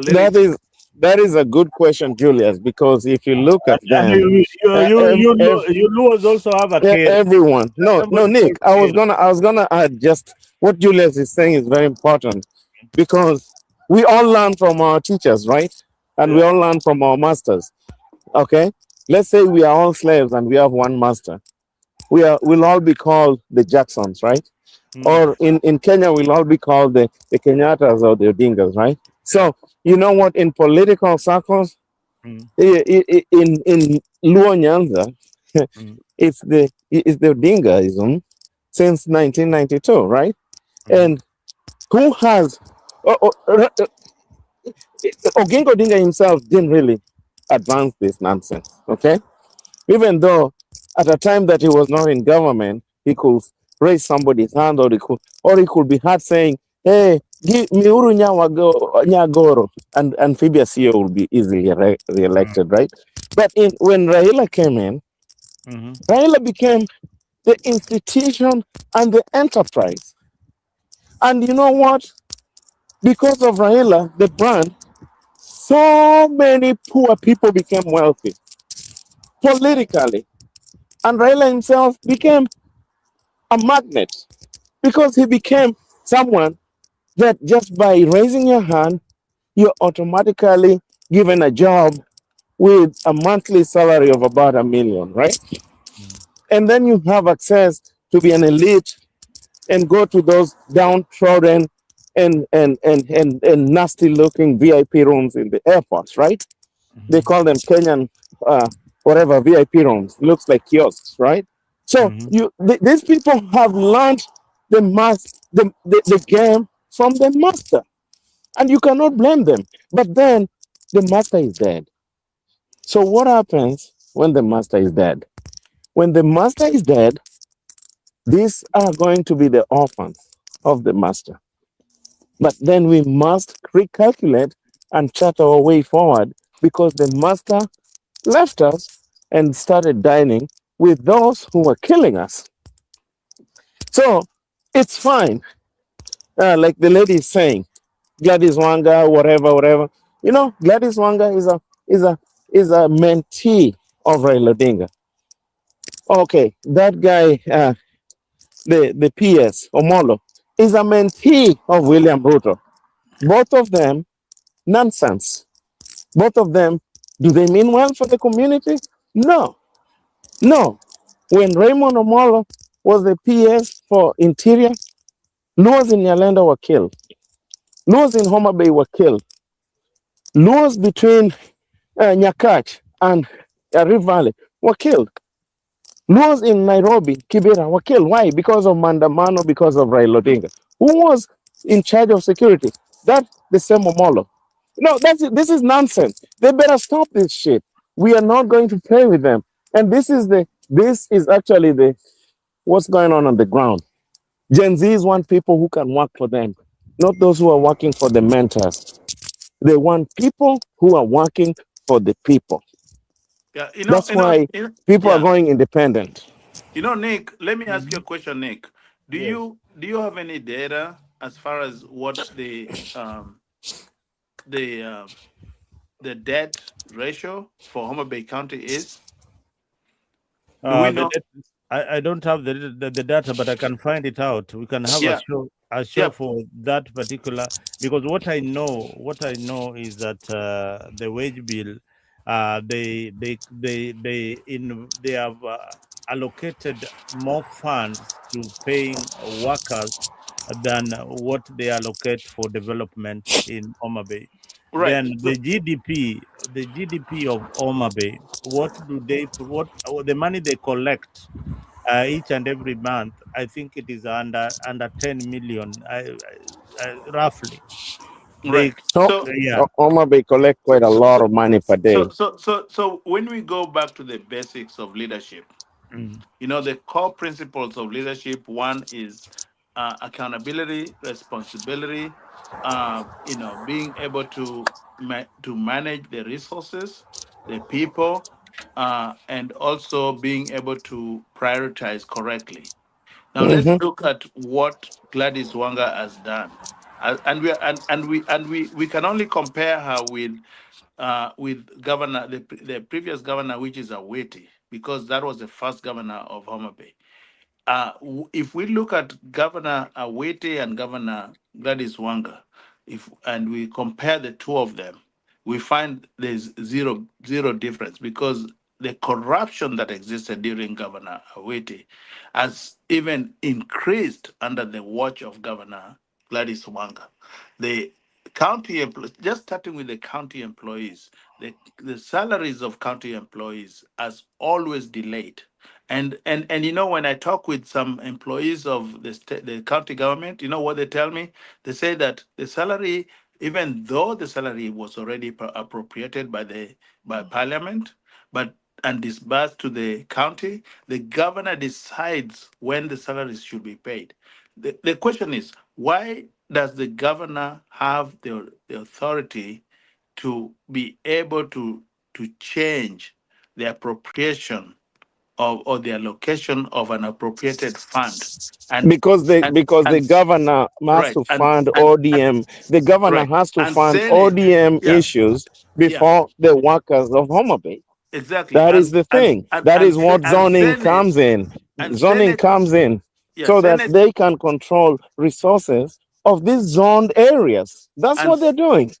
That politically? is that is a good question, Julius, because if you look at And them, you Luos also have a case. everyone. No, no, Everybody Nick. calls I was case. gonna add just what Julius is saying is very important because we all learn from our teachers, right? And we Yeah. all learn from our masters. Okay, let's say we are all slaves and we have one master. We'll all be called the Jacksons, right? Mm, Or in Kenya, we'll all be called the Kenyattas or the Odingas, right? So you know what? In political circles, mm, in Luo Nyanza, mm, it's the Odingaism since 1992, right? mm, And who has Oginga Odinga himself didn't really advance this nonsense, okay? Even though at a time that he was not in government, he could raise somebody's hand, or he could be heard saying, "Hey, give me Uru Nyagoro," and Amphibious CEO will be easily mm, re-elected, right? But when Raila came in, mhm, Raila became the institution and the enterprise. And you know what? Because of Raila, the brand, so many poor people became wealthy politically. And Raila himself became a magnet because he became someone that just by raising your hand, you're automatically given a job with a monthly salary of about $1 million, right? mm, And then you have access to be an elite and go to those downtrodden and nasty looking VIP rooms in the airports, right? They mhm, call them Kenyan whatever VIP rooms. Looks like kiosks, right? So mhm, these people have learned the game from the master, and you cannot blame them. But then the master is dead. So what happens when the master is dead? When the master is dead, these are going to be the orphans of the master. But then we must recalculate and chart our way forward because the master left us and started dining with those who were killing us. So it's fine. Like the lady is saying, Gladys Wanga, whatever, whatever. You know, Gladys Wanga is a is a mentee of Raila Odinga. Okay, that guy, the PS Omollo, is a mentee of William Ruto. Both of them nonsense. Both of them, do they mean well for the community? No, no. When Raymond Omollo was the PS for Interior, Luos in Nyalenda were killed. Luos in Homa Bay were killed. Luos between Nyakach and Rift Valley were killed. Luos in Nairobi, Kibera were killed. Why? Because of Mandamano, because of Raila Odinga. Who was in charge of security? That the same Omollo. No, this is nonsense. They better stop this shit. We are not going to play with them. And this is actually the what's going on the ground. Gen Zs want people who can work for them, not those who are working for the mentors. They want people who are working for the people. Yeah, That's why people are yeah. going independent. Nick, let me ask you a question, Nick. Do yes. you have any data as far as what the the debt ratio for Homa Bay County is? Do we The know? I don't have the data, but I can find it out. We can have Yeah, a show yeah, for that particular because what I know is that the wage bill, they have allocated more funds to paying workers than what they allocate for development in Homa Bay. right. Then the GDP of Homa Bay, what the money they collect each and every month? I think it is under 10 million, roughly. They Right. So yeah. Oma Bay collect quite a lot of money per day. So when we go back to the basics of leadership, Mm, the core principles of leadership, one is accountability, responsibility, being able to manage the resources, the people, and also being able to prioritize correctly. Now let's look at what Gladys Wanga has done, and we can only compare her with governor the previous governor, which is Awiti, because that was the first governor of Homa Bay. If we look at Governor Awiti and Governor Gladys Wanga, and we compare the two of them, we find there's zero difference, because the corruption that existed during Governor Awiti has even increased under the watch of Governor Gladys Wanga. The just starting with the county employees, the salaries of county employees has always delayed. And when I talk with some employees of the county government, you know what they tell me? They say that the salary, even though the salary was already appropriated by Parliament, but and disbursed to the county, the governor decides when the salaries should be paid. The question is, why does the governor have the authority to be able to change the appropriation or the allocation of an appropriated fund? And because the and governor has right to fund and ODM. The governor right has to and fund Senate, ODM yeah, issues yeah, before the workers of Homa Bay. exactly, That is the thing. That is what and zoning Senate comes in. and Zoning Senate, comes in yeah, so that Senate they can control resources of these zoned areas. That's and what they're doing.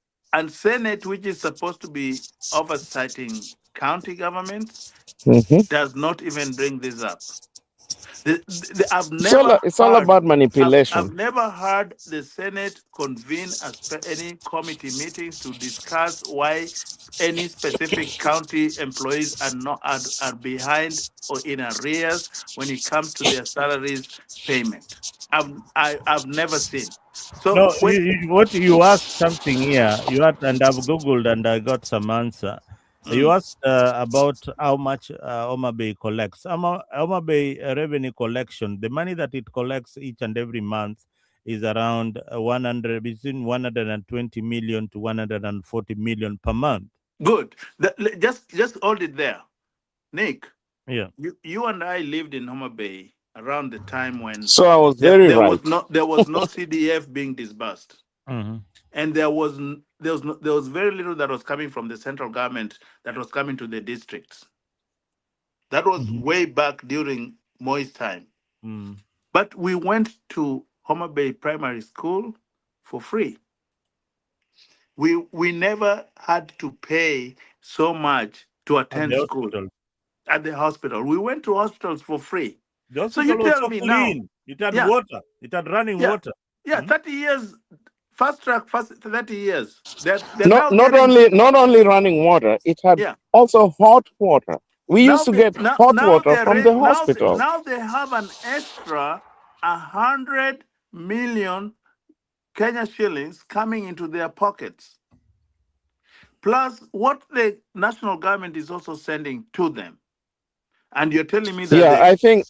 Senate, which is supposed to be oversighting county governments, Mhm. does not even bring this up. I've It's never it's all heard. about I've manipulation. never heard the Senate convene any committee meetings to discuss why any specific county employees are not are behind or in arrears when it comes to their salaries payment. I've never seen. So No, when what you asked something here, you had, and I've Googled and I got some answer. You mm, asked about how much Homa Bay collects. Homa Bay revenue collection, the money that it collects each and every month is around between 120 million to 140 million per month. good, just hold it there, Nick. Yeah. You and I lived in Homa Bay around the time when So I was very right. there was no CDF being disbursed, Hmm. and there was very little that was coming from the central government that was coming to the districts. That was Hmm. way back during Moi's time. Mm. But we went to Homa Bay Primary School for free. We never had to pay so much to At attend the school hospital. at the hospital. We went to hospitals for free. The So you hospital was tell so me now, clean. It had yeah, water. It had running yeah, water. yeah, Mm. 30 years, fast track, 30 years. They're Not now not getting, only not only running water, it had yeah. also hot water. We used Now to they get hot now water they're from the hospital. now they have an extra 100 million Kenya shillings coming into their pockets. Plus what the national government is also sending to them. And you're telling me that Yeah,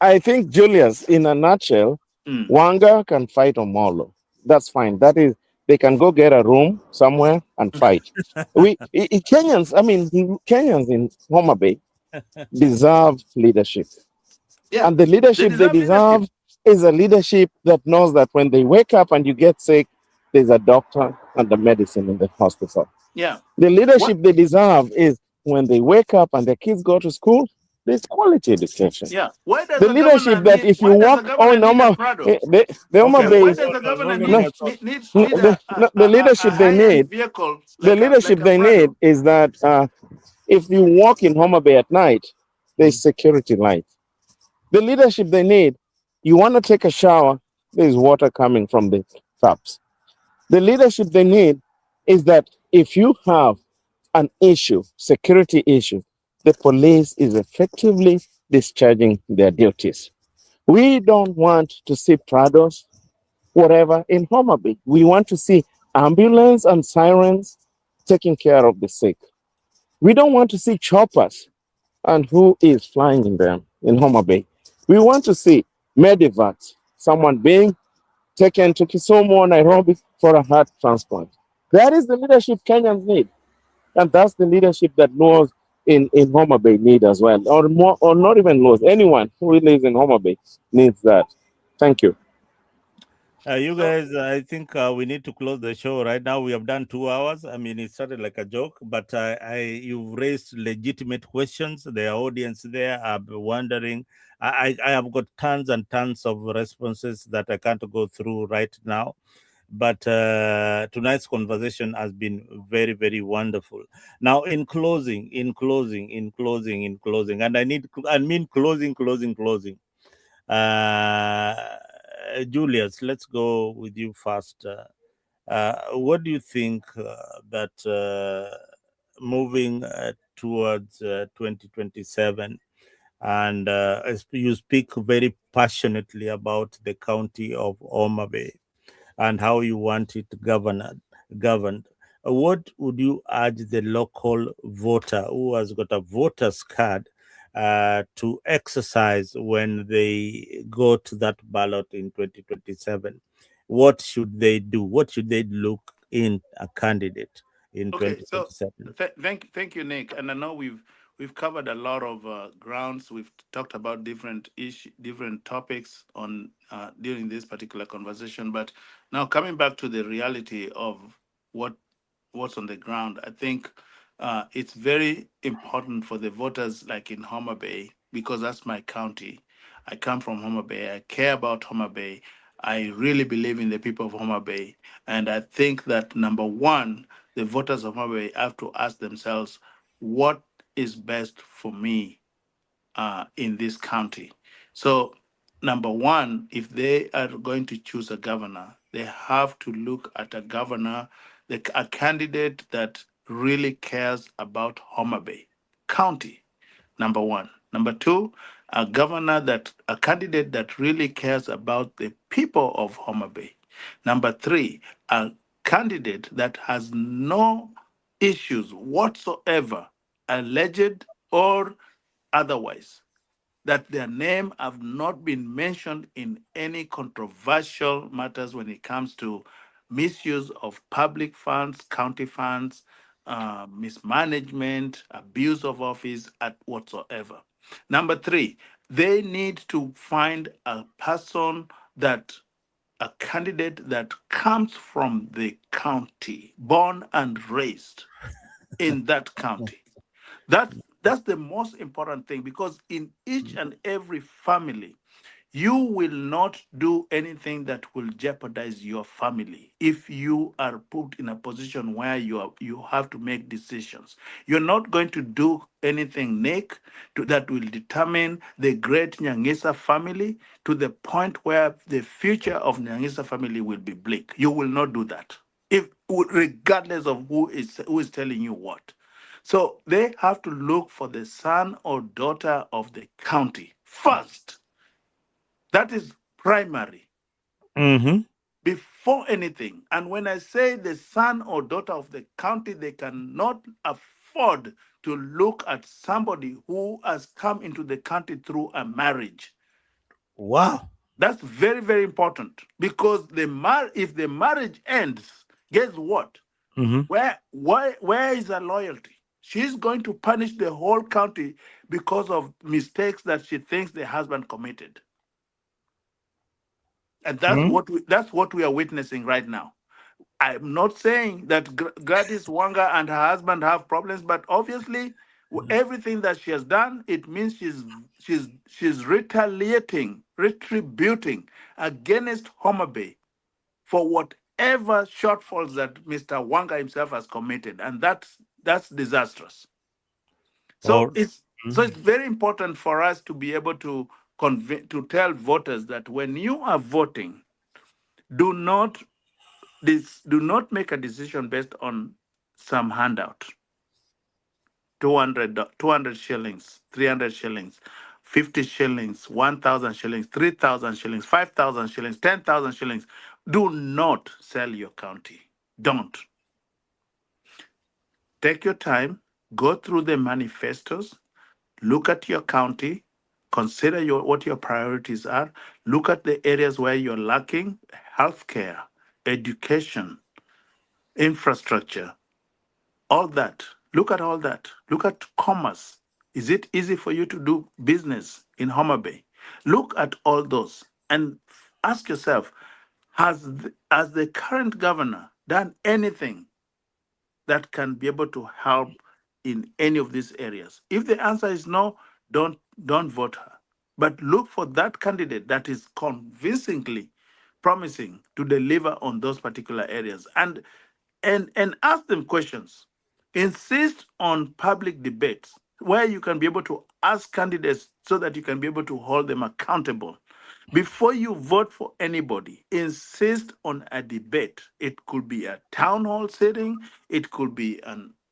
I think Julius, in a nutshell, mm, Wanga can fight Omollo. That's fine. That is, they can go get a room somewhere and fight. Kenyans, I mean, Kenyans in Homa Bay deserve leadership. yeah, And the they leadership they deserve leadership. deserve is a leadership that knows that when they wake up and you get sick, there's a doctor and the medicine in the hospital. Yeah. The What? leadership they deserve is when they wake up and their kids go to school, there's quality education. Yeah. Why does The a governor leadership that need? if you Why does a walk, oh, governor no, need a Prado? the Homa Okay, Why Bay, does a hold governor on a no, thought. need the a leadership high they end need, vehicle the like leadership a they need Prado? is that if you walk in Homa Bay at night, there's Mm. security lights. The leadership they need, you want to take a shower, there's water coming from the taps. The leadership they need is that if you have an issue, security issue, the police is effectively discharging their duties. We don't want to see Prados, whatever, in Homa Bay. We want to see ambulance and sirens taking care of the sick. We don't want to see choppers and who is flying in them in Homa Bay. We want to see medevats, someone being taken to Kisumu or Nairobi for a heart transplant. That is the leadership Kenyans need. And that's the leadership that laws in Homa Bay need as well. Or more, or not even laws. Anyone who lives in Homa Bay needs that. Thank you. You guys, I think we need to close the show right now. We have done 2 hours. I mean, it started like a joke, but you've raised legitimate questions. The audience there are wondering. I have got tons and tons of responses that I can't go through right now. But tonight's conversation has been very, very wonderful. Now, in closing, and I mean closing. Julius, let's go with you first. What do you think that moving towards 2027, and you speak very passionately about the county of Homa Bay and how you want it governed. What would you urge the local voter who has got a voter's card to exercise when they go to that ballot in 2027? What should they do? What should they look in a candidate in Okay, so 2027? thank you, Nick. And I know we've covered a lot of grounds. We've talked about different topics on during this particular conversation. But now coming back to the reality of what what's on the ground, I think it's very important for the voters, like in Homa Bay, because that's my county. I come from Homa Bay. I care about Homa Bay. I really believe in the people of Homa Bay, and I think that number one, the voters of Homa Bay have to ask themselves, what is best for me in this county? So, number one, if they are going to choose a governor, they have to look at a governor, a candidate that really cares about Homa Bay County. Number one. Number two, a candidate that really cares about the people of Homa Bay. Number three, a candidate that has no issues whatsoever, alleged or otherwise, that their name have not been mentioned in any controversial matters when it comes to misuse of public funds, county funds, mismanagement, abuse of office, at whatsoever. Number three, they need to find a person that a candidate that comes from the county, born and raised in that county. That's the most important thing, because in each and every family, you will not do anything that will jeopardize your family if you are put in a position where you have to make decisions. You're not going to do anything, Nick, that will determine the great Nyang'isa family to the point where the future of Nyang'isa family will be bleak. You will not do that, if regardless of who is telling you what. So they have to look for the son or daughter of the county first. That is primary Mm-hmm. before anything. And when I say the son or daughter of the county, they cannot afford to look at somebody who has come into the county through a marriage. Wow. That's very, very important, because if the marriage ends, guess what? Mm-hmm. Where is her loyalty? She's going to punish the whole county because of mistakes that she thinks the husband committed. And that's what we are witnessing right now. I'm not saying that Gladys Wanga and her husband have problems, but obviously everything that she has done, it means she's retributing against Homer Bay for whatever shortfalls that Mr. Wanga himself has committed, and that's disastrous. So Or it's very important for us to be able to tell voters that when you are voting, do not do not make a decision based on some handout. 200 shillings, 300 shillings, 50 shillings, 1,000 shillings, 3,000 shillings, 5,000 shillings, 10,000 shillings. Do not sell your county. Don't. Take your time, go through the manifestos, look at your county, consider what your priorities are. Look at the areas where you're lacking: healthcare, education, infrastructure, all that. Look at all that. Look at commerce. Is it easy for you to do business in Homa Bay? Look at all those and ask yourself, has the current governor done anything that can be able to help in any of these areas? If the answer is no, don't vote her. But look for that candidate that is convincingly promising to deliver on those particular areas, and ask them questions. Insist on public debates where you can be able to ask candidates so that you can be able to hold them accountable. Before you vote for anybody, insist on a debate. It could be a town hall setting, it could be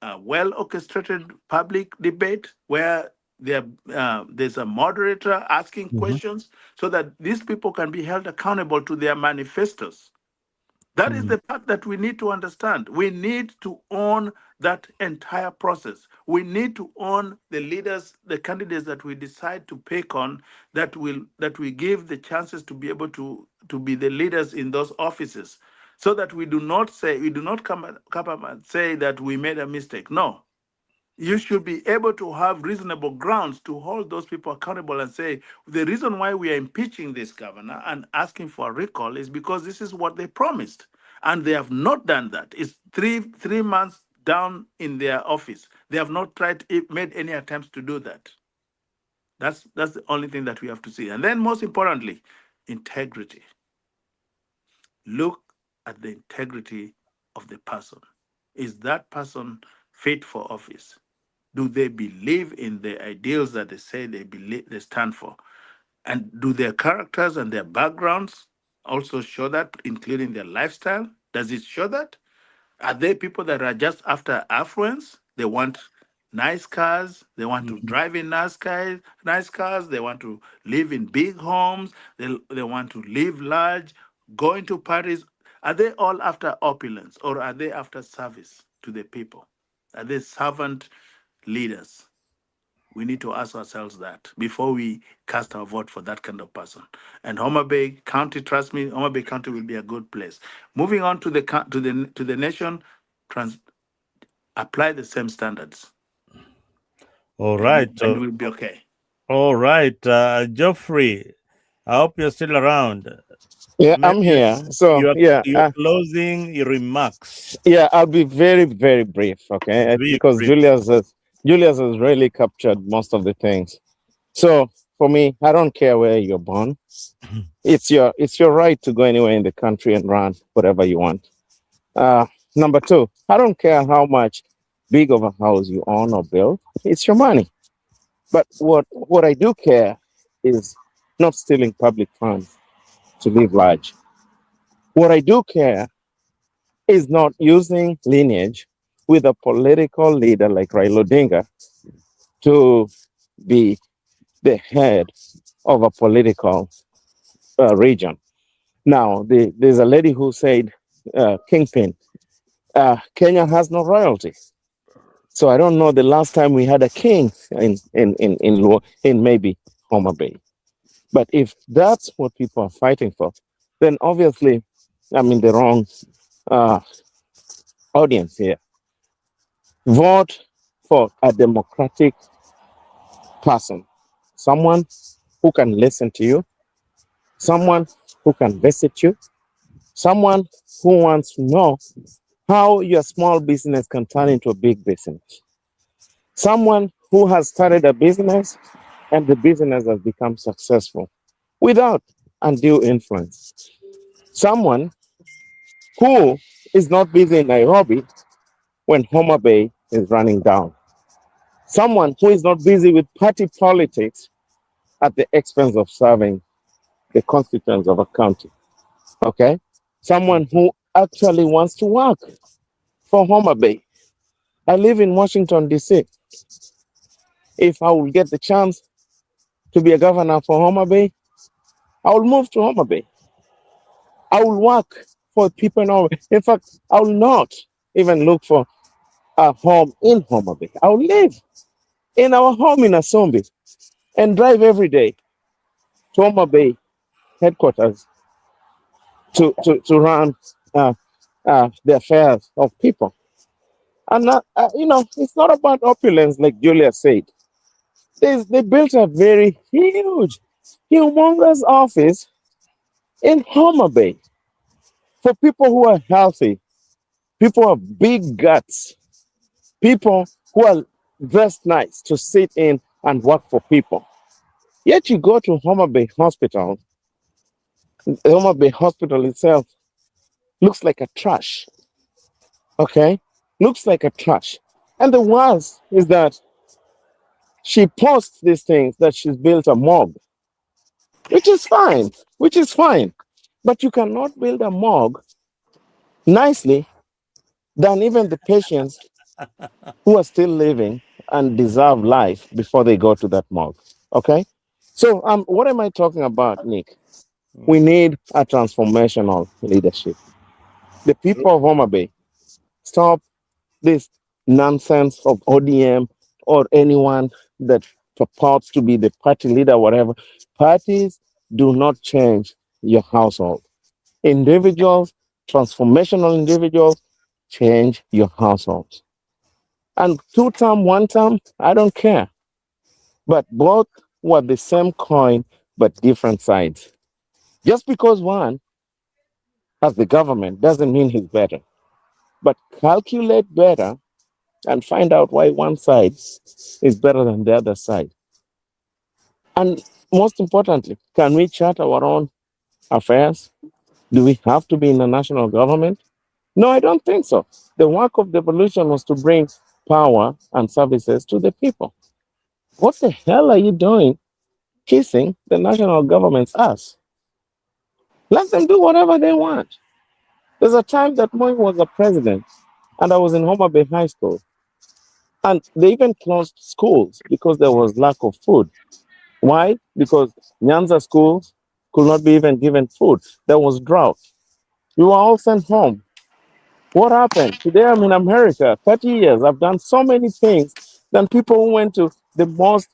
a well orchestrated public debate where there's a moderator asking questions so that these people can be held accountable to their manifestos. That is the part that we need to understand. We need to own that entire process. We need to own the leaders, the candidates that we decide to pick on, that we give the chances to be able to be the leaders in those offices, so that we do not come up and say that we made a mistake. No, you should be able to have reasonable grounds to hold those people accountable and say, the reason why we are impeaching this governor and asking for a recall is because this is what they promised. And they have not done that. It's three months down in their office. They have not made any attempts to do that. That's the only thing that we have to see. And then most importantly, integrity. Look at the integrity of the person. Is that person fit for office? Do they believe in the ideals that they say they stand for? And do their characters and their backgrounds also show that, including their lifestyle? Does it show that? Are they people that are just after affluence? They want nice cars. They want to drive in nice cars. They want to live in big homes. They want to live large, going to parties. Are they all after opulence, or are they after service to the people? Are they servant leaders? We need to ask ourselves that before we cast our vote for that kind of person. And Homa Bay County, trust me, Homa Bay County will be a good place. Moving on to the nation, apply the same standards. All right. And we'll be okay. All right. Geoffrey, I hope you're still around. Yeah, I'm here. So your closing remarks. Yeah, I'll be very, very brief, okay? Because Julius has really captured most of the things. So for me, I don't care where you're born. It's your right to go anywhere in the country and run whatever you want. Number two, I don't care how much big of a house you own or build. It's your money. But what I do care is not stealing public funds to live large. What I do care is not using lineage with a political leader like Raila Odinga to be the head of a political region. Now, there's a lady who said, Kingpin, Kenya has no royalty. So I don't know the last time we had a king in maybe Homa Bay. But if that's what people are fighting for, then obviously I'm in the wrong audience here. Vote for a democratic person, someone who can listen to you, someone who can visit you, someone who wants to know how your small business can turn into a big business, someone who has started a business and the business has become successful without undue influence, someone who is not busy in Nairobi when Homa Bay is running down, someone who is not busy with party politics at the expense of serving the constituents of a county, okay? Someone who actually wants to work for Homa Bay. I live in Washington, D.C. If I will get the chance to be a governor for Homa Bay, I will move to Homa Bay. I will work for people in Homa Bay. In fact, I will not even look for a home in Homa Bay. I will live in our home in Asombi. and drive every day to Homa Bay headquarters to run the affairs of people. And it's not about opulence, like Julia said. They built a very huge, humongous office in Homa Bay for people who are healthy, people who have big guts, people who are dressed nice to sit in and work for people. Yet you go to Homa Bay Hospital, the Homa Bay Hospital itself looks like a trash, okay? Looks like a trash. And the worst is that she posts these things that she's built a morgue, which is fine, which is fine. But you cannot build a morgue nicely than even the patients who are still living and deserve life before they go to that morgue. Okay? So what am I talking about, Nick? We need a transformational leadership. The people of Homa Bay, stop this nonsense of ODM or anyone that purports to be the party leader, whatever. Parties do not change your household. Individuals, transformational individuals, change your household. And 2 term, 1 term, I don't care. But both were the same coin, but different sides. Just because one has the government doesn't mean he's better. But calculate better and find out why one side is better than the other side. And most importantly, can we chart our own affairs? Do we have to be in the national government? No, I don't think so. The work of devolution was to bring power and services to the people. What the hell are you doing kissing the national government's ass? Let them do whatever they want. There's a time that Moi was a president and I was in Homa Bay High School. And they even closed schools because there was lack of food. Why? Because Nyanza'S schools could not be even given food. There was drought. We were all sent home. What happened? Today I'm in America, 30 years. I've done so many things than people who went to the most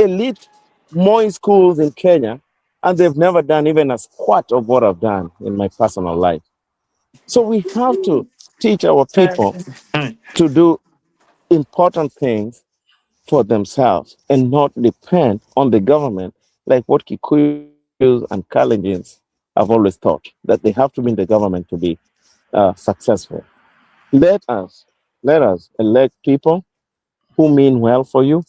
elite Moi schools in Kenya, and they've never done even a squat of what I've done in my personal life. So we have to teach our people to do important things for themselves and not depend on the government, like what Kikuyus and Kalenjins have always thought, that they have to be in the government to be successful. Let us, let us elect people who mean well for you,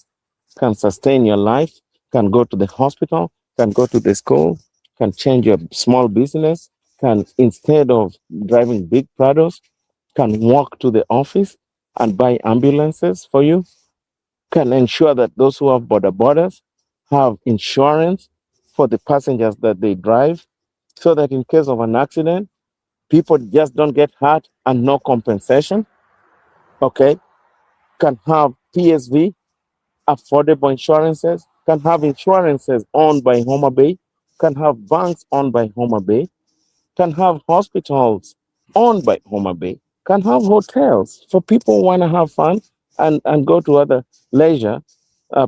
can sustain your life, can go to the hospital, can go to the school, can change your small business, can, instead of driving big Prados, can walk to the office and buy ambulances for you, can ensure that those who have border borders have insurance for the passengers that they drive, so that in case of an accident, people just don't get hurt and no compensation. Okay, can have PSV, affordable insurances, can have insurances owned by Homa Bay, can have banks owned by Homa Bay, can have hospitals owned by Homa Bay, can have hotels for people who want to have fun and go to other leisure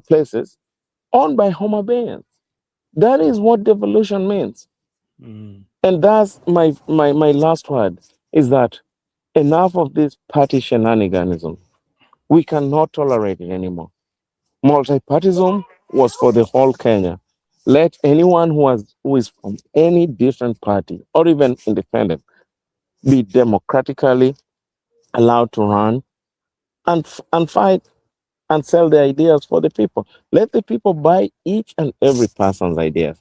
places owned by Homa Bayans. That is what devolution means. Mm. And that's my last word, is that enough of this party shenaniganism. We cannot tolerate it anymore. Multipartism was for the whole Kenya. Let anyone who is from any different party or even independent be democratically allowed to run and fight and sell their ideas for the people. Let the people buy each and every person's ideas.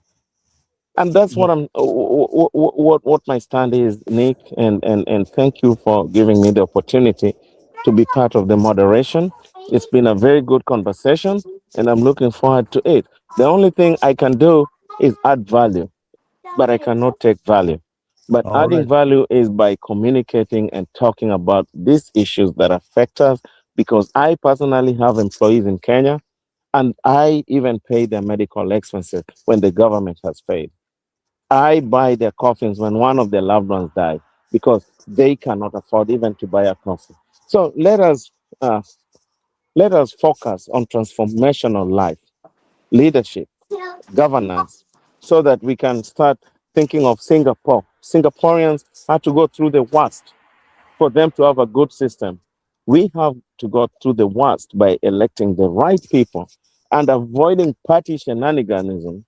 And that's what I'm what my stand is, Nick, and thank you for giving me the opportunity to be part of the moderation. It's been a very good conversation and I'm looking forward to it. The only thing I can do is add value, but I cannot take value. But All adding right. value is by communicating and talking about these issues that affect us, because I personally have employees in Kenya and I even pay their medical expenses when the government has paid. I buy their coffins when one of their loved ones die because they cannot afford even to buy a coffin. So let us focus on transformational life. leadership, governance, so that we can start thinking of Singapore. Singaporeans had to go through the worst for them to have a good system. We have to go through the worst by electing the right people and avoiding party shenaniganism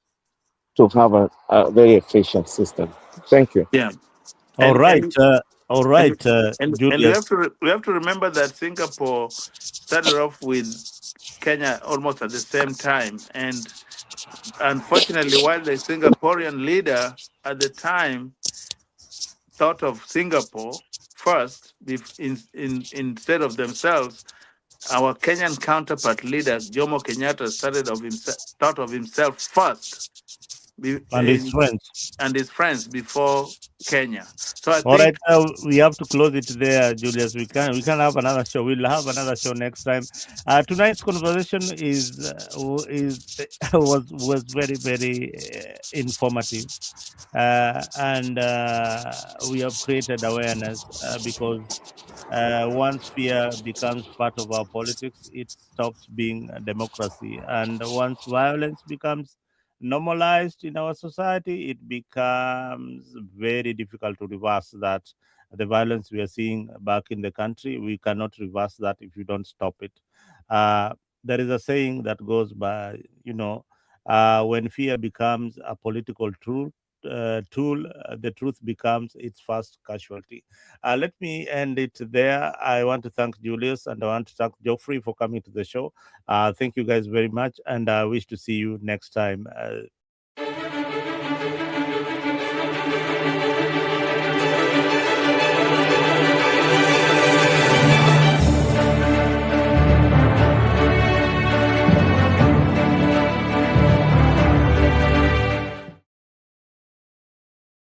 to have a very efficient system. Thank you. Yeah. All And right, and all and right, and Julius. we have to remember that Singapore started off with Kenya almost at the same time, and unfortunately, while the Singaporean leader at the time thought of Singapore first instead of themselves, our Kenyan counterpart leader Jomo Kenyatta thought of himself first And his friends. and his friends before Kenya. So I All right, think we have to close it there, Julius. We can have another show. We'll have another show next time. Tonight's conversation was very very informative, and we have created awareness because once fear becomes part of our politics, it stops being a democracy. And once violence becomes normalized in our society, it becomes very difficult to reverse that. The violence we are seeing back in the country, we cannot reverse that if you don't stop it. Uh, there is a saying that goes by, when fear becomes a political tool, the truth becomes its first casualty. Let me end it there. I want to thank Julius and I want to thank Geoffrey for coming to the show. Thank you guys very much, and I wish to see you next time.